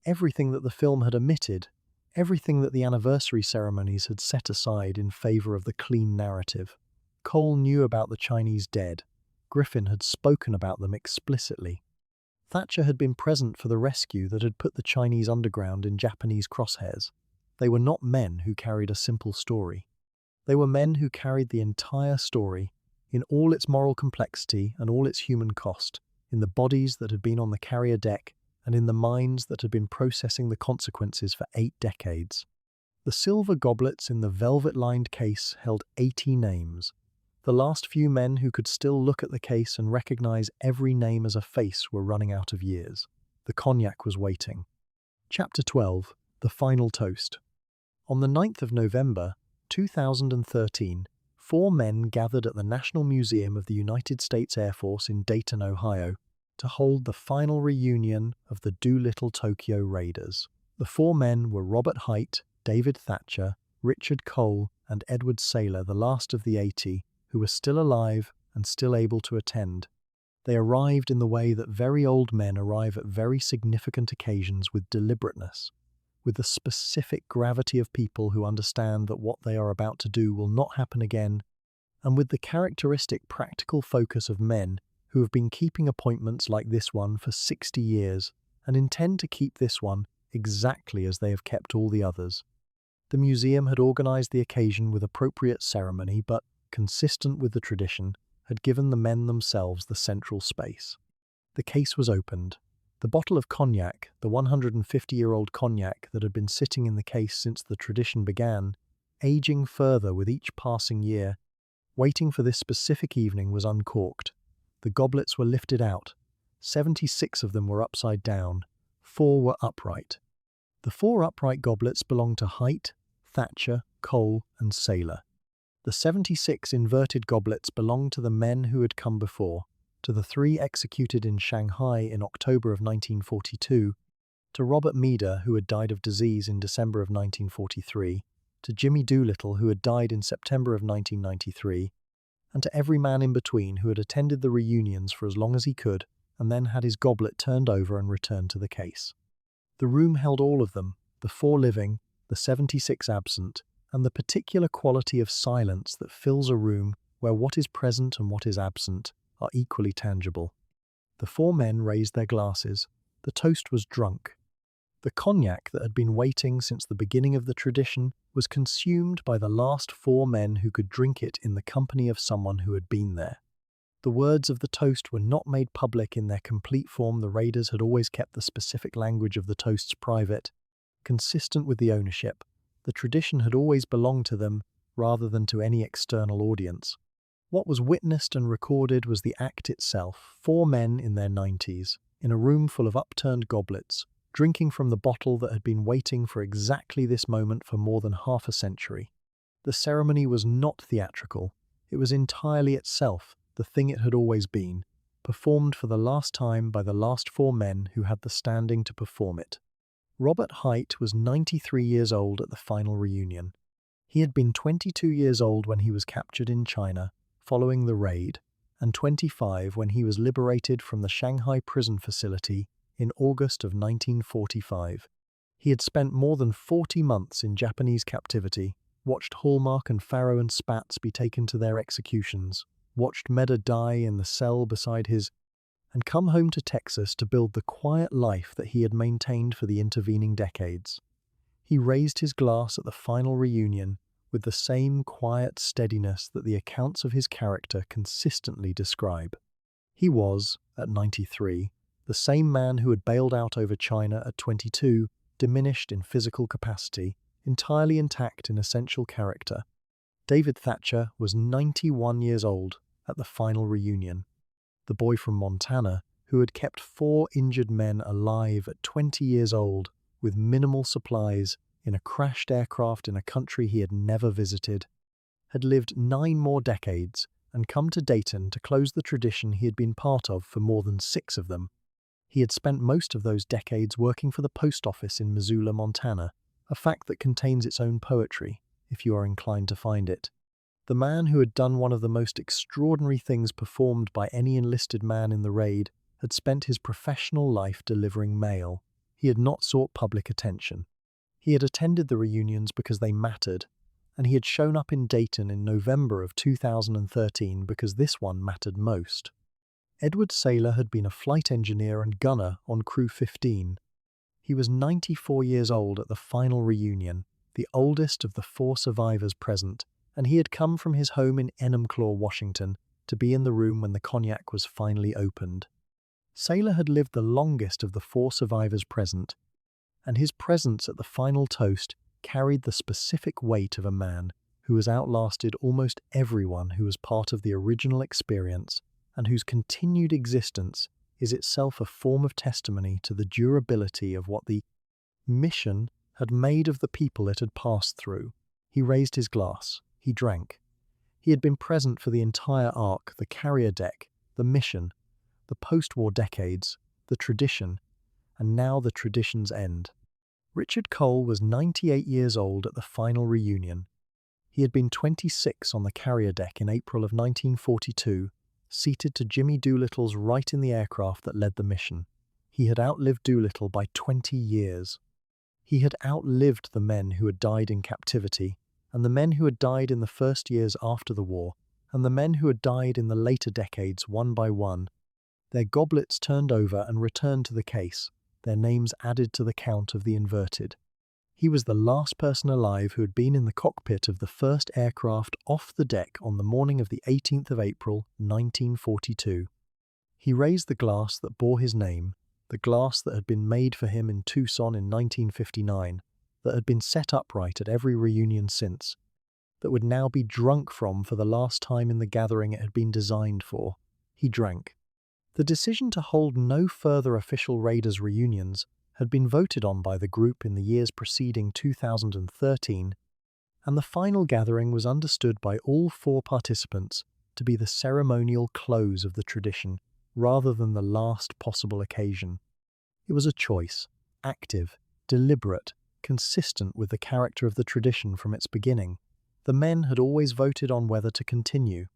everything that the film had omitted, everything that the anniversary ceremonies had set aside in favor of the clean narrative. Cole knew about the Chinese dead. Griffin had spoken about them explicitly. Thatcher had been present for the rescue that had put the Chinese underground in Japanese crosshairs. They were not men who carried a simple story. They were men who carried the entire story, in all its moral complexity and all its human cost, in the bodies that had been on the carrier deck and in the minds that had been processing the consequences for 8 decades. The silver goblets in the velvet-lined case held 80 names. The last few men who could still look at the case and recognize every name as a face were running out of years. The cognac was waiting. Chapter 12. The Final Toast. On the 9th of November, 2013, 4 men gathered at the National Museum of the United States Air Force in Dayton, Ohio, to hold the final reunion of the Doolittle Tokyo Raiders. The 4 men were Robert Hite, David Thatcher, Richard Cole, and Edward Saylor, the last of the 80, who were still alive and still able to attend. They arrived in the way that very old men arrive at very significant occasions, with deliberateness, with the specific gravity of people who understand that what they are about to do will not happen again, and with the characteristic practical focus of men who have been keeping appointments like this one for 60 years and intend to keep this one exactly as they have kept all the others. The museum had organized the occasion with appropriate ceremony, but, consistent with the tradition, had given the men themselves the central space. The case was opened. The bottle of cognac, the 150-year-old cognac that had been sitting in the case since the tradition began, aging further with each passing year, waiting for this specific evening, was uncorked. The goblets were lifted out. 76 of them were upside down. 4 were upright. The 4 upright goblets belonged to Hite, Thatcher, Cole, and Saylor. The 76 inverted goblets belonged to the men who had come before, to the 3 executed in Shanghai in October of 1942, to Robert Meader, who had died of disease in December of 1943, to Jimmy Doolittle, who had died in September of 1993, and to every man in between who had attended the reunions for as long as he could and then had his goblet turned over and returned to the case. The room held all of them, the 4 living, the 76 absent, and the particular quality of silence that fills a room where what is present and what is absent are equally tangible. The 4 men raised their glasses. The toast was drunk. The cognac that had been waiting since the beginning of the tradition was consumed by the last 4 men who could drink it in the company of someone who had been there. The words of the toast were not made public in their complete form. The raiders had always kept the specific language of the toasts private, consistent with the ownership. The tradition had always belonged to them rather than to any external audience. What was witnessed and recorded was the act itself, 4 men in their 90s, in a room full of upturned goblets, drinking from the bottle that had been waiting for exactly this moment for more than half a century. The ceremony was not theatrical. It was entirely itself, the thing it had always been, performed for the last time by the last 4 men who had the standing to perform it. Robert Hite was 93 years old at the final reunion. He had been 22 years old when he was captured in China, following the raid, and 25 when he was liberated from the Shanghai prison facility in August of 1945. He had spent more than 40 months in Japanese captivity, watched Hallmark and Farrow and Spatz be taken to their executions, watched Medda die in the cell beside his, and come home to Texas to build the quiet life that he had maintained for the intervening decades. He raised his glass at the final reunion with the same quiet steadiness that the accounts of his character consistently describe. He was, at 93, the same man who had bailed out over China at 22, diminished in physical capacity, entirely intact in essential character. David Thatcher was 91 years old at the final reunion. The boy from Montana, who had kept 4 injured men alive at 20 years old with minimal supplies in a crashed aircraft in a country he had never visited, had lived 9 more decades and come to Dayton to close the tradition he had been part of for more than 6 of them. He had spent most of those decades working for the post office in Missoula, Montana, a fact that contains its own poetry, if you are inclined to find it. The man who had done one of the most extraordinary things performed by any enlisted man in the raid had spent his professional life delivering mail. He had not sought public attention. He had attended the reunions because they mattered, and he had shown up in Dayton in November of 2013 because this one mattered most. Edward Saylor had been a flight engineer and gunner on Crew 15. He was 94 years old at the final reunion, the oldest of the 4 survivors present, and he had come from his home in Enumclaw, Washington, to be in the room when the cognac was finally opened. Saylor had lived the longest of the 4 survivors present, and his presence at the final toast carried the specific weight of a man who has outlasted almost everyone who was part of the original experience and whose continued existence is itself a form of testimony to the durability of what the mission had made of the people it had passed through. He raised his glass. He drank. He had been present for the entire arc, the carrier deck, the mission, the post-war decades, the tradition, and now the tradition's end. Richard Cole was 98 years old at the final reunion. He had been 26 on the carrier deck in April of 1942, seated to Jimmy Doolittle's right in the aircraft that led the mission. He had outlived Doolittle by 20 years. He had outlived the men who had died in captivity, and the men who had died in the first years after the war, and the men who had died in the later decades one by one. Their goblets turned over and returned to the case, their names added to the count of the inverted. He was the last person alive who had been in the cockpit of the first aircraft off the deck on the morning of the 18th of April, 1942. He raised the glass that bore his name, the glass that had been made for him in Tucson in 1959, that had been set upright at every reunion since, that would now be drunk from for the last time in the gathering it had been designed for. He drank. The decision to hold no further official Raiders reunions had been voted on by the group in the years preceding 2013, and the final gathering was understood by all 4 participants to be the ceremonial close of the tradition, rather than the last possible occasion. It was a choice, active, deliberate, consistent with the character of the tradition from its beginning. The men had always voted on whether to continue.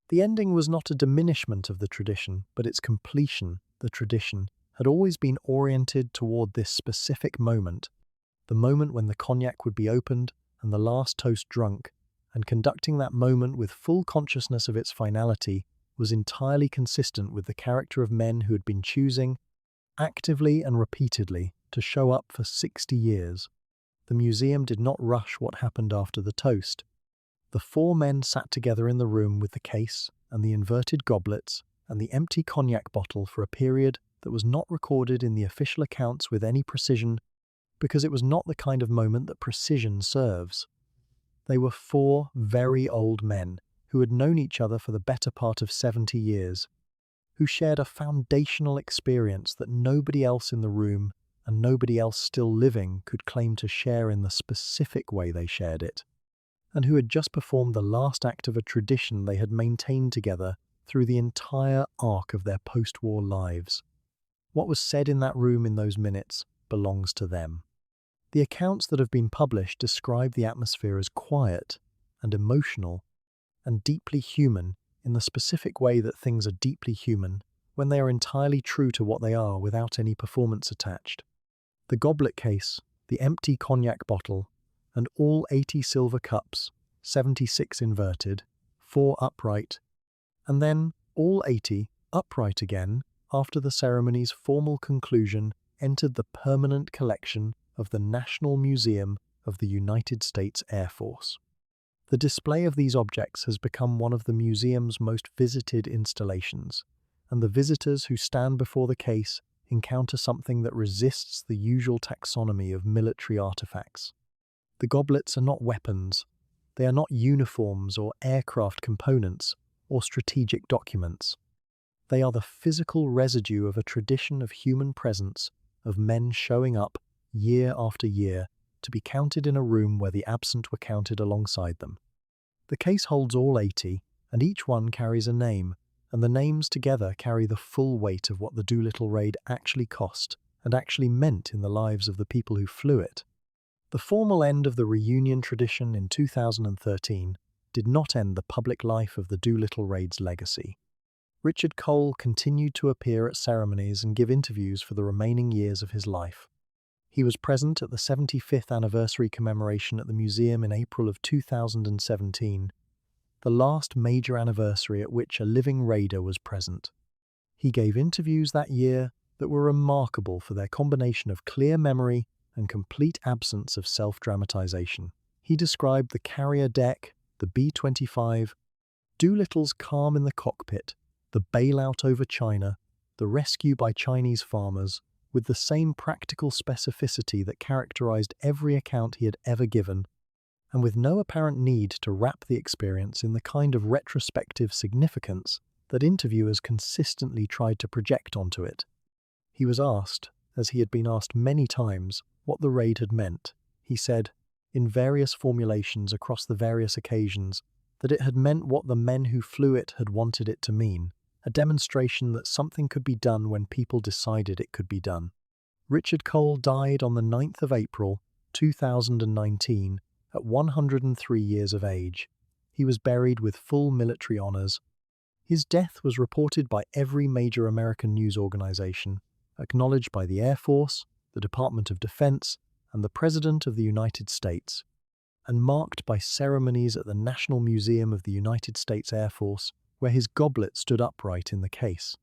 The ending was not a diminishment of the tradition, but its completion. The tradition had always been oriented toward this specific moment, the moment when the cognac would be opened and the last toast drunk, and conducting that moment with full consciousness of its finality was entirely consistent with the character of men who had been choosing, actively and repeatedly, to show up for 60 years. The museum did not rush what happened after the toast. The four men sat together in the room with the case and the inverted goblets and the empty cognac bottle for a period that was not recorded in the official accounts with any precision, because it was not the kind of moment that precision serves. They were four very old men who had known each other for the better part of 70 years, who shared a foundational experience that nobody else in the room and nobody else still living could claim to share in the specific way they shared it, and who had just performed the last act of a tradition they had maintained together through the entire arc of their post-war lives. What was said in that room in those minutes belongs to them. The accounts that have been published describe the atmosphere as quiet and emotional and deeply human in the specific way that things are deeply human when they are entirely true to what they are without any performance attached. The goblet case, the empty cognac bottle, and all 80 silver cups, 76 inverted, 4 upright, and then all 80 upright again after the ceremony's formal conclusion entered the permanent collection of the National Museum of the United States Air Force. The display of these objects has become one of the museum's most visited installations, and the visitors who stand before the case encounter something that resists the usual taxonomy of military artifacts. The goblets are not weapons, they are not uniforms or aircraft components or strategic documents. They are the physical residue of a tradition of human presence, of men showing up year after year to be counted in a room where the absent were counted alongside them. The case holds all 80, and each one carries a name, and the names together carry the full weight of what the Doolittle Raid actually cost and actually meant in the lives of the people who flew it. The formal end of the reunion tradition in 2013 did not end the public life of the Doolittle Raid's legacy. Richard Cole continued to appear at ceremonies and give interviews for the remaining years of his life. He was present at the 75th anniversary commemoration at the museum in April of 2017, the last major anniversary at which a living raider was present. He gave interviews that year that were remarkable for their combination of clear memory and complete absence of self-dramatization. He described the carrier deck, the B-25, Doolittle's calm in the cockpit, the bailout over China, the rescue by Chinese farmers, with the same practical specificity that characterized every account he had ever given, and with no apparent need to wrap the experience in the kind of retrospective significance that interviewers consistently tried to project onto it. He was asked, as he had been asked many times, what the raid had meant. He said, in various formulations across the various occasions, that it had meant what the men who flew it had wanted it to mean, a demonstration that something could be done when people decided it could be done. Richard Cole died on the 9th of April, 2019, at 103 years of age. He was buried with full military honors. His death was reported by every major American news organization, acknowledged by the Air Force, the Department of Defense, and the President of the United States, and marked by ceremonies at the National Museum of the United States Air Force, where his goblet stood upright in the case.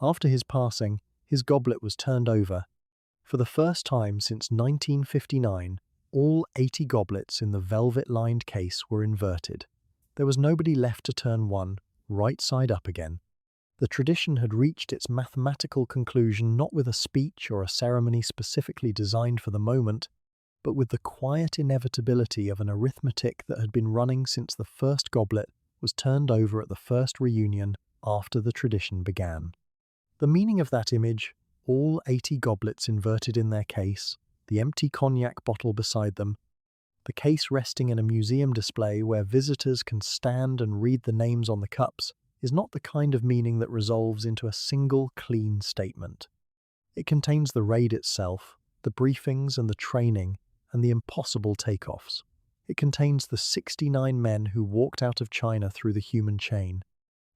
After his passing, his goblet was turned over. For the first time since 1959, all 80 goblets in the velvet-lined case were inverted. There was nobody left to turn one right side up again. The tradition had reached its mathematical conclusion not with a speech or a ceremony specifically designed for the moment, but with the quiet inevitability of an arithmetic that had been running since the first goblet was turned over at the first reunion after the tradition began. The meaning of that image, all 80 goblets inverted in their case, the empty cognac bottle beside them, the case resting in a museum display where visitors can stand and read the names on the cups, is not the kind of meaning that resolves into a single clean statement. It contains the raid itself, the briefings and the training, and the impossible takeoffs. It contains the 69 men who walked out of China through the human chain.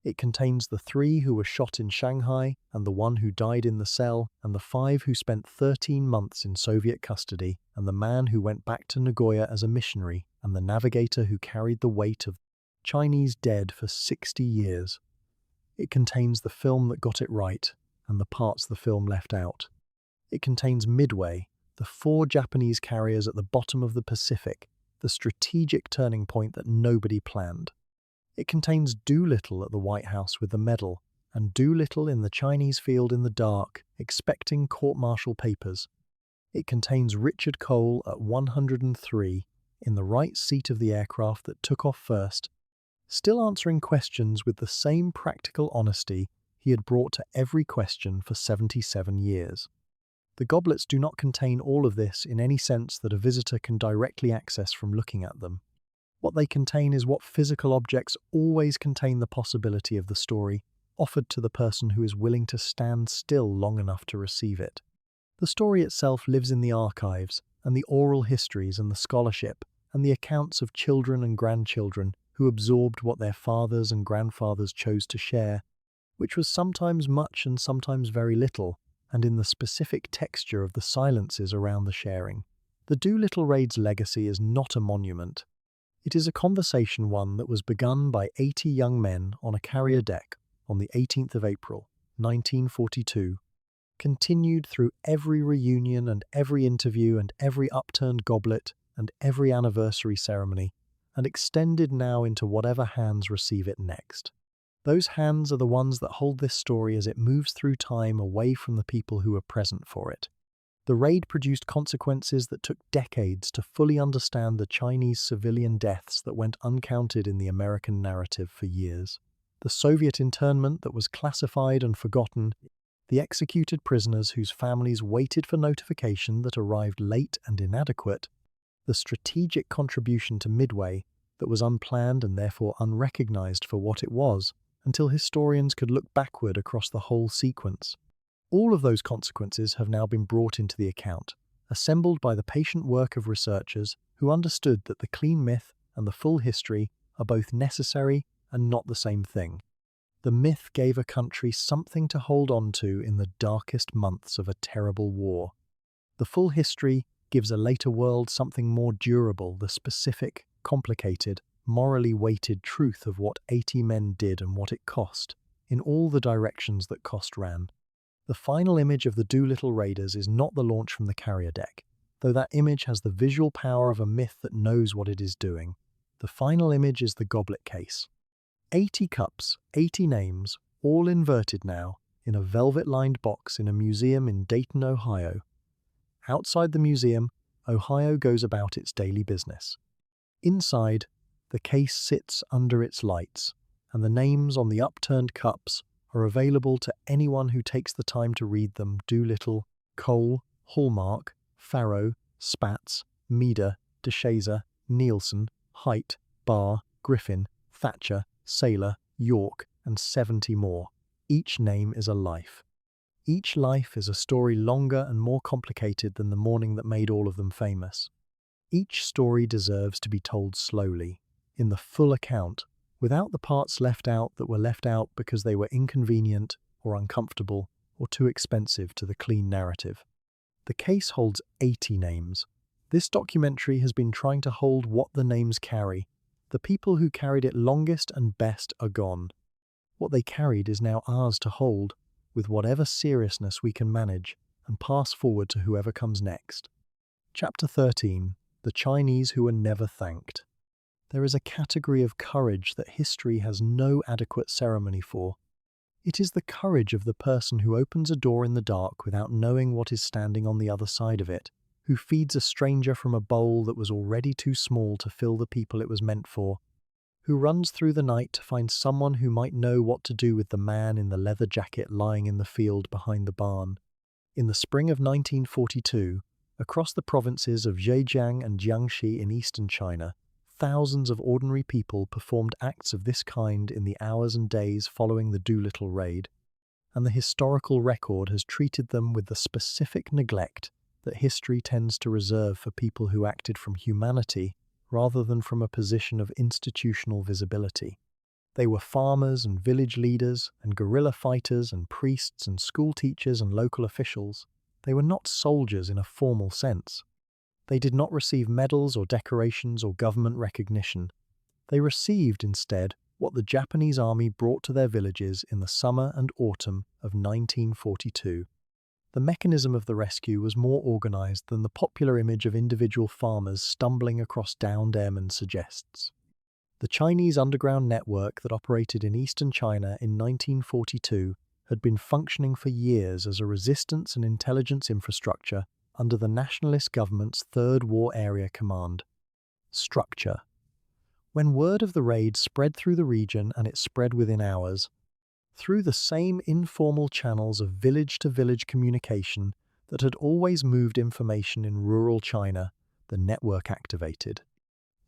It contains the 3 who were shot in Shanghai, and the 1 who died in the cell, and the 5 who spent 13 months in Soviet custody, and the man who went back to Nagoya as a missionary, and the navigator who carried the weight of Chinese dead for 60 years. It contains the film that got it right, and the parts the film left out. It contains Midway, the 4 Japanese carriers at the bottom of the Pacific, the strategic turning point that nobody planned. It contains Doolittle at the White House with the medal, and Doolittle in the Chinese field in the dark, expecting court-martial papers. It contains Richard Cole at 103, in the right seat of the aircraft that took off first, still answering questions with the same practical honesty he had brought to every question for 77 years. The goblets do not contain all of this in any sense that a visitor can directly access from looking at them. What they contain is what physical objects always contain the possibility of the story, offered to the person who is willing to stand still long enough to receive it. The story itself lives in the archives, and the oral histories and the scholarship, and the accounts of children and grandchildren who absorbed what their fathers and grandfathers chose to share, which was sometimes much and sometimes very little, and in the specific texture of the silences around the sharing. The Doolittle Raid's legacy is not a monument. It is a conversation one that was begun by 80 young men on a carrier deck on the 18th of April, 1942, continued through every reunion and every interview and every upturned goblet and every anniversary ceremony, and extended now into whatever hands receive it next. Those hands are the ones that hold this story as it moves through time away from the people who were present for it. The raid produced consequences that took decades to fully understand the Chinese civilian deaths that went uncounted in the American narrative for years. The Soviet internment that was classified and forgotten, the executed prisoners whose families waited for notification that arrived late and inadequate, the strategic contribution to Midway that was unplanned and therefore unrecognized for what it was, until historians could look backward across the whole sequence. All of those consequences have now been brought into the account, assembled by the patient work of researchers who understood that the clean myth and the full history are both necessary and not the same thing. The myth gave a country something to hold on to in the darkest months of a terrible war. The full history gives a later world something more durable, the specific, complicated, morally weighted truth of what 80 men did and what it cost, in all the directions that cost ran. The final image of the Doolittle Raiders is not the launch from the carrier deck, though that image has the visual power of a myth that knows what it is doing. The final image is the goblet case. 80 cups, 80 names, all inverted now, in a velvet-lined box in a museum in Dayton, Ohio. Outside the museum, Ohio goes about its daily business. Inside, the case sits under its lights, and the names on the upturned cups are available to anyone who takes the time to read them: Doolittle, Cole, Hallmark, Farrow, Spatz, Meader, DeShazer, Nielsen, Height, Barr, Griffin, Thatcher, Saylor, York, and 70 more. Each name is a life. Each life is a story longer and more complicated than the morning that made all of them famous. Each story deserves to be told slowly, in the full account, without the parts left out that were left out because they were inconvenient or uncomfortable or too expensive to the clean narrative. The case holds 80 names. This documentary has been trying to hold what the names carry. The people who carried it longest and best are gone. What they carried is now ours to hold, with whatever seriousness we can manage, and pass forward to whoever comes next. Chapter 13. The Chinese Who Were Never Thanked. There is a category of courage that history has no adequate ceremony for. It is the courage of the person who opens a door in the dark without knowing what is standing on the other side of it, who feeds a stranger from a bowl that was already too small to fill the people it was meant for, who runs through the night to find someone who might know what to do with the man in the leather jacket lying in the field behind the barn. In the spring of 1942, across the provinces of Zhejiang and Jiangxi in eastern China, thousands of ordinary people performed acts of this kind in the hours and days following the Doolittle Raid, and the historical record has treated them with the specific neglect that history tends to reserve for people who acted from humanity rather than from a position of institutional visibility. They were farmers and village leaders and guerrilla fighters and priests and school teachers and local officials. They were not soldiers in a formal sense. They did not receive medals or decorations or government recognition. They received, instead, what the Japanese army brought to their villages in the summer and autumn of 1942. The mechanism of the rescue was more organized than the popular image of individual farmers stumbling across downed airmen suggests. The Chinese underground network that operated in eastern China in 1942 had been functioning for years as a resistance and intelligence infrastructure under the nationalist government's Third War Area Command. Structure. When word of the raid spread through the region, and it spread within hours, through the same informal channels of village-to-village communication that had always moved information in rural China, the network activated.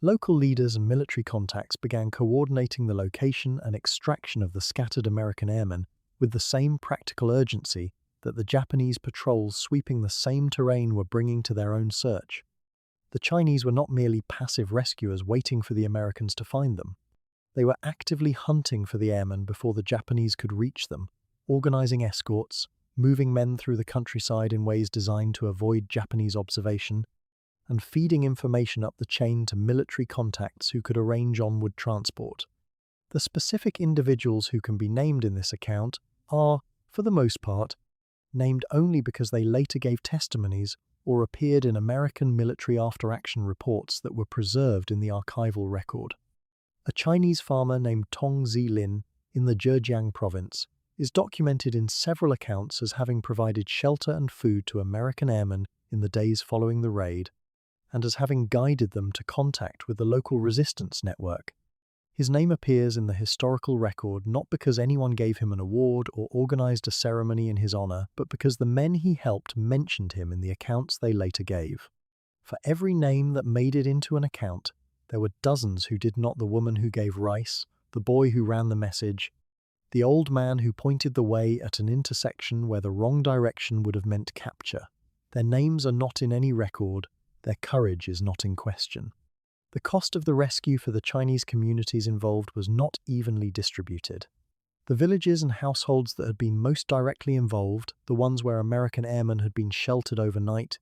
Local leaders and military contacts began coordinating the location and extraction of the scattered American airmen with the same practical urgency that the Japanese patrols sweeping the same terrain were bringing to their own search. The Chinese were not merely passive rescuers waiting for the Americans to find them. They were actively hunting for the airmen before the Japanese could reach them, organizing escorts, moving men through the countryside in ways designed to avoid Japanese observation, and feeding information up the chain to military contacts who could arrange onward transport. The specific individuals who can be named in this account are, for the most part, named only because they later gave testimonies or appeared in American military after-action reports that were preserved in the archival record. A Chinese farmer named Tong Zilin in the Zhejiang province is documented in several accounts as having provided shelter and food to American airmen in the days following the raid, and as having guided them to contact with the local resistance network. His name appears in the historical record not because anyone gave him an award or organized a ceremony in his honor, but because the men he helped mentioned him in the accounts they later gave. For every name that made it into an account, there were dozens who did not: the woman who gave rice, the boy who ran the message, the old man who pointed the way at an intersection where the wrong direction would have meant capture. Their names are not in any record, their courage is not in question. The cost of the rescue for the Chinese communities involved was not evenly distributed. The villages and households that had been most directly involved, the ones where American airmen had been sheltered overnight,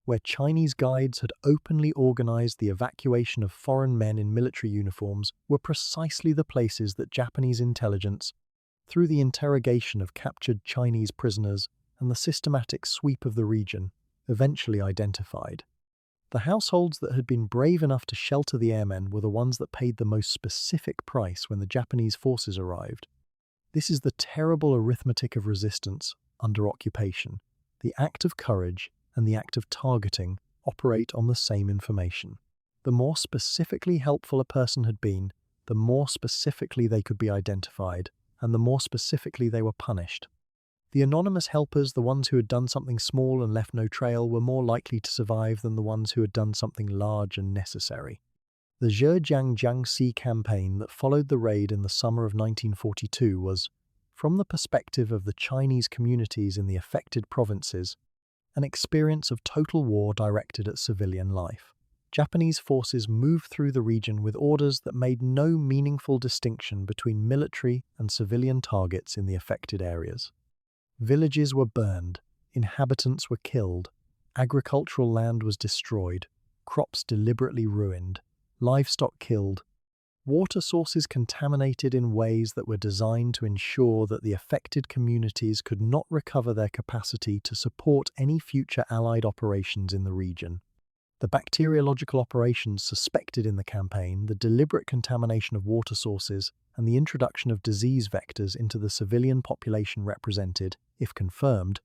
where Chinese guides had openly organized the evacuation of foreign men in military uniforms, were precisely the places that Japanese intelligence, through the interrogation of captured Chinese prisoners and the systematic sweep of the region, eventually identified. The households that had been brave enough to shelter the airmen were the ones that paid the most specific price when the Japanese forces arrived. This is the terrible arithmetic of resistance under occupation. The act of courage and the act of targeting operate on the same information. The more specifically helpful a person had been, the more specifically they could be identified, and the more specifically they were punished. The anonymous helpers, the ones who had done something small and left no trail, were more likely to survive than the ones who had done something large and necessary. The Zhejiang Jiangxi campaign that followed the raid in the summer of 1942 was, from the perspective of the Chinese communities in the affected provinces, an experience of total war directed at civilian life. Japanese forces moved through the region with orders that made no meaningful distinction between military and civilian targets in the affected areas. Villages were burned, inhabitants were killed, agricultural land was destroyed, crops deliberately ruined, livestock killed, water sources contaminated in ways that were designed to ensure that the affected communities could not recover their capacity to support any future Allied operations in the region. The bacteriological operations suspected in the campaign, the deliberate contamination of water sources, and the introduction of disease vectors into the civilian population represented, if confirmed,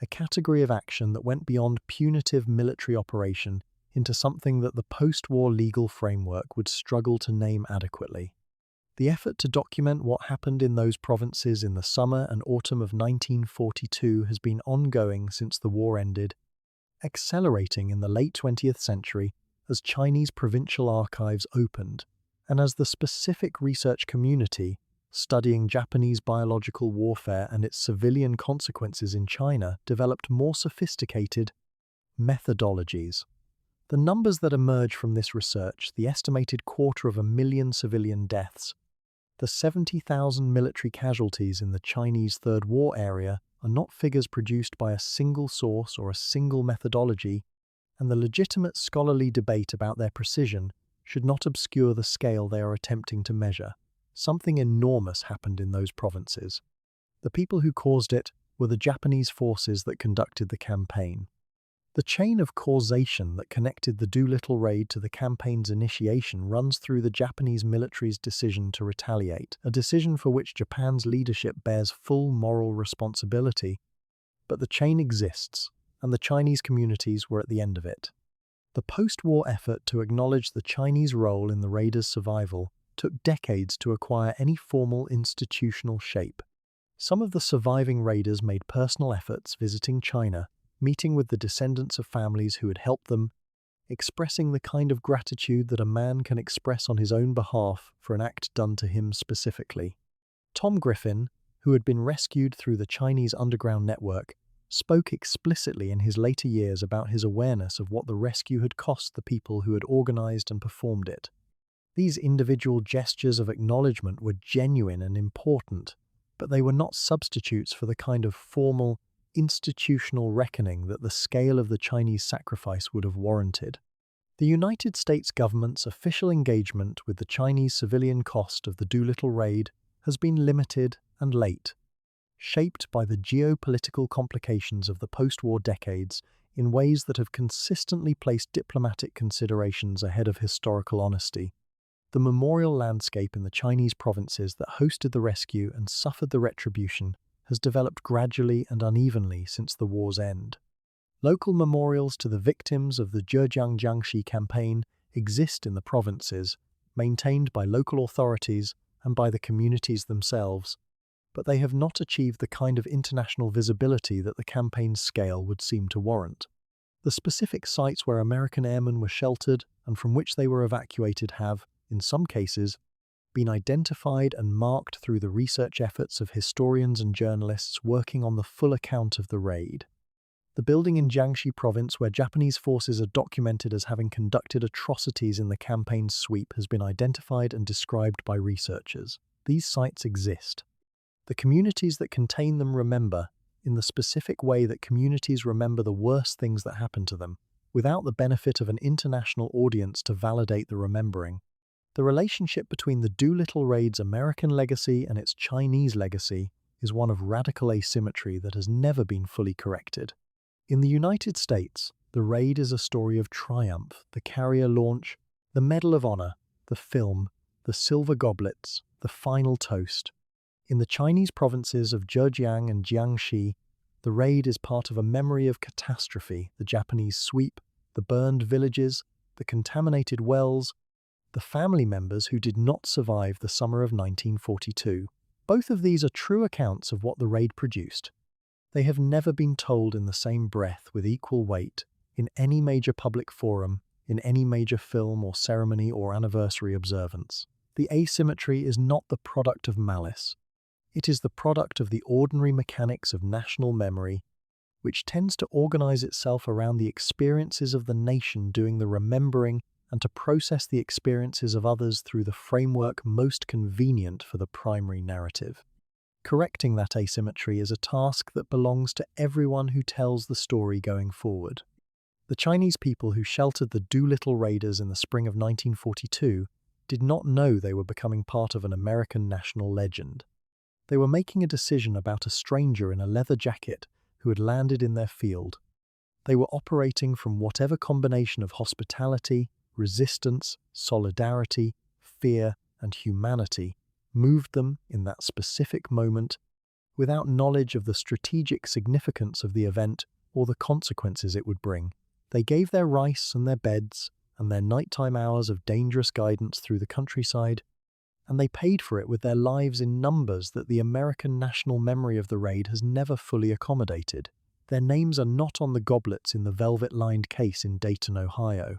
a category of action that went beyond punitive military operation into something that the post-war legal framework would struggle to name adequately. The effort to document what happened in those provinces in the summer and autumn of 1942 has been ongoing since the war ended, accelerating in the late 20th century as Chinese provincial archives opened, and as the specific research community, studying Japanese biological warfare and its civilian consequences in China, developed more sophisticated methodologies. The numbers that emerge from this research, the estimated 250,000 civilian deaths, the 70,000 military casualties in the Chinese Third War area, are not figures produced by a single source or a single methodology, and the legitimate scholarly debate about their precision should not obscure the scale they are attempting to measure. Something enormous happened in those provinces. The people who caused it were the Japanese forces that conducted the campaign. The chain of causation that connected the Doolittle Raid to the campaign's initiation runs through the Japanese military's decision to retaliate, a decision for which Japan's leadership bears full moral responsibility. But the chain exists, and the Chinese communities were at the end of it. The post-war effort to acknowledge the Chinese role in the raiders' survival took decades to acquire any formal institutional shape. Some of the surviving raiders made personal efforts visiting China, meeting with the descendants of families who had helped them, expressing the kind of gratitude that a man can express on his own behalf for an act done to him specifically. Tom Griffin, who had been rescued through the Chinese underground network, spoke explicitly in his later years about his awareness of what the rescue had cost the people who had organized and performed it. These individual gestures of acknowledgement were genuine and important, but they were not substitutes for the kind of formal, institutional reckoning that the scale of the Chinese sacrifice would have warranted. The United States government's official engagement with the Chinese civilian cost of the Doolittle Raid has been limited and late, shaped by the geopolitical complications of the post-war decades in ways that have consistently placed diplomatic considerations ahead of historical honesty. The memorial landscape in the Chinese provinces that hosted the rescue and suffered the retribution has developed gradually and unevenly since the war's end. Local memorials to the victims of the Zhejiang Jiangxi campaign exist in the provinces, maintained by local authorities and by the communities themselves, but they have not achieved the kind of international visibility that the campaign's scale would seem to warrant. The specific sites where American airmen were sheltered and from which they were evacuated have, in some cases, been identified and marked through the research efforts of historians and journalists working on the full account of the raid. The building in Jiangxi province where Japanese forces are documented as having conducted atrocities in the campaign's sweep has been identified and described by researchers. These sites exist. The communities that contain them remember, in the specific way that communities remember the worst things that happened to them, without the benefit of an international audience to validate the remembering. The relationship between the Doolittle Raid's American legacy and its Chinese legacy is one of radical asymmetry that has never been fully corrected. In the United States, the raid is a story of triumph, the carrier launch, the Medal of Honor, the film, the silver goblets, the final toast. In the Chinese provinces of Zhejiang and Jiangxi, the raid is part of a memory of catastrophe, the Japanese sweep, the burned villages, the contaminated wells, the family members who did not survive the summer of 1942. Both of these are true accounts of what the raid produced. They have never been told in the same breath with equal weight, in any major public forum, in any major film or ceremony or anniversary observance. The asymmetry is not the product of malice. It is the product of the ordinary mechanics of national memory, which tends to organize itself around the experiences of the nation doing the remembering and to process the experiences of others through the framework most convenient for the primary narrative. Correcting that asymmetry is a task that belongs to everyone who tells the story going forward. The Chinese people who sheltered the Doolittle Raiders in the spring of 1942 did not know they were becoming part of an American national legend. They were making a decision about a stranger in a leather jacket who had landed in their field. They were operating from whatever combination of hospitality, resistance, solidarity, fear, and humanity moved them in that specific moment without knowledge of the strategic significance of the event or the consequences it would bring. They gave their rice and their beds and their nighttime hours of dangerous guidance through the countryside, and they paid for it with their lives in numbers that the American national memory of the raid has never fully accommodated. Their names are not on the goblets in the velvet-lined case in Dayton, Ohio.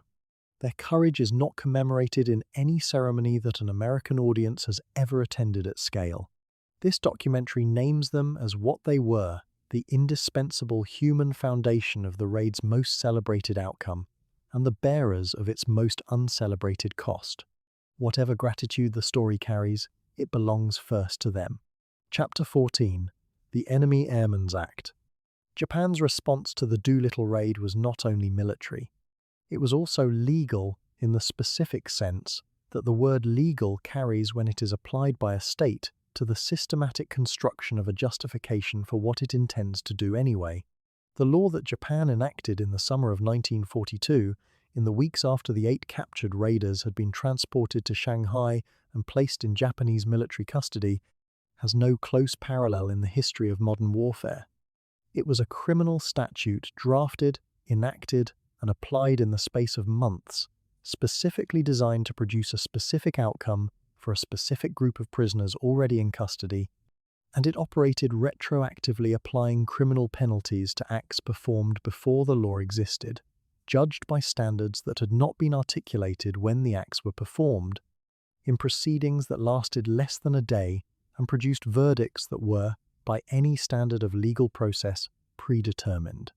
Their courage is not commemorated in any ceremony that an American audience has ever attended at scale. This documentary names them as what they were, the indispensable human foundation of the raid's most celebrated outcome, and the bearers of its most uncelebrated cost. Whatever gratitude the story carries, it belongs first to them. Chapter 14. The Enemy Airmen's Act. Japan's response to the Doolittle Raid was not only military. It was also legal in the specific sense that the word legal carries when it is applied by a state to the systematic construction of a justification for what it intends to do anyway. The law that Japan enacted in the summer of 1942, in the weeks after the 8 captured raiders had been transported to Shanghai and placed in Japanese military custody, has no close parallel in the history of modern warfare. It was a criminal statute drafted, enacted, and applied in the space of months, specifically designed to produce a specific outcome for a specific group of prisoners already in custody, and it operated retroactively applying criminal penalties to acts performed before the law existed, judged by standards that had not been articulated when the acts were performed, in proceedings that lasted less than a day and produced verdicts that were, by any standard of legal process, predetermined.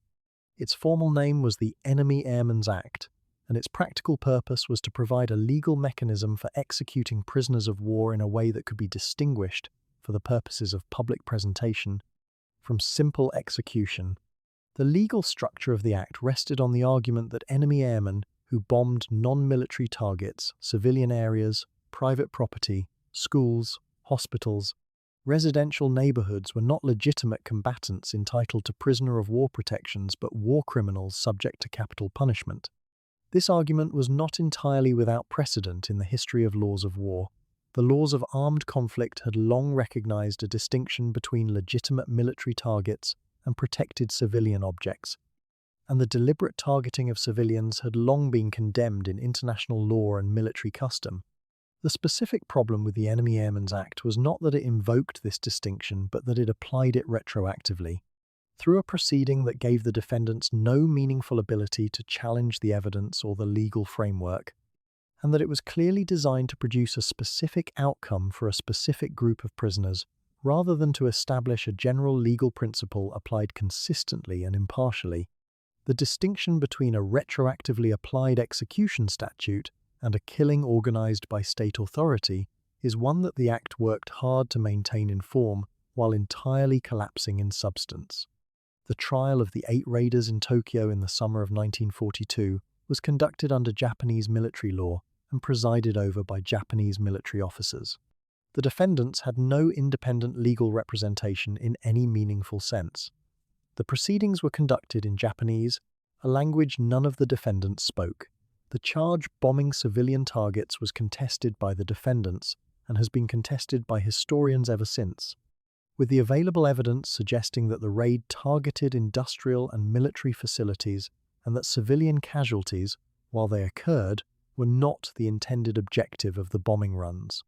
Its formal name was the Enemy Airmen's Act, and its practical purpose was to provide a legal mechanism for executing prisoners of war in a way that could be distinguished, for the purposes of public presentation, from simple execution. The legal structure of the act rested on the argument that enemy airmen who bombed non-military targets, civilian areas, private property, schools, hospitals, residential neighborhoods were not legitimate combatants entitled to prisoner of war protections but war criminals subject to capital punishment. This argument was not entirely without precedent in the history of laws of war. The laws of armed conflict had long recognized a distinction between legitimate military targets and protected civilian objects, and the deliberate targeting of civilians had long been condemned in international law and military custom. The specific problem with the Enemy Airmen's Act was not that it invoked this distinction, but that it applied it retroactively, through a proceeding that gave the defendants no meaningful ability to challenge the evidence or the legal framework, and that it was clearly designed to produce a specific outcome for a specific group of prisoners, rather than to establish a general legal principle applied consistently and impartially. The distinction between a retroactively applied execution statute and a killing organized by state authority is one that the Act worked hard to maintain in form while entirely collapsing in substance. The trial of the 8 raiders in Tokyo in the summer of 1942 was conducted under Japanese military law and presided over by Japanese military officers. The defendants had no independent legal representation in any meaningful sense. The proceedings were conducted in Japanese, a language none of the defendants spoke. The charge bombing civilian targets was contested by the defendants and has been contested by historians ever since, with the available evidence suggesting that the raid targeted industrial and military facilities and that civilian casualties, while they occurred, were not the intended objective of the bombing runs.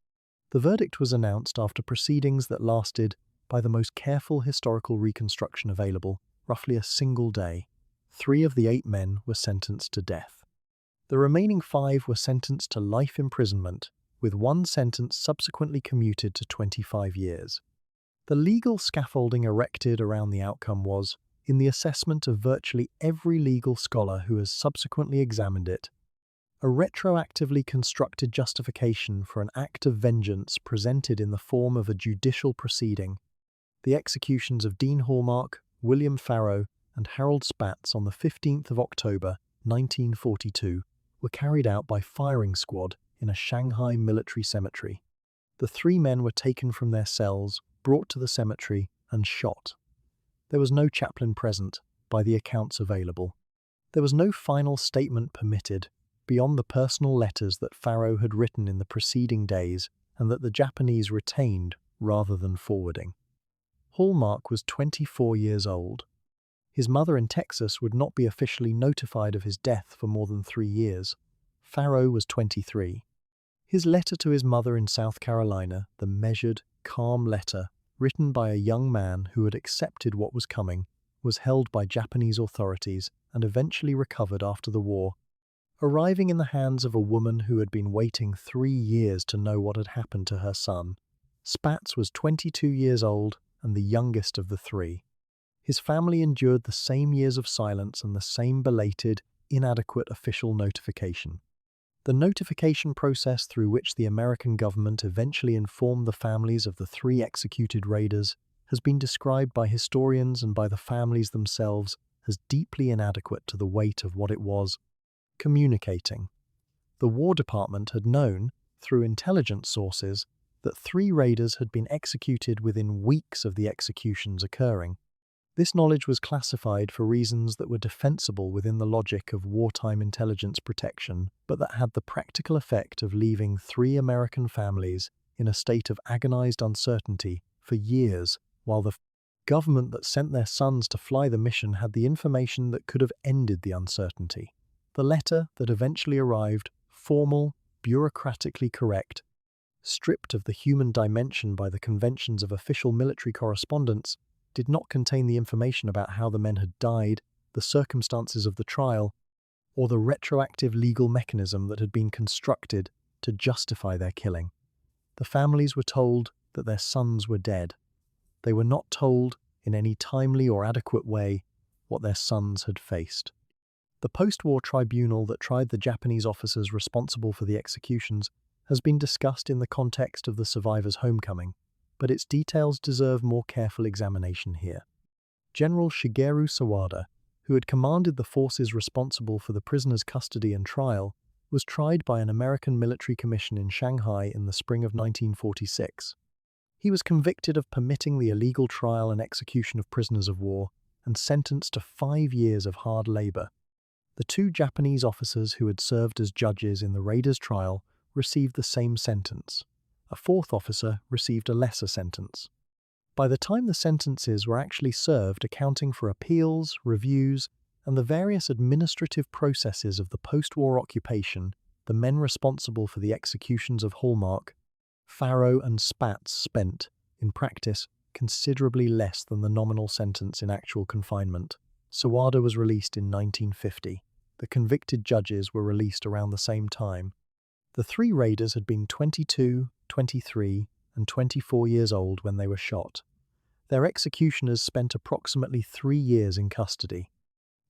The verdict was announced after proceedings that lasted, by the most careful historical reconstruction available, roughly a single day. 3 of the 8 men were sentenced to death. The remaining 5 were sentenced to life imprisonment, with 1 sentence subsequently commuted to 25 years. The legal scaffolding erected around the outcome was, in the assessment of virtually every legal scholar who has subsequently examined it, a retroactively constructed justification for an act of vengeance presented in the form of a judicial proceeding. The executions of Dean Hallmark, William Farrow, and Harold Spatz on the 15th of October, 1942, were carried out by firing squad in a Shanghai military cemetery. The 3 men were taken from their cells, brought to the cemetery, and shot. There was no chaplain present, by the accounts available. There was no final statement permitted, beyond the personal letters that Farrow had written in the preceding days and that the Japanese retained rather than forwarding. Hallmark was 24 years old. His mother in Texas would not be officially notified of his death for more than 3 years. Farrow was 23. His letter to his mother in South Carolina, the measured, calm letter, written by a young man who had accepted what was coming, was held by Japanese authorities and eventually recovered after the war, arriving in the hands of a woman who had been waiting 3 years to know what had happened to her son. Spatz was 22 years old and the youngest of the 3. His family endured the same years of silence and the same belated, inadequate official notification. The notification process through which the American government eventually informed the families of the 3 executed raiders has been described by historians and by the families themselves as deeply inadequate to the weight of what it was communicating. The War Department had known, through intelligence sources, that 3 raiders had been executed within weeks of the executions occurring. This knowledge was classified for reasons that were defensible within the logic of wartime intelligence protection, but that had the practical effect of leaving 3 American families in a state of agonized uncertainty for years, while the government that sent their sons to fly the mission had the information that could have ended the uncertainty. The letter that eventually arrived, formal, bureaucratically correct, stripped of the human dimension by the conventions of official military correspondence, did not contain the information about how the men had died, the circumstances of the trial, or the retroactive legal mechanism that had been constructed to justify their killing. The families were told that their sons were dead. They were not told, in any timely or adequate way, what their sons had faced. The post-war tribunal that tried the Japanese officers responsible for the executions has been discussed in the context of the survivors' homecoming, but its details deserve more careful examination here. General Shigeru Sawada, who had commanded the forces responsible for the prisoners' custody and trial, was tried by an American military commission in Shanghai in the spring of 1946. He was convicted of permitting the illegal trial and execution of prisoners of war and sentenced to 5 years of hard labor. The 2 Japanese officers who had served as judges in the raiders' trial received the same sentence. A 4th officer received a lesser sentence. By the time the sentences were actually served, accounting for appeals, reviews, and the various administrative processes of the post-war occupation, the men responsible for the executions of Hallmark, Farrow and Spatz spent, in practice, considerably less than the nominal sentence in actual confinement. Sawada was released in 1950. The convicted judges were released around the same time. The 3 raiders had been 22, 23, and 24 years old when they were shot. Their executioners spent approximately 3 years in custody.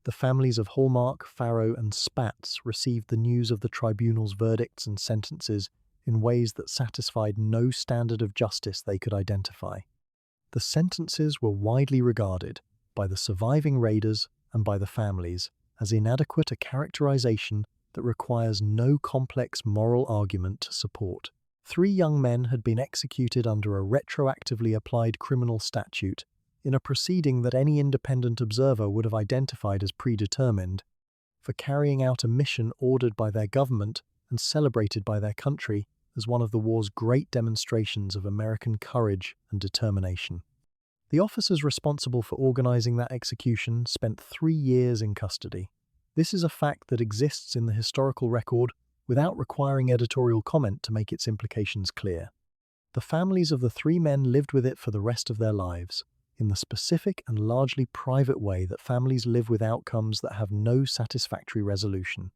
The families of Hallmark, Farrow, and Spatz received the news of the tribunal's verdicts and sentences in ways that satisfied no standard of justice they could identify. The sentences were widely regarded, by the surviving raiders and by the families, as inadequate a characterization that requires no complex moral argument to support. 3 young men had been executed under a retroactively applied criminal statute in a proceeding that any independent observer would have identified as predetermined, for carrying out a mission ordered by their government and celebrated by their country as one of the war's great demonstrations of American courage and determination. The officers responsible for organizing that execution spent 3 years in custody. This is a fact that exists in the historical record without requiring editorial comment to make its implications clear. The families of the 3 men lived with it for the rest of their lives, in the specific and largely private way that families live with outcomes that have no satisfactory resolution.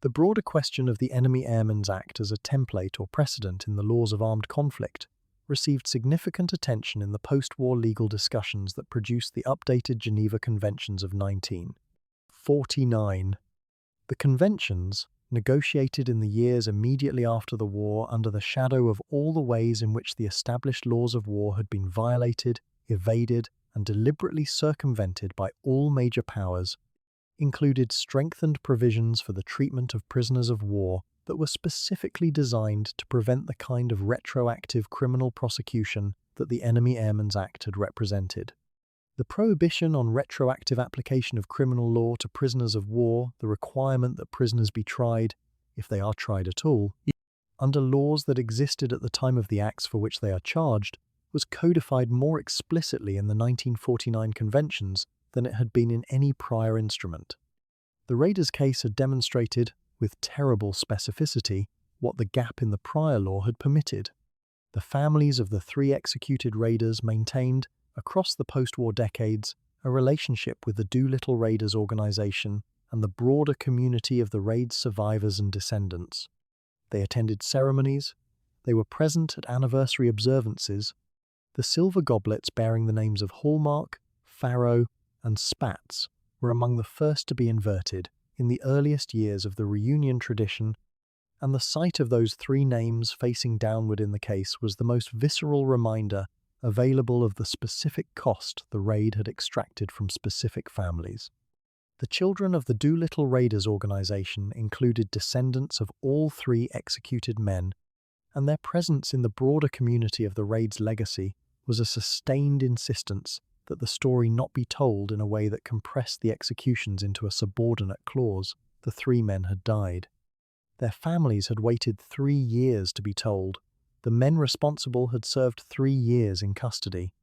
The broader question of the Enemy Airmen's Act as a template or precedent in the laws of armed conflict received significant attention in the post-war legal discussions that produced the updated Geneva Conventions of 1949. The conventions, negotiated in the years immediately after the war under the shadow of all the ways in which the established laws of war had been violated, evaded, and deliberately circumvented by all major powers, included strengthened provisions for the treatment of prisoners of war that were specifically designed to prevent the kind of retroactive criminal prosecution that the Enemy Airmen's Act had represented. The prohibition on retroactive application of criminal law to prisoners of war, the requirement that prisoners be tried, if they are tried at all, under laws that existed at the time of the acts for which they are charged, was codified more explicitly in the 1949 conventions than it had been in any prior instrument. The Raiders case had demonstrated, with terrible specificity, what the gap in the prior law had permitted. The families of the 3 executed raiders maintained, across the post-war decades, a relationship with the Doolittle Raiders organization and the broader community of the raid's survivors and descendants. They attended ceremonies, they were present at anniversary observances. The silver goblets bearing the names of Hallmark, Farrow, and Spatz were among the first to be inverted in the earliest years of the reunion tradition, and the sight of those 3 names facing downward in the case was the most visceral reminder available of the specific cost the raid had extracted from specific families. The children of the Doolittle Raiders organization included descendants of all 3 executed men, and their presence in the broader community of the raid's legacy was a sustained insistence that the story not be told in a way that compressed the executions into a subordinate clause. The three men had died. Their families had waited 3 years to be told. The men responsible had served 3 years in custody.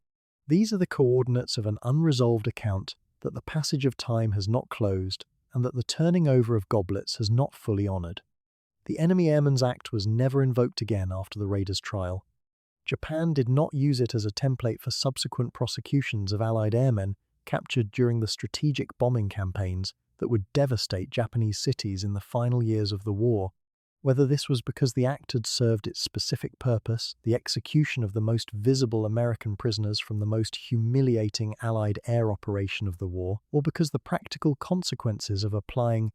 These are the coordinates of an unresolved account that the passage of time has not closed and that the turning over of goblets has not fully honoured. The Enemy Airmen's Act was never invoked again after the Raiders' trial. Japan did not use it as a template for subsequent prosecutions of Allied airmen captured during the strategic bombing campaigns that would devastate Japanese cities in the final years of the war. Whether this was because the act had served its specific purpose, the execution of the most visible American prisoners from the most humiliating Allied air operation of the war, or because the practical consequences of applying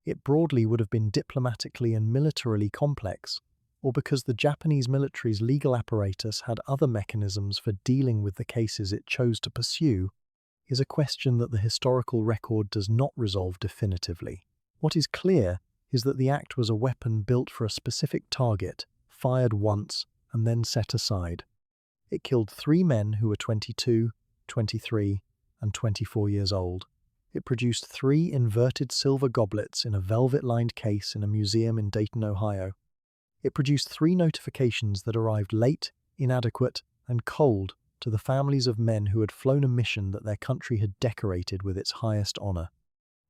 it broadly would have been diplomatically and militarily complex, or because the Japanese military's legal apparatus had other mechanisms for dealing with the cases it chose to pursue, is a question that the historical record does not resolve definitively. What is clear is that the act was a weapon built for a specific target, fired once, and then set aside. It killed 3 men who were 22, 23, and 24 years old. It produced 3 inverted silver goblets in a velvet-lined case in a museum in Dayton, Ohio. It produced 3 notifications that arrived late, inadequate, and cold to the families of men who had flown a mission that their country had decorated with its highest honor.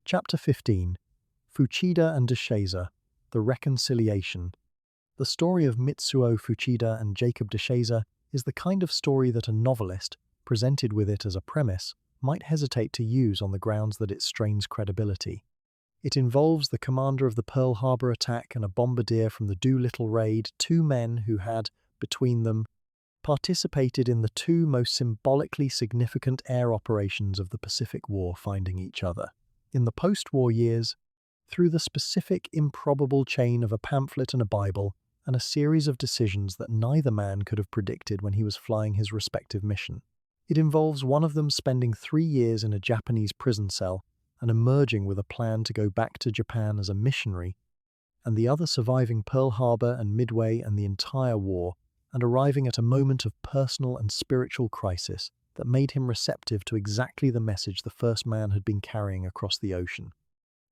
Chapter 15. Fuchida and Deshaiza, The Reconciliation. The story of Mitsuo Fuchida and Jacob Deshaiza is the kind of story that a novelist, presented with it as a premise, might hesitate to use on the grounds that it strains credibility. It involves the commander of the Pearl Harbor attack and a bombardier from the Doolittle Raid, 2 men who had, between them, participated in the 2 most symbolically significant air operations of the Pacific War, finding each other. In the post-war years, through the specific, improbable chain of a pamphlet and a Bible, and a series of decisions that neither man could have predicted when he was flying his respective mission. It involves one of them spending 3 years in a Japanese prison cell and emerging with a plan to go back to Japan as a missionary, and the other surviving Pearl Harbor and Midway and the entire war, and arriving at a moment of personal and spiritual crisis that made him receptive to exactly the message the first man had been carrying across the ocean.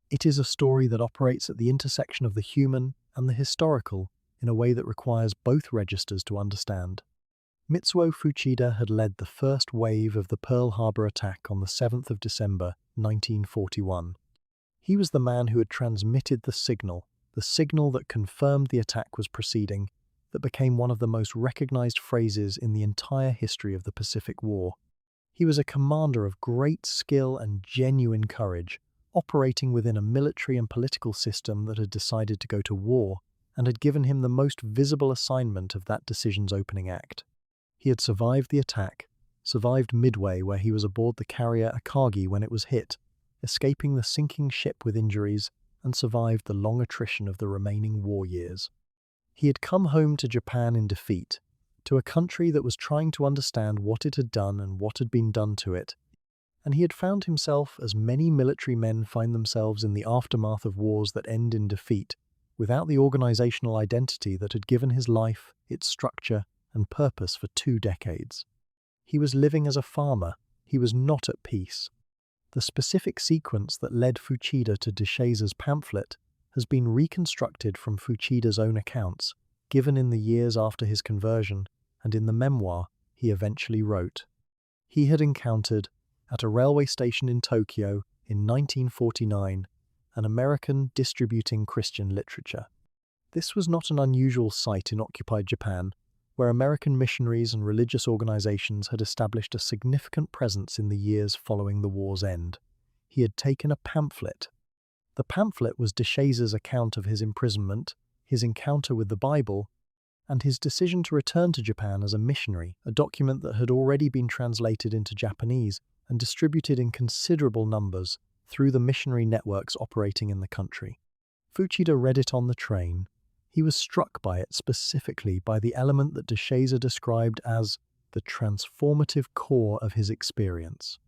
It is a story that operates at the intersection of the human and the historical in a way that requires both registers to understand. Mitsuo Fuchida had led the first wave of the Pearl Harbor attack on the 7th of December, 1941. He was the man who had transmitted the signal that confirmed the attack was proceeding, that became one of the most recognized phrases in the entire history of the Pacific War. He was a commander of great skill and genuine courage, operating within a military and political system that had decided to go to war and had given him the most visible assignment of that decision's opening act. He had survived the attack, survived Midway where he was aboard the carrier Akagi when it was hit, escaping the sinking ship with injuries, and survived the long attrition of the remaining war years. He had come home to Japan in defeat, to a country that was trying to understand what it had done and what had been done to it, and he had found himself, as many military men find themselves in the aftermath of wars that end in defeat, without the organizational identity that had given his life, its structure, and purpose for 2 decades. He was living as a farmer. He was not at peace. The specific sequence that led Fuchida to Deshaiza's pamphlet has been reconstructed from Fuchida's own accounts, given in the years after his conversion, and in the memoir he eventually wrote. He had encountered, at a railway station in Tokyo in 1949, an American distributing Christian literature. This was not an unusual sight in occupied Japan, where American missionaries and religious organizations had established a significant presence in the years following the war's end. He had taken a pamphlet. The pamphlet was Deshaiza's account of his imprisonment, his encounter with the Bible, and his decision to return to Japan as a missionary, a document that had already been translated into Japanese and distributed in considerable numbers through the missionary networks operating in the country. Fuchida read it on the train. He was struck by it, specifically by the element that Deshaiza described as the transformative core of his experience.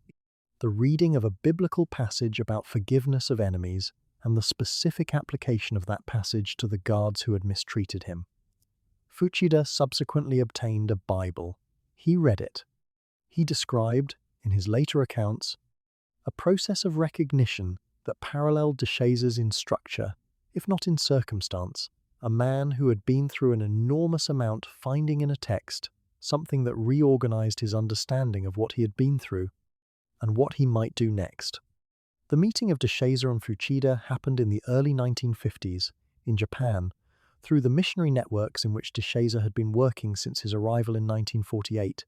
The reading of a biblical passage about forgiveness of enemies and the specific application of that passage to the guards who had mistreated him. Fuchida subsequently obtained a Bible. He read it. He described, in his later accounts, a process of recognition that paralleled DeShaze's in structure, if not in circumstance, a man who had been through an enormous amount finding in a text something that reorganized his understanding of what he had been through and what he might do next. The meeting of DeShaze and Fuchida happened in the early 1950s in Japan through the missionary networks in which DeShaze had been working since his arrival in 1948.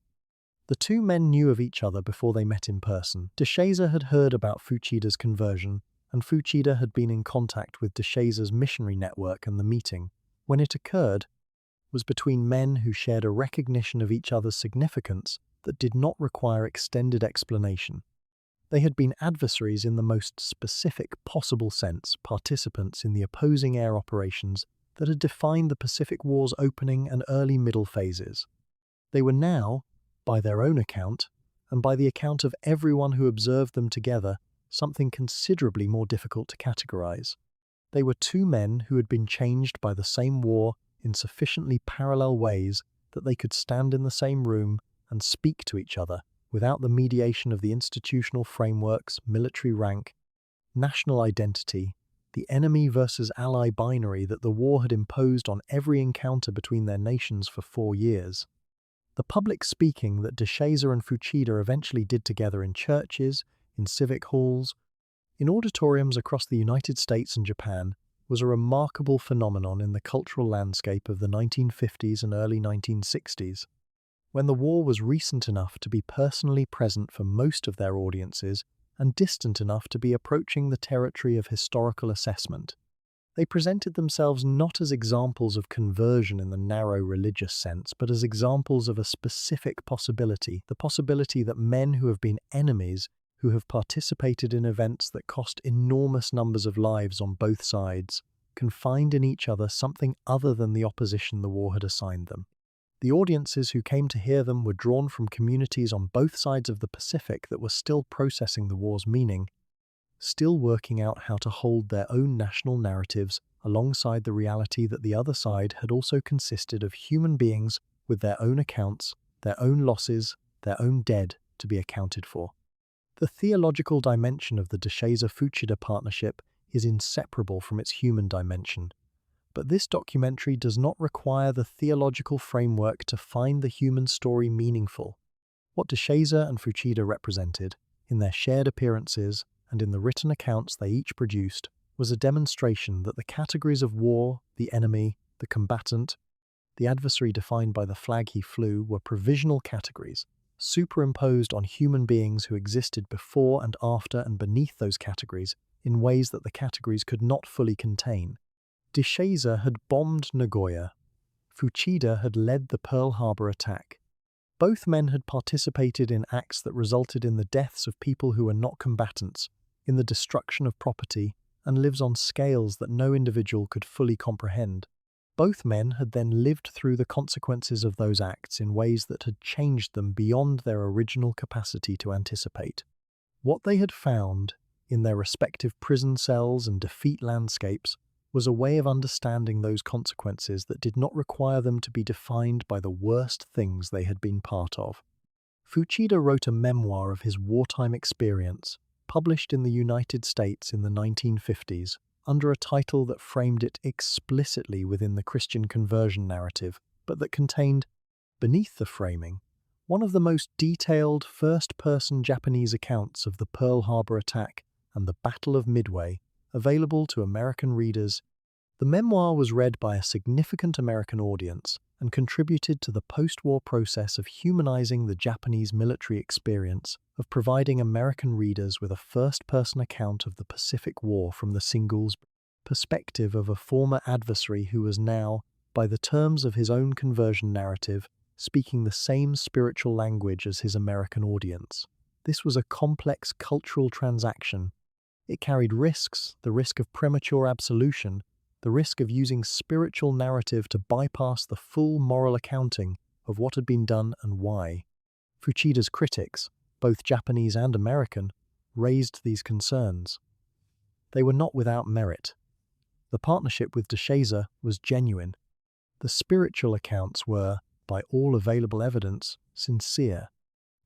The two men knew of each other before they met in person. DeShaze had heard about Fuchida's conversion, and Fuchida had been in contact with DeShaze's missionary network, and the meeting, when it occurred, was between men who shared a recognition of each other's significance that did not require extended explanation. They had been adversaries in the most specific possible sense, participants in the opposing air operations that had defined the Pacific War's opening and early middle phases. They were now, by their own account, and by the account of everyone who observed them together, something considerably more difficult to categorize. They were two men who had been changed by the same war in sufficiently parallel ways that they could stand in the same room and speak to each other without the mediation of the institutional frameworks, military rank, national identity, the enemy versus ally binary that the war had imposed on every encounter between their nations for 4 years. The public speaking that DeShaze and Fuchida eventually did together in churches, in civic halls, in auditoriums across the United States and Japan was a remarkable phenomenon in the cultural landscape of the 1950s and early 1960s. When the war was recent enough to be personally present for most of their audiences and distant enough to be approaching the territory of historical assessment. They presented themselves not as examples of conversion in the narrow religious sense, but as examples of a specific possibility, the possibility that men who have been enemies, who have participated in events that cost enormous numbers of lives on both sides, can find in each other something other than the opposition the war had assigned them. The audiences who came to hear them were drawn from communities on both sides of the Pacific that were still processing the war's meaning, still working out how to hold their own national narratives alongside the reality that the other side had also consisted of human beings with their own accounts, their own losses, their own dead to be accounted for. The theological dimension of the DeShazer-Fuchida partnership is inseparable from its human dimension. But this documentary does not require the theological framework to find the human story meaningful. What DeShazer and Fuchida represented, in their shared appearances and in the written accounts they each produced, was a demonstration that the categories of war, the enemy, the combatant, the adversary defined by the flag he flew were provisional categories, superimposed on human beings who existed before and after and beneath those categories in ways that the categories could not fully contain. DeShazer had bombed Nagoya. Fuchida had led the Pearl Harbor attack. Both men had participated in acts that resulted in the deaths of people who were not combatants, in the destruction of property, and lives on scales that no individual could fully comprehend. Both men had then lived through the consequences of those acts in ways that had changed them beyond their original capacity to anticipate. What they had found, in their respective prison cells and defeat landscapes, was a way of understanding those consequences that did not require them to be defined by the worst things they had been part of. Fuchida wrote a memoir of his wartime experience, published in the United States in the 1950s, under a title that framed it explicitly within the Christian conversion narrative, but that contained, beneath the framing, one of the most detailed first-person Japanese accounts of the Pearl Harbor attack and the Battle of Midway, available to American readers. The memoir was read by a significant American audience and contributed to the post-war process of humanizing the Japanese military experience, of providing American readers with a first-person account of the Pacific War from the singles perspective of a former adversary who was now, by the terms of his own conversion narrative, speaking the same spiritual language as his American audience. This was a complex cultural transaction. It carried risks, the risk of premature absolution, the risk of using spiritual narrative to bypass the full moral accounting of what had been done and why. Fuchida's critics, both Japanese and American, raised these concerns. They were not without merit. The partnership with DeShazer was genuine. The spiritual accounts were, by all available evidence, sincere.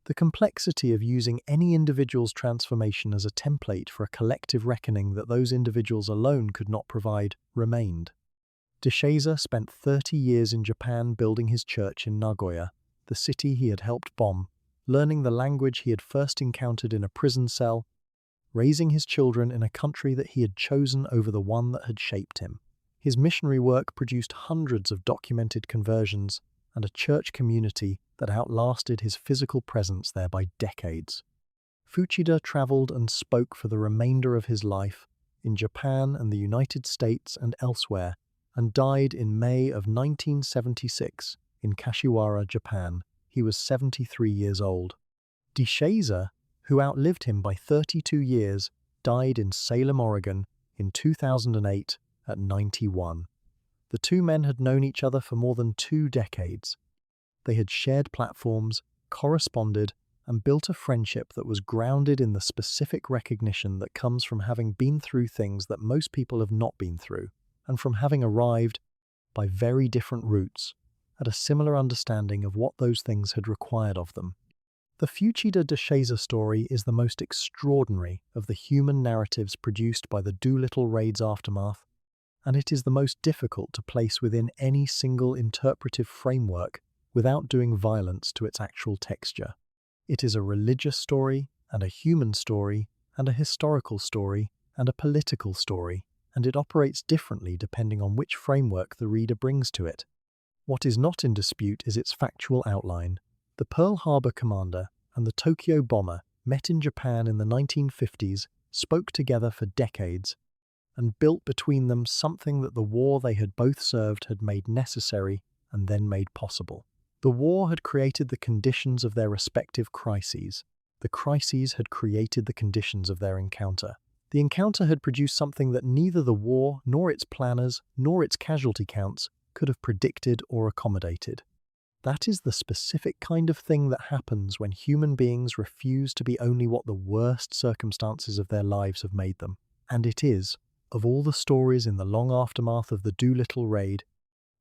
The complexity of using any individual's transformation as a template for a collective reckoning that those individuals alone could not provide remained. Deshaiser spent 30 years in Japan building his church in Nagoya, the city he had helped bomb, learning the language he had first encountered in a prison cell, raising his children in a country that he had chosen over the one that had shaped him. His missionary work produced hundreds of documented conversions and a church community that outlasted his physical presence there by decades. Fuchida traveled and spoke for the remainder of his life in Japan and the United States and elsewhere, and died in May of 1976 in Kashiwara, Japan. He was 73 years old. Deshaiser, who outlived him by 32 years, died in Salem, Oregon in 2008 at 91. The two men had known each other for more than 2 decades. They had shared platforms, corresponded, and built a friendship that was grounded in the specific recognition that comes from having been through things that most people have not been through, and from having arrived, by very different routes, at a similar understanding of what those things had required of them. The Fuchida Deshaiser story is the most extraordinary of the human narratives produced by the Doolittle Raid's aftermath, and it is the most difficult to place within any single interpretive framework without doing violence to its actual texture. It is a religious story, and a human story, and a historical story, and a political story, and it operates differently depending on which framework the reader brings to it. What is not in dispute is its factual outline. The Pearl Harbor commander and the Tokyo bomber met in Japan in the 1950s, spoke together for decades, and built between them something that the war they had both served had made necessary and then made possible. The war had created the conditions of their respective crises. The crises had created the conditions of their encounter. The encounter had produced something that neither the war, nor its planners, nor its casualty counts could have predicted or accommodated. That is the specific kind of thing that happens when human beings refuse to be only what the worst circumstances of their lives have made them. And it is, of all the stories in the long aftermath of the Doolittle Raid,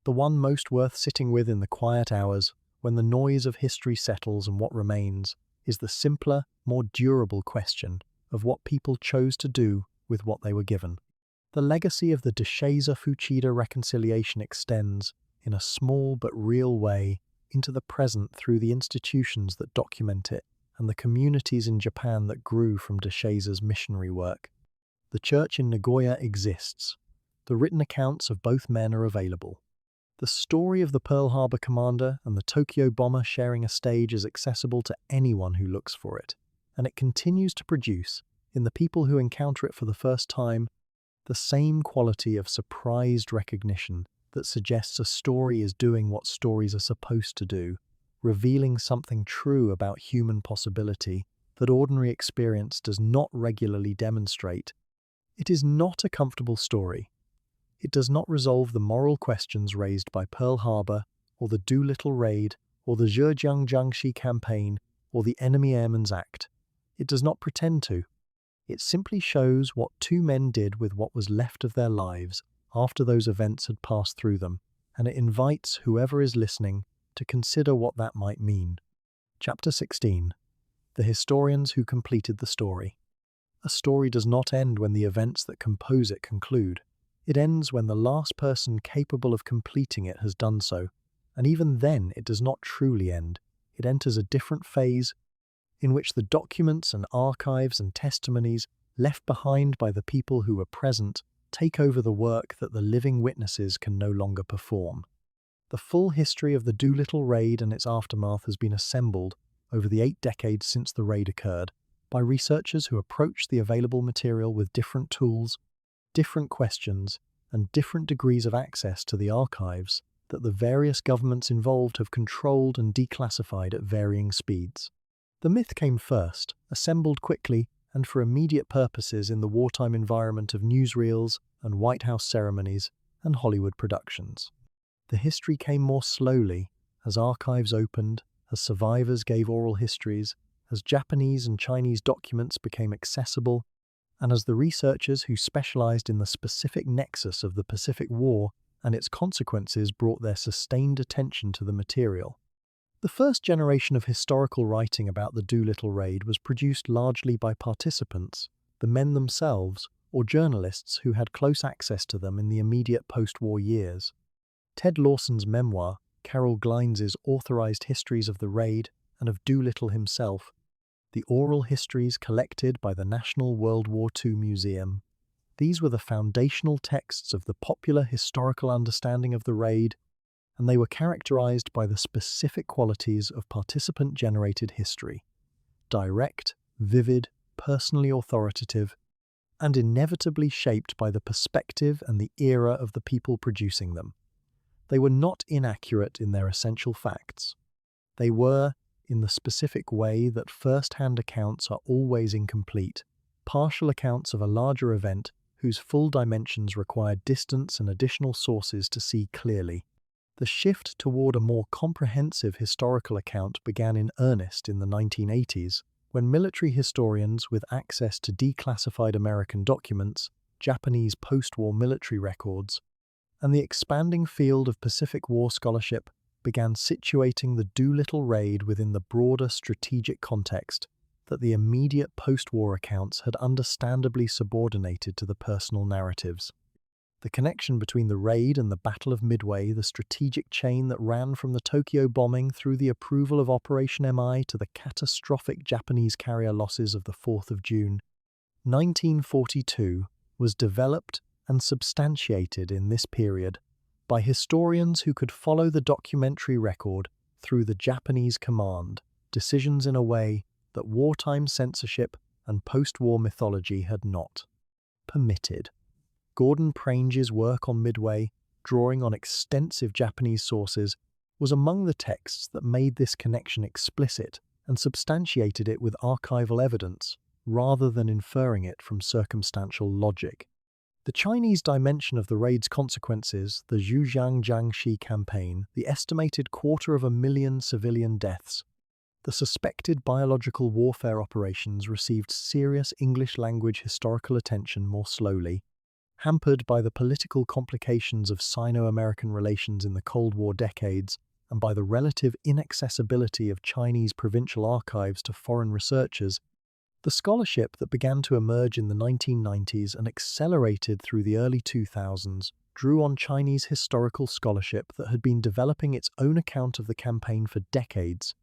the one most worth sitting with in the quiet hours, when the noise of history settles and what remains, is the simpler, more durable question of what people chose to do with what they were given. The legacy of the Deshaiser-Fuchida reconciliation extends, in a small but real way, into the present through the institutions that document it and the communities in Japan that grew from Deshaiser's missionary work. The church in Nagoya exists. The written accounts of both men are available. The story of the Pearl Harbor commander and the Tokyo bomber sharing a stage is accessible to anyone who looks for it, and it continues to produce, in the people who encounter it for the first time, the same quality of surprised recognition that suggests a story is doing what stories are supposed to do, revealing something true about human possibility that ordinary experience does not regularly demonstrate. It is not a comfortable story. It does not resolve the moral questions raised by Pearl Harbor, or the Doolittle Raid, or the Zhejiang Jiangxi campaign, or the Enemy Airmen's Act. It does not pretend to. It simply shows what two men did with what was left of their lives after those events had passed through them, and it invites whoever is listening to consider what that might mean. Chapter 16. The historians who completed the story. A story does not end when the events that compose it conclude. It ends when the last person capable of completing it has done so, and even then it does not truly end. It enters a different phase in which the documents and archives and testimonies left behind by the people who were present take over the work that the living witnesses can no longer perform. The full history of the Doolittle Raid and its aftermath has been assembled over the 8 decades since the raid occurred by researchers who approached the available material with different tools, different questions, and different degrees of access to the archives that the various governments involved have controlled and declassified at varying speeds. The myth came first, assembled quickly and for immediate purposes in the wartime environment of newsreels and White House ceremonies and Hollywood productions. The history came more slowly as archives opened, as survivors gave oral histories, as Japanese and Chinese documents became accessible, and as the researchers who specialized in the specific nexus of the Pacific War and its consequences brought their sustained attention to the material. The first generation of historical writing about the Doolittle Raid was produced largely by participants, the men themselves, or journalists who had close access to them in the immediate post-war years. Ted Lawson's memoir, Carol Glines's authorized histories of the raid and of Doolittle himself, the oral histories collected by the National World War II Museum. These were the foundational texts of the popular historical understanding of the raid, and they were characterized by the specific qualities of participant-generated history: direct, vivid, personally authoritative, and inevitably shaped by the perspective and the era of the people producing them. They were not inaccurate in their essential facts. They were, in the specific way that first-hand accounts are always incomplete, partial accounts of a larger event whose full dimensions required distance and additional sources to see clearly. The shift toward a more comprehensive historical account began in earnest in the 1980s, when military historians with access to declassified American documents, Japanese post-war military records, and the expanding field of Pacific War scholarship began situating the Doolittle Raid within the broader strategic context that the immediate post-war accounts had understandably subordinated to the personal narratives. The connection between the raid and the Battle of Midway, the strategic chain that ran from the Tokyo bombing through the approval of Operation MI to the catastrophic Japanese carrier losses of the 4th of June, 1942, was developed and substantiated in this period by historians who could follow the documentary record through the Japanese command decisions in a way that wartime censorship and post-war mythology had not permitted. Gordon Prange's work on Midway, drawing on extensive Japanese sources, was among the texts that made this connection explicit and substantiated it with archival evidence, rather than inferring it from circumstantial logic. The Chinese dimension of the raid's consequences, the Zhujiang Jiangxi campaign, the estimated 250,000 civilian deaths, the suspected biological warfare operations received serious English-language historical attention more slowly, hampered by the political complications of Sino-American relations in the Cold War decades and by the relative inaccessibility of Chinese provincial archives to foreign researchers. The scholarship that began to emerge in the 1990s and accelerated through the early 2000s drew on Chinese historical scholarship that had been developing its own account of the campaign for decades,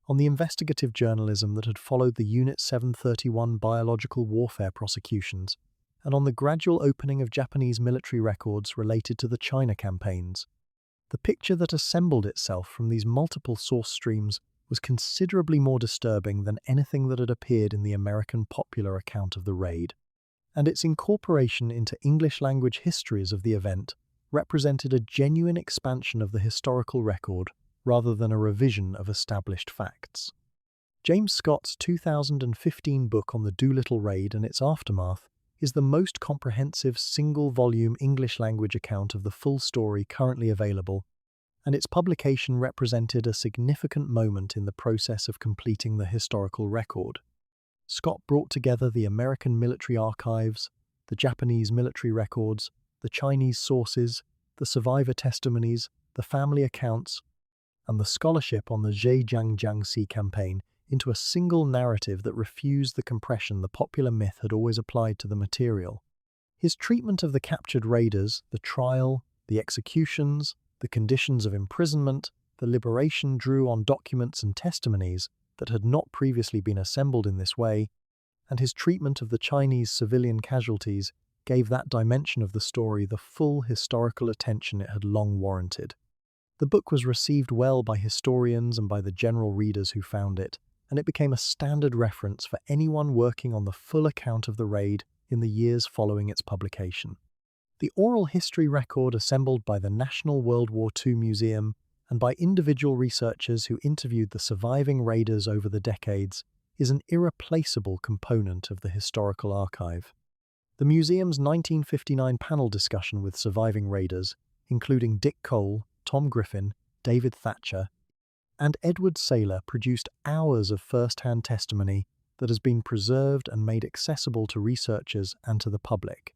on the investigative journalism that had followed the Unit 731 biological warfare prosecutions, and on the gradual opening of Japanese military records related to the China campaigns. The picture that assembled itself from these multiple source streams was considerably more disturbing than anything that had appeared in the American popular account of the raid, and its incorporation into English-language histories of the event represented a genuine expansion of the historical record rather than a revision of established facts. James Scott's 2015 book on the Doolittle Raid and its aftermath is the most comprehensive single-volume English-language account of the full story currently available, and its publication represented a significant moment in the process of completing the historical record. Scott brought together the American military archives, the Japanese military records, the Chinese sources, the survivor testimonies, the family accounts, and the scholarship on the Zhejiang Jiangxi campaign into a single narrative that refused the compression the popular myth had always applied to the material. His treatment of the captured raiders, the trial, the executions, the conditions of imprisonment, the liberation drew on documents and testimonies that had not previously been assembled in this way, and his treatment of the Chinese civilian casualties gave that dimension of the story the full historical attention it had long warranted. The book was received well by historians and by the general readers who found it, and it became a standard reference for anyone working on the full account of the raid in the years following its publication. The oral history record assembled by the National World War II Museum and by individual researchers who interviewed the surviving raiders over the decades is an irreplaceable component of the historical archive. The museum's 1959 panel discussion with surviving raiders, including Dick Cole, Tom Griffin, David Thatcher, and Edward Saylor, produced hours of first-hand testimony that has been preserved and made accessible to researchers and to the public.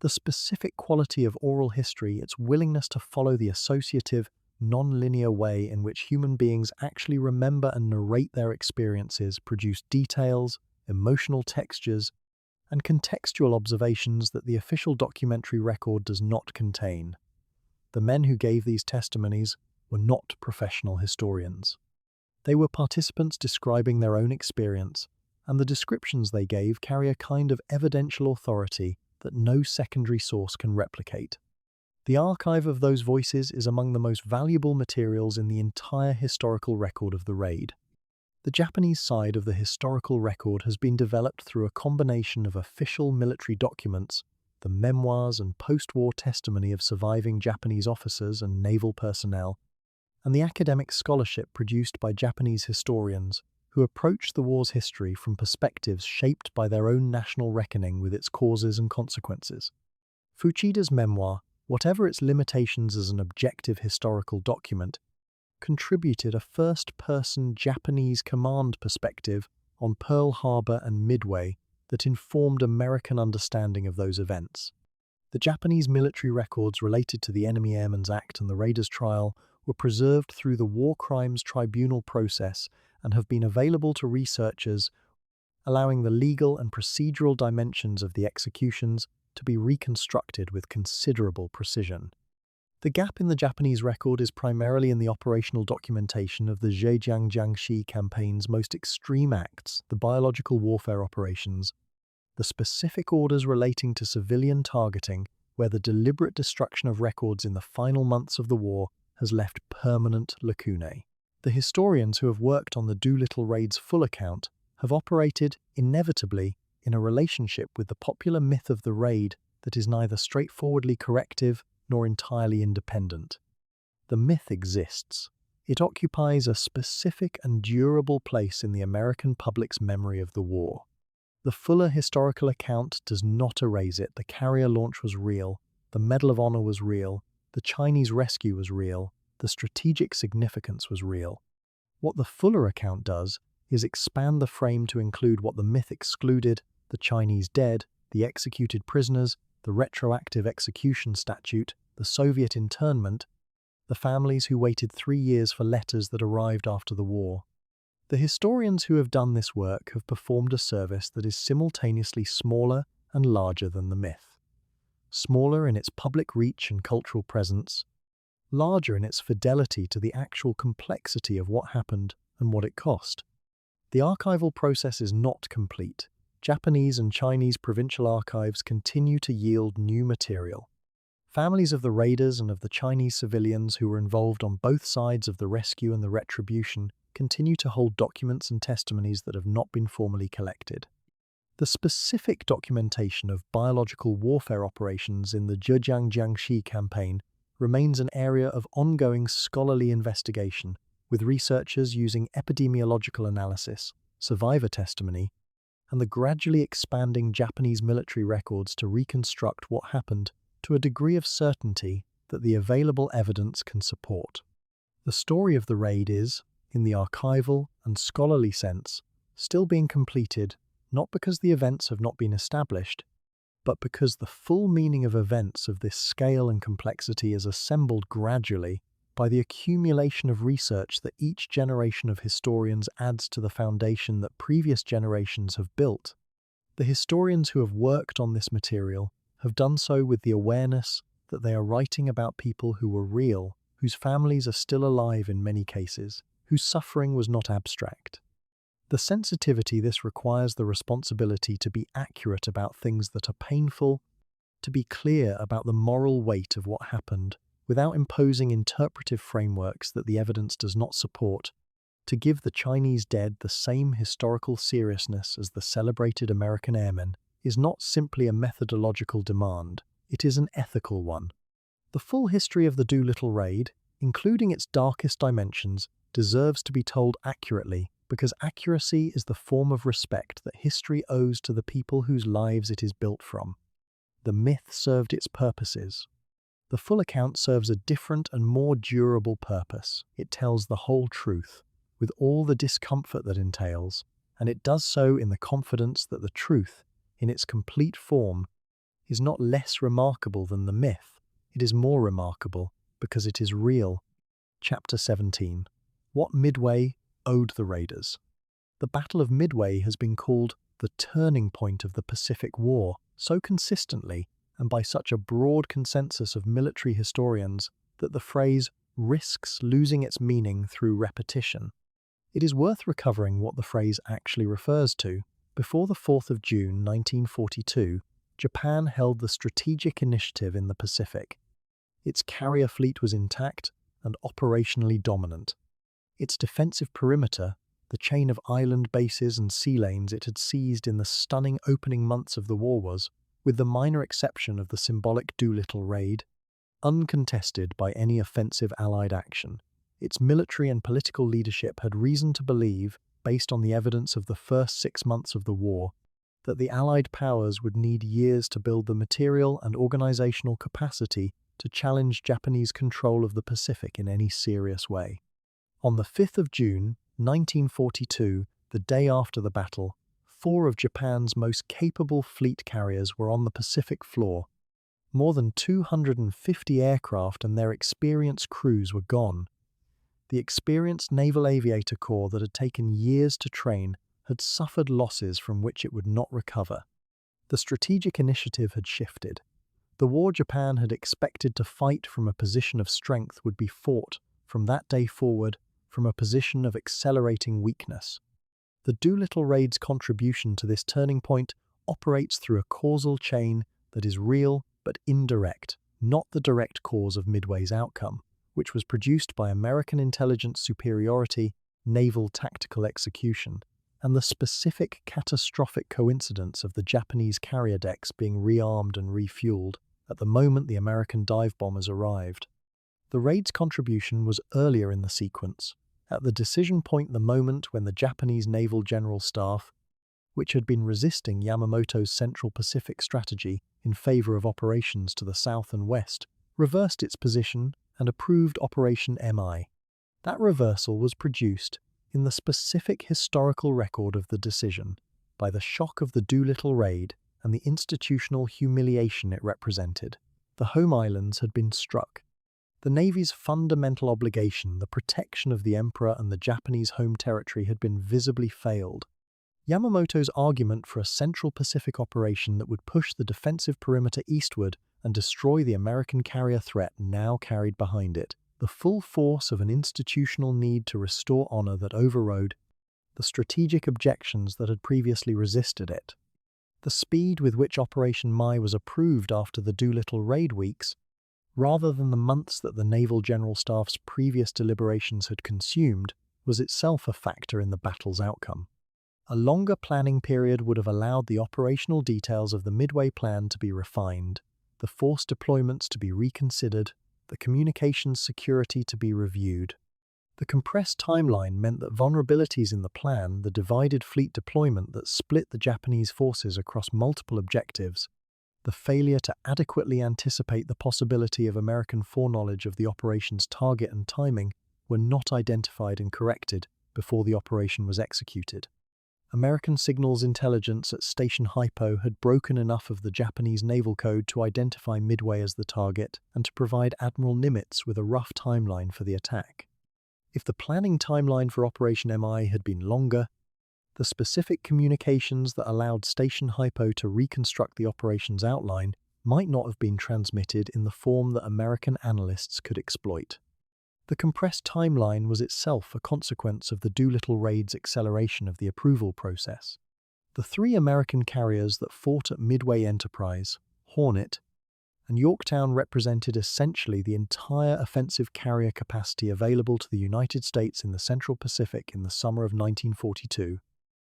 The specific quality of oral history, its willingness to follow the associative, non-linear way in which human beings actually remember and narrate their experiences, produce details, emotional textures, and contextual observations that the official documentary record does not contain. The men who gave these testimonies were not professional historians. They were participants describing their own experience, and the descriptions they gave carry a kind of evidential authority that no secondary source can replicate. The archive of those voices is among the most valuable materials in the entire historical record of the raid. The Japanese side of the historical record has been developed through a combination of official military documents, the memoirs and post-war testimony of surviving Japanese officers and naval personnel, and the academic scholarship produced by Japanese historians who approach the war's history from perspectives shaped by their own national reckoning with its causes and consequences. Fuchida's memoir, whatever its limitations as an objective historical document, contributed a first-person Japanese command perspective on Pearl Harbor and Midway that informed American understanding of those events. The Japanese military records related to the Enemy Airmen's Act and the Raiders' trial were preserved through the War Crimes Tribunal process and have been available to researchers, allowing the legal and procedural dimensions of the executions to be reconstructed with considerable precision. The gap in the Japanese record is primarily in the operational documentation of the Zhejiang Jiangxi campaign's most extreme acts, the biological warfare operations, the specific orders relating to civilian targeting, where the deliberate destruction of records in the final months of the war has left permanent lacunae. The historians who have worked on the Doolittle Raid's full account have operated, inevitably, in a relationship with the popular myth of the raid that is neither straightforwardly corrective nor entirely independent. The myth exists. It occupies a specific and durable place in the American public's memory of the war. The fuller historical account does not erase it. The carrier launch was real, the Medal of Honor was real, the Chinese rescue was real, the strategic significance was real. What the fuller account does is expand the frame to include what the myth excluded: the Chinese dead, the executed prisoners, the retroactive execution statute, the Soviet internment, the families who waited 3 years for letters that arrived after the war. The historians who have done this work have performed a service that is simultaneously smaller and larger than the myth. Smaller in its public reach and cultural presence, larger in its fidelity to the actual complexity of what happened and what it cost. The archival process is not complete. Japanese and Chinese provincial archives continue to yield new material. Families of the raiders and of the Chinese civilians who were involved on both sides of the rescue and the retribution continue to hold documents and testimonies that have not been formally collected. The specific documentation of biological warfare operations in the Zhejiang Jiangxi campaign remains an area of ongoing scholarly investigation, with researchers using epidemiological analysis, survivor testimony, and the gradually expanding Japanese military records to reconstruct what happened to a degree of certainty that the available evidence can support. The story of the raid is, in the archival and scholarly sense, still being completed, not because the events have not been established, but because the full meaning of events of this scale and complexity is assembled gradually by the accumulation of research that each generation of historians adds to the foundation that previous generations have built. The historians who have worked on this material have done so with the awareness that they are writing about people who were real, whose families are still alive in many cases, whose suffering was not abstract. The sensitivity this requires the responsibility to be accurate about things that are painful, to be clear about the moral weight of what happened, without imposing interpretive frameworks that the evidence does not support, to give the Chinese dead the same historical seriousness as the celebrated American airmen, is not simply a methodological demand, it is an ethical one. The full history of the Doolittle Raid, including its darkest dimensions, deserves to be told accurately, because accuracy is the form of respect that history owes to the people whose lives it is built from. The myth served its purposes. The full account serves a different and more durable purpose. It tells the whole truth, with all the discomfort that entails, and it does so in the confidence that the truth, in its complete form, is not less remarkable than the myth. It is more remarkable because it is real. Chapter 17. What Midway owed the Raiders. The Battle of Midway has been called the turning point of the Pacific War so consistently and by such a broad consensus of military historians that the phrase risks losing its meaning through repetition. It is worth recovering what the phrase actually refers to. Before the 4th of June 1942, Japan held the strategic initiative in the Pacific. Its carrier fleet was intact and operationally dominant. Its defensive perimeter, the chain of island bases and sea lanes it had seized in the stunning opening months of the war was, with the minor exception of the symbolic Doolittle Raid, uncontested by any offensive Allied action. Its military and political leadership had reason to believe, based on the evidence of the first 6 months of the war, that the Allied powers would need years to build the material and organizational capacity to challenge Japanese control of the Pacific in any serious way. On the 5th of June, 1942, the day after the battle, 4 of Japan's most capable fleet carriers were on the Pacific floor. More than 250 aircraft and their experienced crews were gone. The experienced Naval Aviator Corps that had taken years to train had suffered losses from which it would not recover. The strategic initiative had shifted. The war Japan had expected to fight from a position of strength would be fought, from that day forward, from a position of accelerating weakness. The Doolittle Raid's contribution to this turning point operates through a causal chain that is real but indirect, not the direct cause of Midway's outcome, which was produced by American intelligence superiority, naval tactical execution, and the specific catastrophic coincidence of the Japanese carrier decks being rearmed and refueled at the moment the American dive bombers arrived. The raid's contribution was earlier in the sequence, at the decision point, the moment when the Japanese Naval General Staff, which had been resisting Yamamoto's Central Pacific strategy in favor of operations to the south and west, reversed its position and approved Operation MI. That reversal was produced, in the specific historical record of the decision, by the shock of the Doolittle Raid and the institutional humiliation it represented. The home islands had been struck. The Navy's fundamental obligation, the protection of the Emperor and the Japanese home territory, had been visibly failed. Yamamoto's argument for a Central Pacific operation that would push the defensive perimeter eastward and destroy the American carrier threat now carried behind it the full force of an institutional need to restore honor that overrode the strategic objections that had previously resisted it. The speed with which Operation MI was approved after the Doolittle Raid weeks, rather than the months that the Naval General Staff's previous deliberations had consumed, was itself a factor in the battle's outcome. A longer planning period would have allowed the operational details of the Midway Plan to be refined, the force deployments to be reconsidered, the communications security to be reviewed. The compressed timeline meant that vulnerabilities in the plan, the divided fleet deployment that split the Japanese forces across multiple objectives, the failure to adequately anticipate the possibility of American foreknowledge of the operation's target and timing, were not identified and corrected before the operation was executed. American signals intelligence at Station Hypo had broken enough of the Japanese naval code to identify Midway as the target and to provide Admiral Nimitz with a rough timeline for the attack. If the planning timeline for Operation MI had been longer, the specific communications that allowed Station Hypo to reconstruct the operation's outline might not have been transmitted in the form that American analysts could exploit. The compressed timeline was itself a consequence of the Doolittle Raid's acceleration of the approval process. The 3 American carriers that fought at Midway Enterprise, Hornet, and Yorktown represented essentially the entire offensive carrier capacity available to the United States in the Central Pacific in the summer of 1942.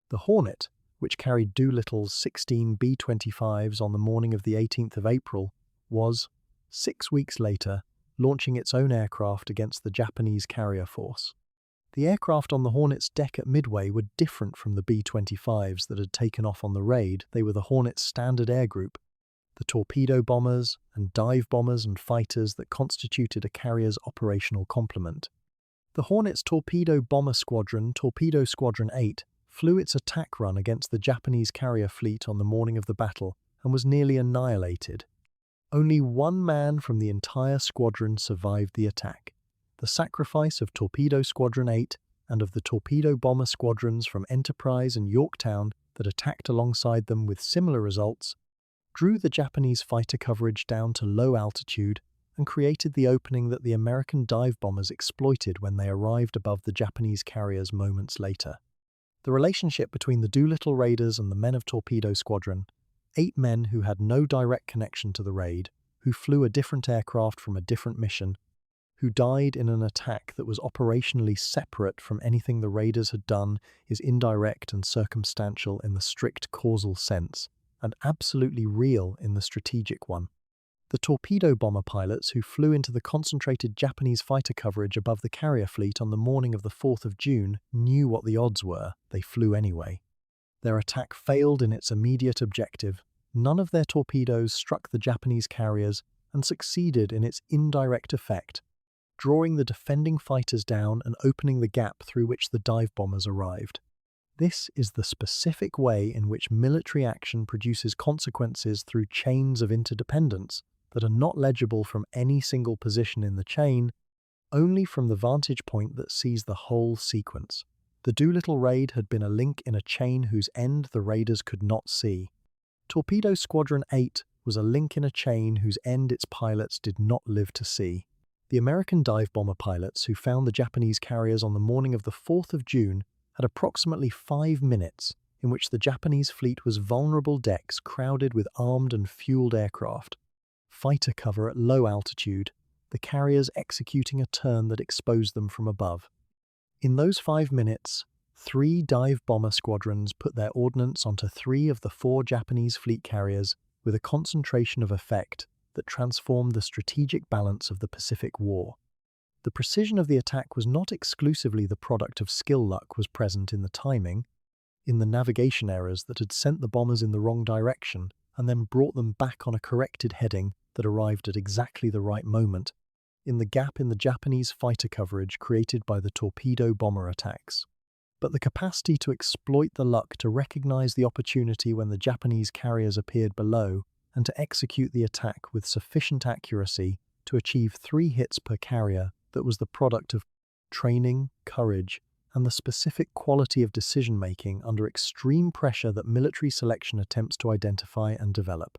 The Hornet, which carried Doolittle's 16 B-25s on the morning of the 18th of April, was, 6 weeks later, launching its own aircraft against the Japanese carrier force. The aircraft on the Hornet's deck at Midway were different from the B-25s that had taken off on the raid. They were the Hornet's standard air group, the torpedo bombers and dive bombers and fighters that constituted a carrier's operational complement. The Hornet's torpedo bomber squadron, Torpedo Squadron 8, flew its attack run against the Japanese carrier fleet on the morning of the battle and was nearly annihilated. Only one man from the entire squadron survived the attack. The sacrifice of Torpedo Squadron 8 and of the torpedo bomber squadrons from Enterprise and Yorktown that attacked alongside them with similar results drew the Japanese fighter coverage down to low altitude and created the opening that the American dive bombers exploited when they arrived above the Japanese carriers moments later. The relationship between the Doolittle Raiders and the men of Torpedo Squadron, 8 men who had no direct connection to the raid, who flew a different aircraft from a different mission, who died in an attack that was operationally separate from anything the raiders had done, is indirect and circumstantial in the strict causal sense, and absolutely real in the strategic one. The torpedo bomber pilots who flew into the concentrated Japanese fighter coverage above the carrier fleet on the morning of the 4th of June knew what the odds were. They flew anyway. Their attack failed in its immediate objective. None of their torpedoes struck the Japanese carriers and succeeded in its indirect effect, drawing the defending fighters down and opening the gap through which the dive bombers arrived. This is the specific way in which military action produces consequences through chains of interdependence that are not legible from any single position in the chain, only from the vantage point that sees the whole sequence. The Doolittle Raid had been a link in a chain whose end the raiders could not see. Torpedo Squadron 8 was a link in a chain whose end its pilots did not live to see. The American dive bomber pilots who found the Japanese carriers on the morning of the 4th of June had approximately 5 minutes in which the Japanese fleet was vulnerable decks crowded with armed and fueled aircraft, fighter cover at low altitude, the carriers executing a turn that exposed them from above. In those 5 minutes, 3 dive bomber squadrons put their ordnance onto 3 of the 4 Japanese fleet carriers with a concentration of effect that transformed the strategic balance of the Pacific War. The precision of the attack was not exclusively the product of skill. Luck was present in the timing, in the navigation errors that had sent the bombers in the wrong direction and then brought them back on a corrected heading that arrived at exactly the right moment, in the gap in the Japanese fighter coverage created by the torpedo bomber attacks. But the capacity to exploit the luck, to recognize the opportunity when the Japanese carriers appeared below, and to execute the attack with sufficient accuracy to achieve 3 hits per carrier, that was the product of training, courage, and the specific quality of decision-making under extreme pressure that military selection attempts to identify and develop.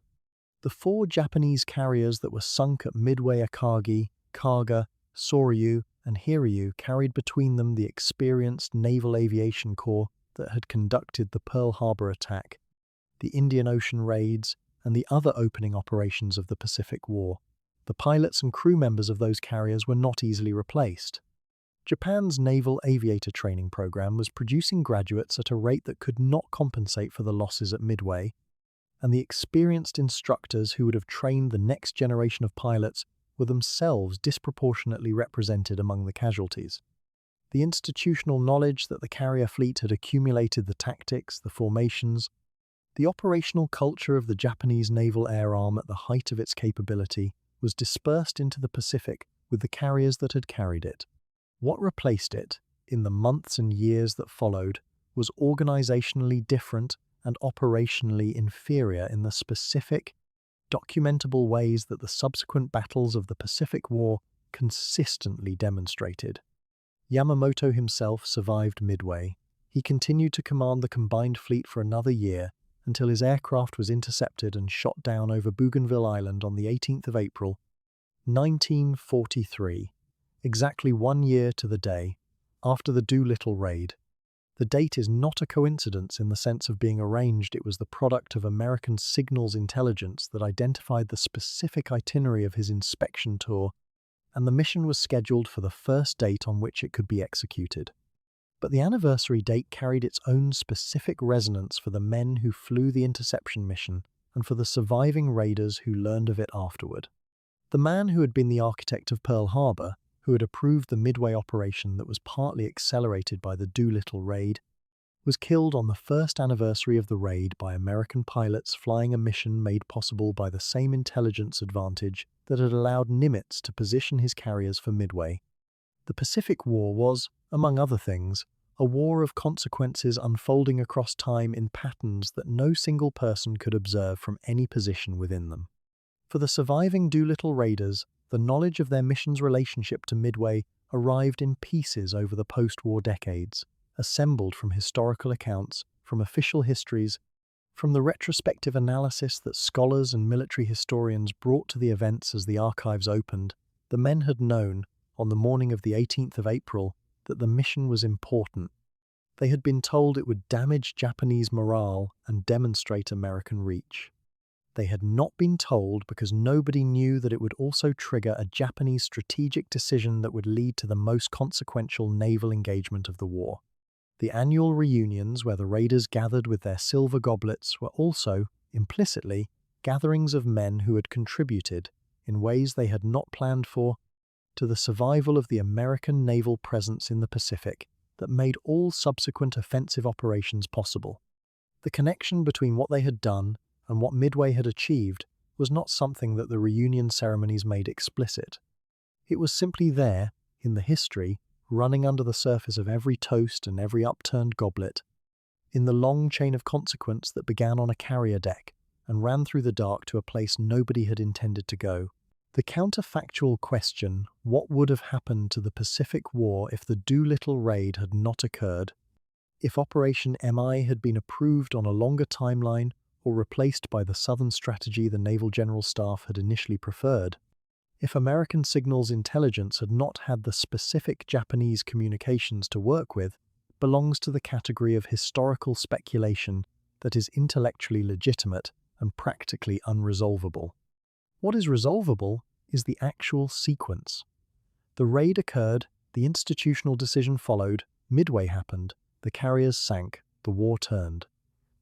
The 4 Japanese carriers that were sunk at Midway Akagi, Kaga, Soryu, and Hiryu carried between them the experienced Naval Aviation Corps that had conducted the Pearl Harbor attack, the Indian Ocean raids, and the other opening operations of the Pacific War. The pilots and crew members of those carriers were not easily replaced. Japan's Naval Aviator Training Program was producing graduates at a rate that could not compensate for the losses at Midway, and the experienced instructors who would have trained the next generation of pilots were themselves disproportionately represented among the casualties. The institutional knowledge that the carrier fleet had accumulated, the tactics, the formations, the operational culture of the Japanese Naval Air Arm at the height of its capability was dispersed into the Pacific with the carriers that had carried it. What replaced it, in the months and years that followed, was organizationally different and operationally inferior in the specific, documentable ways that the subsequent battles of the Pacific War consistently demonstrated. Yamamoto himself survived Midway. He continued to command the combined fleet for another year until his aircraft was intercepted and shot down over Bougainville Island on the 18th of April, 1943, exactly 1 year to the day after the Doolittle Raid. The date is not a coincidence in the sense of being arranged. It was the product of American signals intelligence that identified the specific itinerary of his inspection tour, and the mission was scheduled for the first date on which it could be executed. But the anniversary date carried its own specific resonance for the men who flew the interception mission and for the surviving raiders who learned of it afterward. The man who had been the architect of Pearl Harbor, who had approved the Midway operation that was partly accelerated by the Doolittle Raid, was killed on the first anniversary of the raid by American pilots flying a mission made possible by the same intelligence advantage that had allowed Nimitz to position his carriers for Midway. The Pacific War was, among other things, a war of consequences unfolding across time in patterns that no single person could observe from any position within them. For the surviving Doolittle Raiders, the knowledge of their mission's relationship to Midway arrived in pieces over the post-war decades, assembled from historical accounts, from official histories, from the retrospective analysis that scholars and military historians brought to the events as the archives opened. The men had known, on the morning of the 18th of April, that the mission was important. They had been told it would damage Japanese morale and demonstrate American reach. They had not been told because nobody knew that it would also trigger a Japanese strategic decision that would lead to the most consequential naval engagement of the war. The annual reunions where the raiders gathered with their silver goblets were also, implicitly, gatherings of men who had contributed, in ways they had not planned for, to the survival of the American naval presence in the Pacific that made all subsequent offensive operations possible. The connection between what they had done and what Midway had achieved was not something that the reunion ceremonies made explicit. It was simply there, in the history, running under the surface of every toast and every upturned goblet, in the long chain of consequence that began on a carrier deck and ran through the dark to a place nobody had intended to go. The counterfactual question, what would have happened to the Pacific War if the Doolittle Raid had not occurred? If Operation MI had been approved on a longer timeline or replaced by the Southern strategy the Naval General Staff had initially preferred? If American signals intelligence had not had the specific Japanese communications to work with, belongs to the category of historical speculation that is intellectually legitimate and practically unresolvable. What is resolvable is the actual sequence. The raid occurred, the institutional decision followed, Midway happened, the carriers sank, the war turned.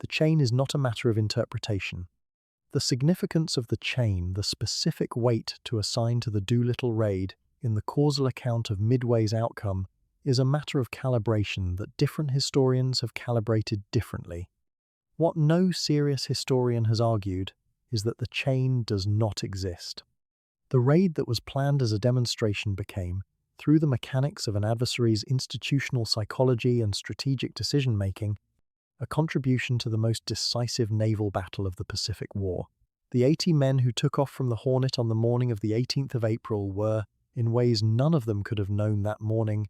The chain is not a matter of interpretation. The significance of the chain, the specific weight to assign to the Doolittle Raid in the causal account of Midway's outcome, is a matter of calibration that different historians have calibrated differently. What no serious historian has argued is that the chain does not exist. The raid that was planned as a demonstration became, through the mechanics of an adversary's institutional psychology and strategic decision-making, a contribution to the most decisive naval battle of the Pacific War. The 80 men who took off from the Hornet on the morning of the 18th of April were, in ways none of them could have known that morning,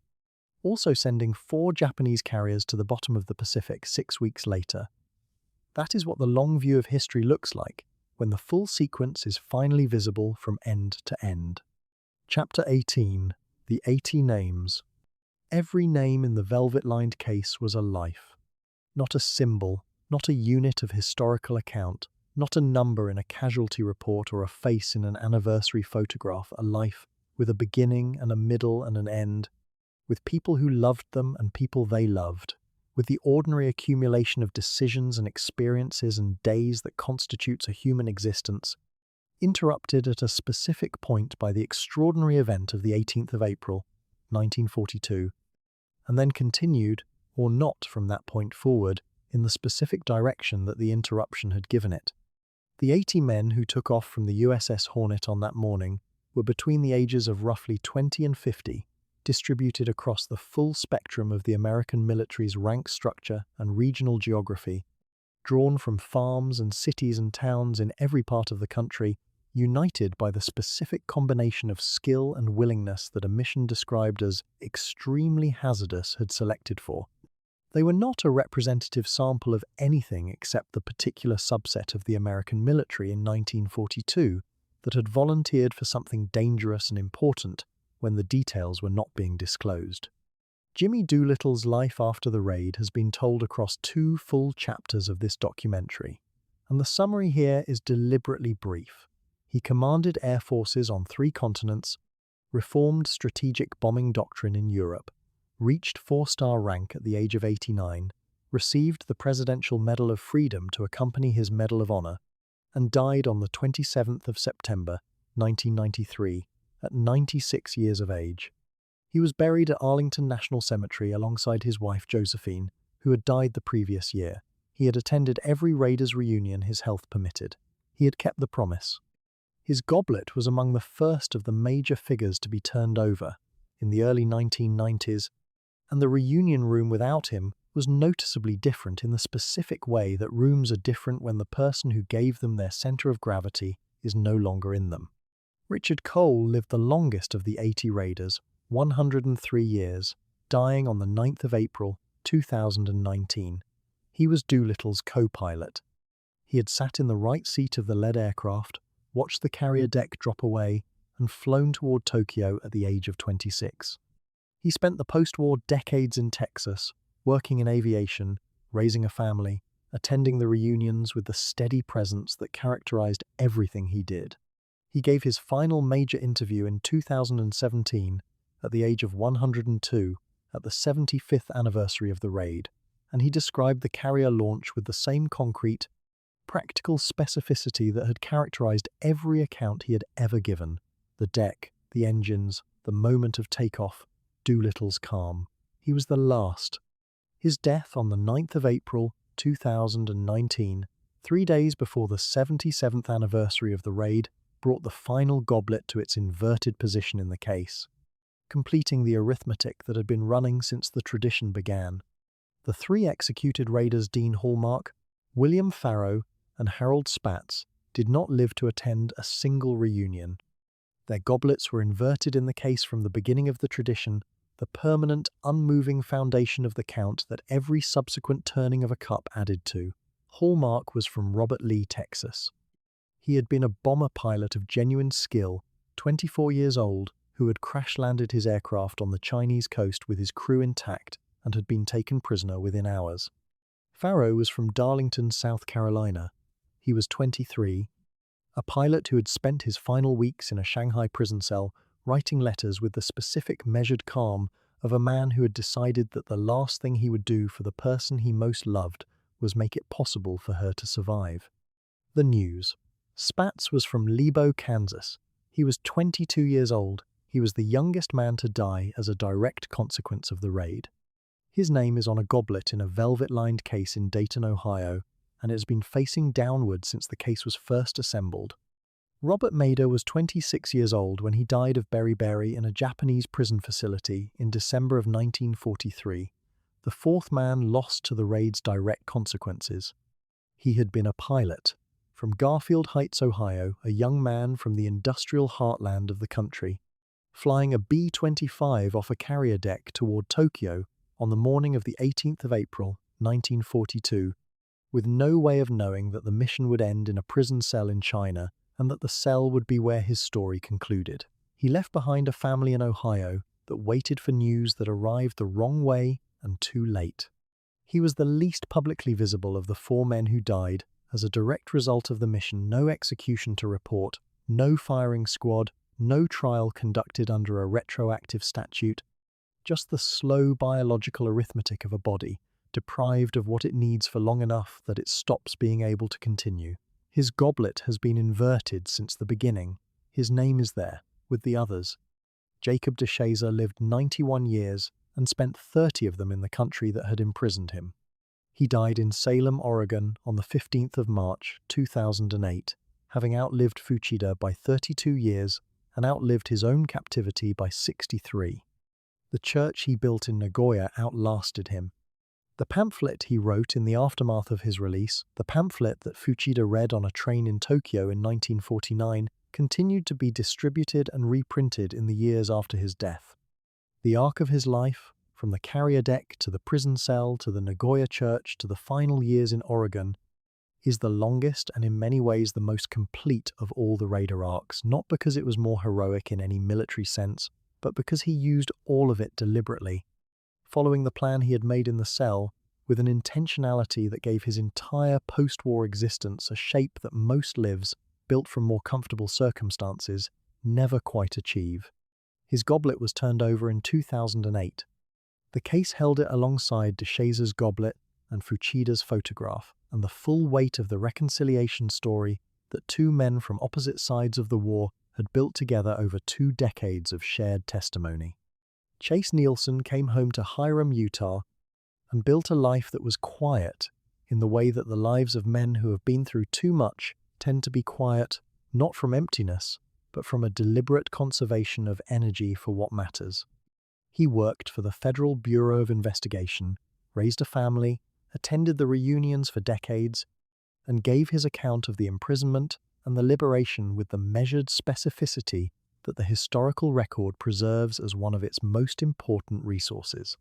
also sending 4 Japanese carriers to the bottom of the Pacific 6 weeks later. That is what the long view of history looks like, when the full sequence is finally visible from end to end. Chapter 18. The 80 Names. Every name in the velvet-lined case was a life. Not a symbol, not a unit of historical account, not a number in a casualty report or a face in an anniversary photograph, a life with a beginning and a middle and an end, with people who loved them and people they loved, with the ordinary accumulation of decisions and experiences and days that constitutes a human existence, interrupted at a specific point by the extraordinary event of the 18th of April, 1942, and then continued, or not from that point forward, in the specific direction that the interruption had given it. The 80 men who took off from the USS Hornet on that morning were between the ages of roughly 20 and 50, distributed across the full spectrum of the American military's rank structure and regional geography, drawn from farms and cities and towns in every part of the country, united by the specific combination of skill and willingness that a mission described as extremely hazardous had selected for. They were not a representative sample of anything except the particular subset of the American military in 1942 that had volunteered for something dangerous and important when the details were not being disclosed. Jimmy Doolittle's life after the raid has been told across 2 full chapters of this documentary, and the summary here is deliberately brief. He commanded air forces on 3 continents, reformed strategic bombing doctrine in Europe, reached 4-star rank at the age of 89, received the Presidential Medal of Freedom to accompany his Medal of Honor, and died on the 27th of September, 1993, at 96 years of age. He was buried at Arlington National Cemetery alongside his wife Josephine, who had died the previous year. He had attended every Raiders reunion his health permitted. He had kept the promise. His goblet was among the first of the major figures to be turned over in the early 1990s, and the reunion room without him was noticeably different in the specific way that rooms are different when the person who gave them their center of gravity is no longer in them. Richard Cole lived the longest of the 80 raiders, 103 years, dying on the 9th of April, 2019. He was Doolittle's co-pilot. He had sat in the right seat of the lead aircraft, watched the carrier deck drop away, and flown toward Tokyo at the age of 26. He spent the post-war decades in Texas, working in aviation, raising a family, attending the reunions with the steady presence that characterized everything he did. He gave his final major interview in 2017 at the age of 102 at the 75th anniversary of the raid, and he described the carrier launch with the same concrete, practical specificity that had characterized every account he had ever given. The deck, the engines, the moment of takeoff, Doolittle's calm. He was the last. His death on the 9th of April, 2019, 3 days before the 77th anniversary of the raid, brought the final goblet to its inverted position in the case, completing the arithmetic that had been running since the tradition began. The three executed raiders Dean Hallmark, William Farrow, and Harold Spatz did not live to attend a single reunion. Their goblets were inverted in the case from the beginning of the tradition, the permanent, unmoving foundation of the count that every subsequent turning of a cup added to. Hallmark was from Robert Lee, Texas. He had been a bomber pilot of genuine skill, 24 years old, who had crash-landed his aircraft on the Chinese coast with his crew intact and had been taken prisoner within hours. Farrow was from Darlington, South Carolina. He was 23, a pilot who had spent his final weeks in a Shanghai prison cell writing letters with the specific measured calm of a man who had decided that the last thing he would do for the person he most loved was make it possible for her to survive. The news. Spatz was from Lebo, Kansas. He was 22 years old. He was the youngest man to die as a direct consequence of the raid. His name is on a goblet in a velvet-lined case in Dayton, Ohio, and it has been facing downward since the case was first assembled. Robert Mader was 26 years old when he died of beriberi in a Japanese prison facility in December of 1943, the fourth man lost to the raid's direct consequences. He had been a pilot. From Garfield Heights, Ohio, a young man from the industrial heartland of the country, flying a B-25 off a carrier deck toward Tokyo on the morning of the 18th of April, 1942, with no way of knowing that the mission would end in a prison cell in China and that the cell would be where his story concluded. He left behind a family in Ohio that waited for news that arrived the wrong way and too late. He was the least publicly visible of the four men who died. As a direct result of the mission, no execution to report, no firing squad, no trial conducted under a retroactive statute, just the slow biological arithmetic of a body, deprived of what it needs for long enough that it stops being able to continue. His goblet has been inverted since the beginning. His name is there, with the others. Jacob DeShazer lived 91 years and spent 30 of them in the country that had imprisoned him. He died in Salem, Oregon on the 15th of March, 2008, having outlived Fuchida by 32 years and outlived his own captivity by 63. The church he built in Nagoya outlasted him. The pamphlet he wrote in the aftermath of his release, the pamphlet that Fuchida read on a train in Tokyo in 1949, continued to be distributed and reprinted in the years after his death. The arc of his life, from the carrier deck to the prison cell to the Nagoya church to the final years in Oregon, is the longest and in many ways the most complete of all the Raider arcs, not because it was more heroic in any military sense, but because he used all of it deliberately, following the plan he had made in the cell, with an intentionality that gave his entire post-war existence a shape that most lives, built from more comfortable circumstances, never quite achieve. His goblet was turned over in 2008. The case held it alongside DeShazer's goblet and Fuchida's photograph, and the full weight of the reconciliation story that two men from opposite sides of the war had built together over 2 decades of shared testimony. Chase Nielsen came home to Hiram, Utah, and built a life that was quiet in the way that the lives of men who have been through too much tend to be quiet, not from emptiness, but from a deliberate conservation of energy for what matters. He worked for the Federal Bureau of Investigation, raised a family, attended the reunions for decades, and gave his account of the imprisonment and the liberation with the measured specificity that the historical record preserves as one of its most important resources.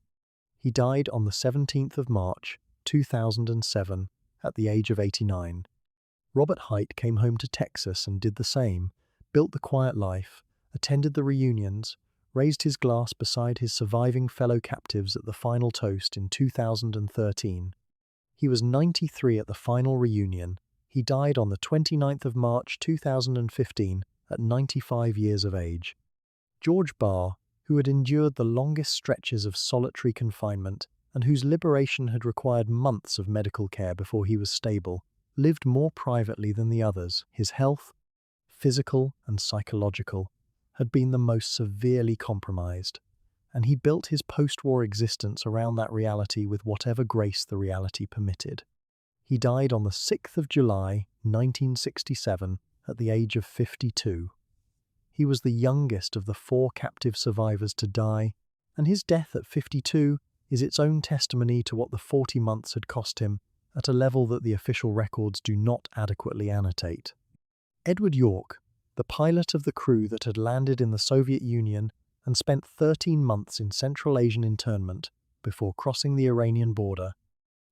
He died on the 17th of March, 2007, at the age of 89. Robert Hite came home to Texas and did the same, built the quiet life, attended the reunions, raised his glass beside his surviving fellow captives at the final toast in 2013. He was 93 at the final reunion. He died on the 29th of March 2015 at 95 years of age. George Barr, who had endured the longest stretches of solitary confinement and whose liberation had required months of medical care before he was stable, lived more privately than the others. His health, physical and psychological, had been the most severely compromised, and he built his post-war existence around that reality with whatever grace the reality permitted. He died on the 6th of July, 1967, at the age of 52. He was the youngest of the 4 captive survivors to die, and his death at 52 is its own testimony to what the 40 months had cost him at a level that the official records do not adequately annotate. Edward York, the pilot of the crew that had landed in the Soviet Union and spent 13 months in Central Asian internment before crossing the Iranian border,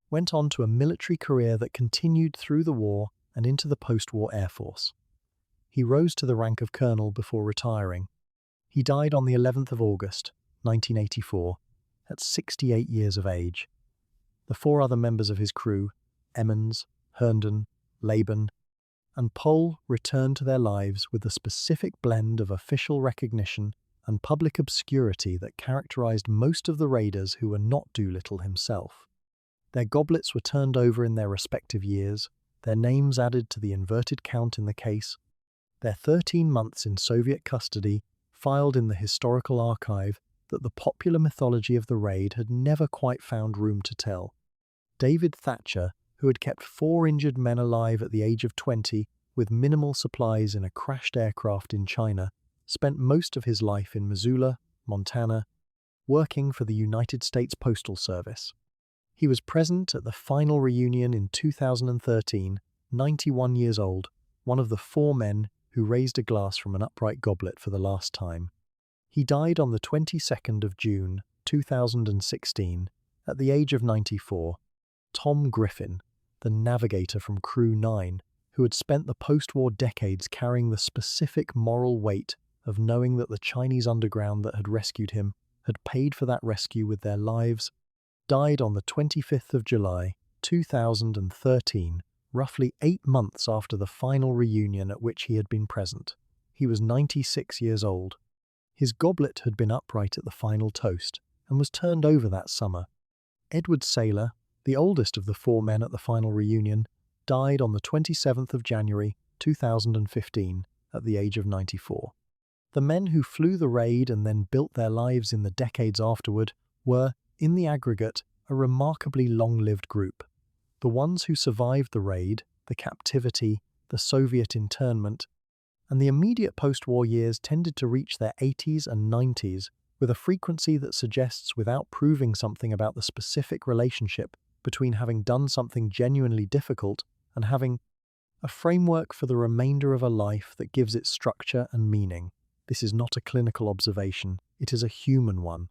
went on to a military career that continued through the war and into the post-war Air Force. He rose to the rank of colonel before retiring. He died on the 11th of August, 1984, at 68 years of age. The 4 other members of his crew, Emmons, Herndon, Laban, and Pohl, returned to their lives with the specific blend of official recognition and public obscurity that characterized most of the raiders who were not Doolittle himself. Their goblets were turned over in their respective years, their names added to the inverted count in the case, their 13 months in Soviet custody filed in the historical archive that the popular mythology of the raid had never quite found room to tell. David Thatcher, who had kept 4 injured men alive at the age of 20 with minimal supplies in a crashed aircraft in China, spent most of his life in Missoula, Montana, working for the United States Postal Service. He was present at the final reunion in 2013, 91 years old, one of the 4 men who raised a glass from an upright goblet for the last time. He died on the 22nd of June, 2016, at the age of 94. Tom Griffin, the navigator from Crew 9, who had spent the post-war decades carrying the specific moral weight of knowing that the Chinese underground that had rescued him had paid for that rescue with their lives, died on the 25th of July, 2013, roughly 8 months after the final reunion at which he had been present. He was 96 years old. His goblet had been upright at the final toast and was turned over that summer. Edward Saylor, the oldest of the 4 men at the final reunion, died on the 27th of January, 2015, at the age of 94. The men who flew the raid and then built their lives in the decades afterward were, in the aggregate, a remarkably long-lived group. The ones who survived the raid, the captivity, the Soviet internment, and the immediate post-war years tended to reach their 80s and 90s with a frequency that suggests, without proving something about the specific relationship between having done something genuinely difficult and having a framework for the remainder of a life that gives it structure and meaning. This is not a clinical observation, it is a human one.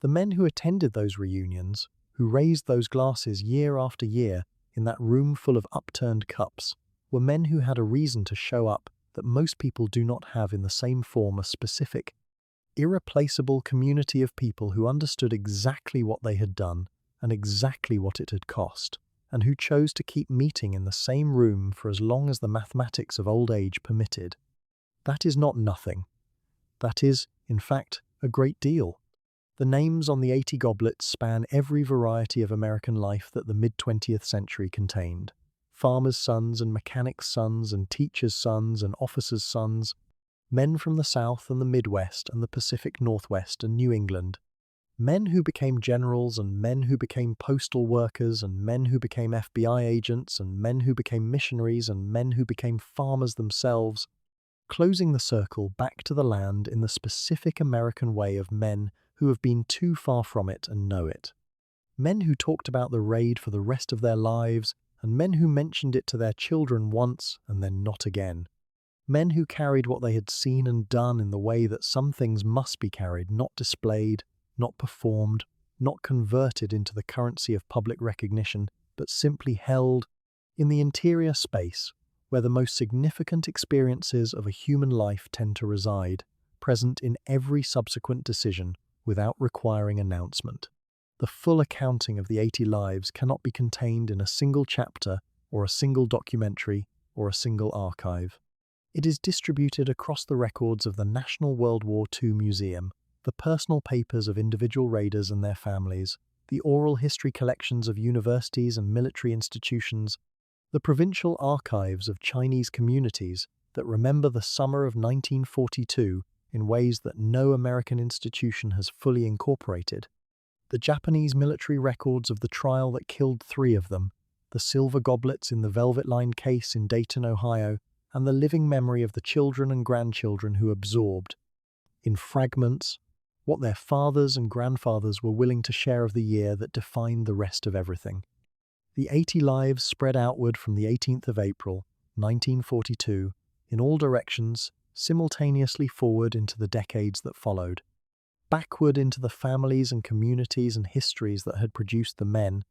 The men who attended those reunions, who raised those glasses year after year in that room full of upturned cups, were men who had a reason to show up that most people do not have in the same form, a specific, irreplaceable community of people who understood exactly what they had done and exactly what it had cost, and who chose to keep meeting in the same room for as long as the mathematics of old age permitted. That is not nothing. That is, in fact, a great deal. The names on the 80 goblets span every variety of American life that the mid-20th century contained. Farmers' sons and mechanics' sons and teachers' sons and officers' sons, men from the South and the Midwest and the Pacific Northwest and New England, men who became generals and men who became postal workers and men who became FBI agents and men who became missionaries and men who became farmers themselves, closing the circle back to the land in the specific American way of men who have been too far from it and know it. Men who talked about the raid for the rest of their lives, and men who mentioned it to their children once and then not again. Men who carried what they had seen and done in the way that some things must be carried, not displayed, not performed, not converted into the currency of public recognition, but simply held in the interior space where the most significant experiences of a human life tend to reside, present in every subsequent decision without requiring announcement. The full accounting of the 80 lives cannot be contained in a single chapter or a single documentary or a single archive. It is distributed across the records of the National World War II Museum, the personal papers of individual raiders and their families, the oral history collections of universities and military institutions, the provincial archives of Chinese communities that remember the summer of 1942 in ways that no American institution has fully incorporated, the Japanese military records of the trial that killed 3 of them, the silver goblets in the velvet-lined case in Dayton, Ohio, and the living memory of the children and grandchildren who absorbed, in fragments, what their fathers and grandfathers were willing to share of the year that defined the rest of everything. The 80 lives spread outward from the 18th of April, 1942, in all directions, simultaneously forward into the decades that followed, backward into the families and communities and histories that had produced the men,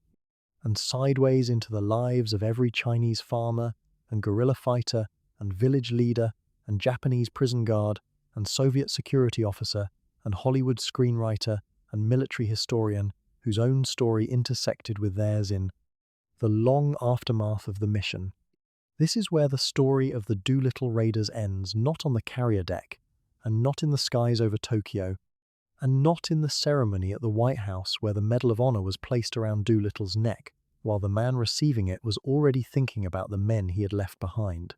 and sideways into the lives of every Chinese farmer and guerrilla fighter and village leader and Japanese prison guard and Soviet security officer and Hollywood screenwriter and military historian whose own story intersected with theirs in the long aftermath of the mission. This is where the story of the Doolittle Raiders ends, not on the carrier deck, and not in the skies over Tokyo, and not in the ceremony at the White House where the Medal of Honor was placed around Doolittle's neck, while the man receiving it was already thinking about the men he had left behind.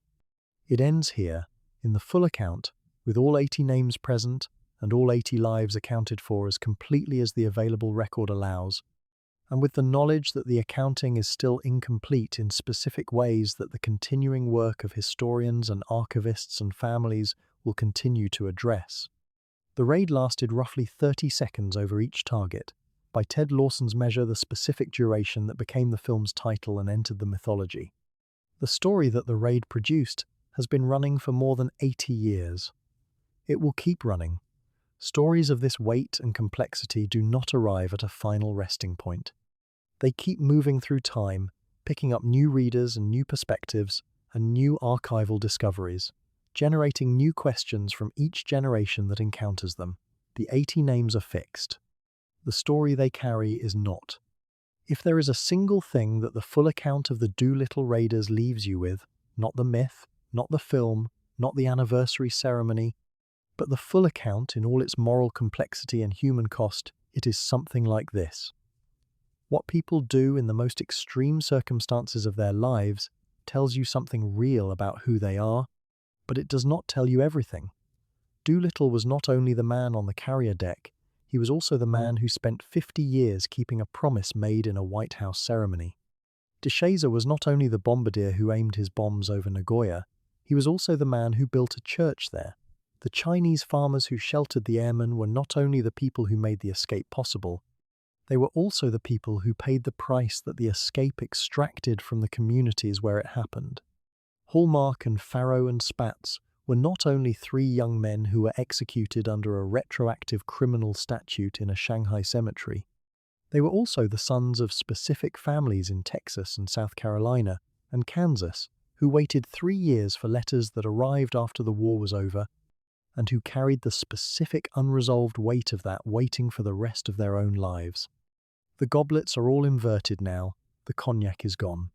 It ends here, in the full account, with all 80 names present and all 80 lives accounted for as completely as the available record allows, and with the knowledge that the accounting is still incomplete in specific ways that the continuing work of historians and archivists and families will continue to address. The raid lasted roughly 30 seconds over each target, by Ted Lawson's measure the specific duration that became the film's title and entered the mythology. The story that the raid produced has been running for more than 80 years. It will keep running. Stories of this weight and complexity do not arrive at a final resting point. They keep moving through time, picking up new readers and new perspectives and new archival discoveries, generating new questions from each generation that encounters them. The 80 names are fixed. The story they carry is not. If there is a single thing that the full account of the Doolittle Raiders leaves you with, not the myth, not the film, not the anniversary ceremony, but the full account in all its moral complexity and human cost, it is something like this. What people do in the most extreme circumstances of their lives tells you something real about who they are, but it does not tell you everything. Doolittle was not only the man on the carrier deck, he was also the man who spent 50 years keeping a promise made in a White House ceremony. DeShazer was not only the bombardier who aimed his bombs over Nagoya, he was also the man who built a church there. The Chinese farmers who sheltered the airmen were not only the people who made the escape possible, they were also the people who paid the price that the escape extracted from the communities where it happened. Hallmark and Farrow and Spatz were not only 3 young men who were executed under a retroactive criminal statute in a Shanghai cemetery. They were also the sons of specific families in Texas and South Carolina and Kansas who waited 3 years for letters that arrived after the war was over and who carried the specific unresolved weight of that waiting for the rest of their own lives. The goblets are all inverted now, the cognac is gone.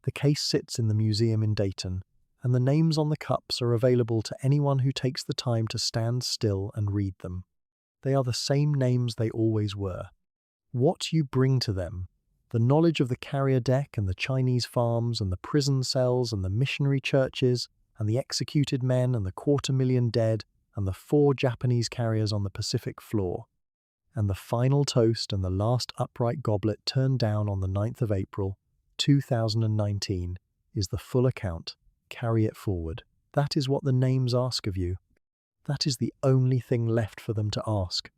The case sits in the museum in Dayton, and the names on the cups are available to anyone who takes the time to stand still and read them. They are the same names they always were. What you bring to them, the knowledge of the carrier deck and the Chinese farms and the prison cells and the missionary churches and the executed men and the 250,000 dead and the 4 Japanese carriers on the Pacific floor, and the final toast and the last upright goblet turned down on the 9th of April, 2019, is the full account. Carry it forward. That is what the names ask of you. That is the only thing left for them to ask.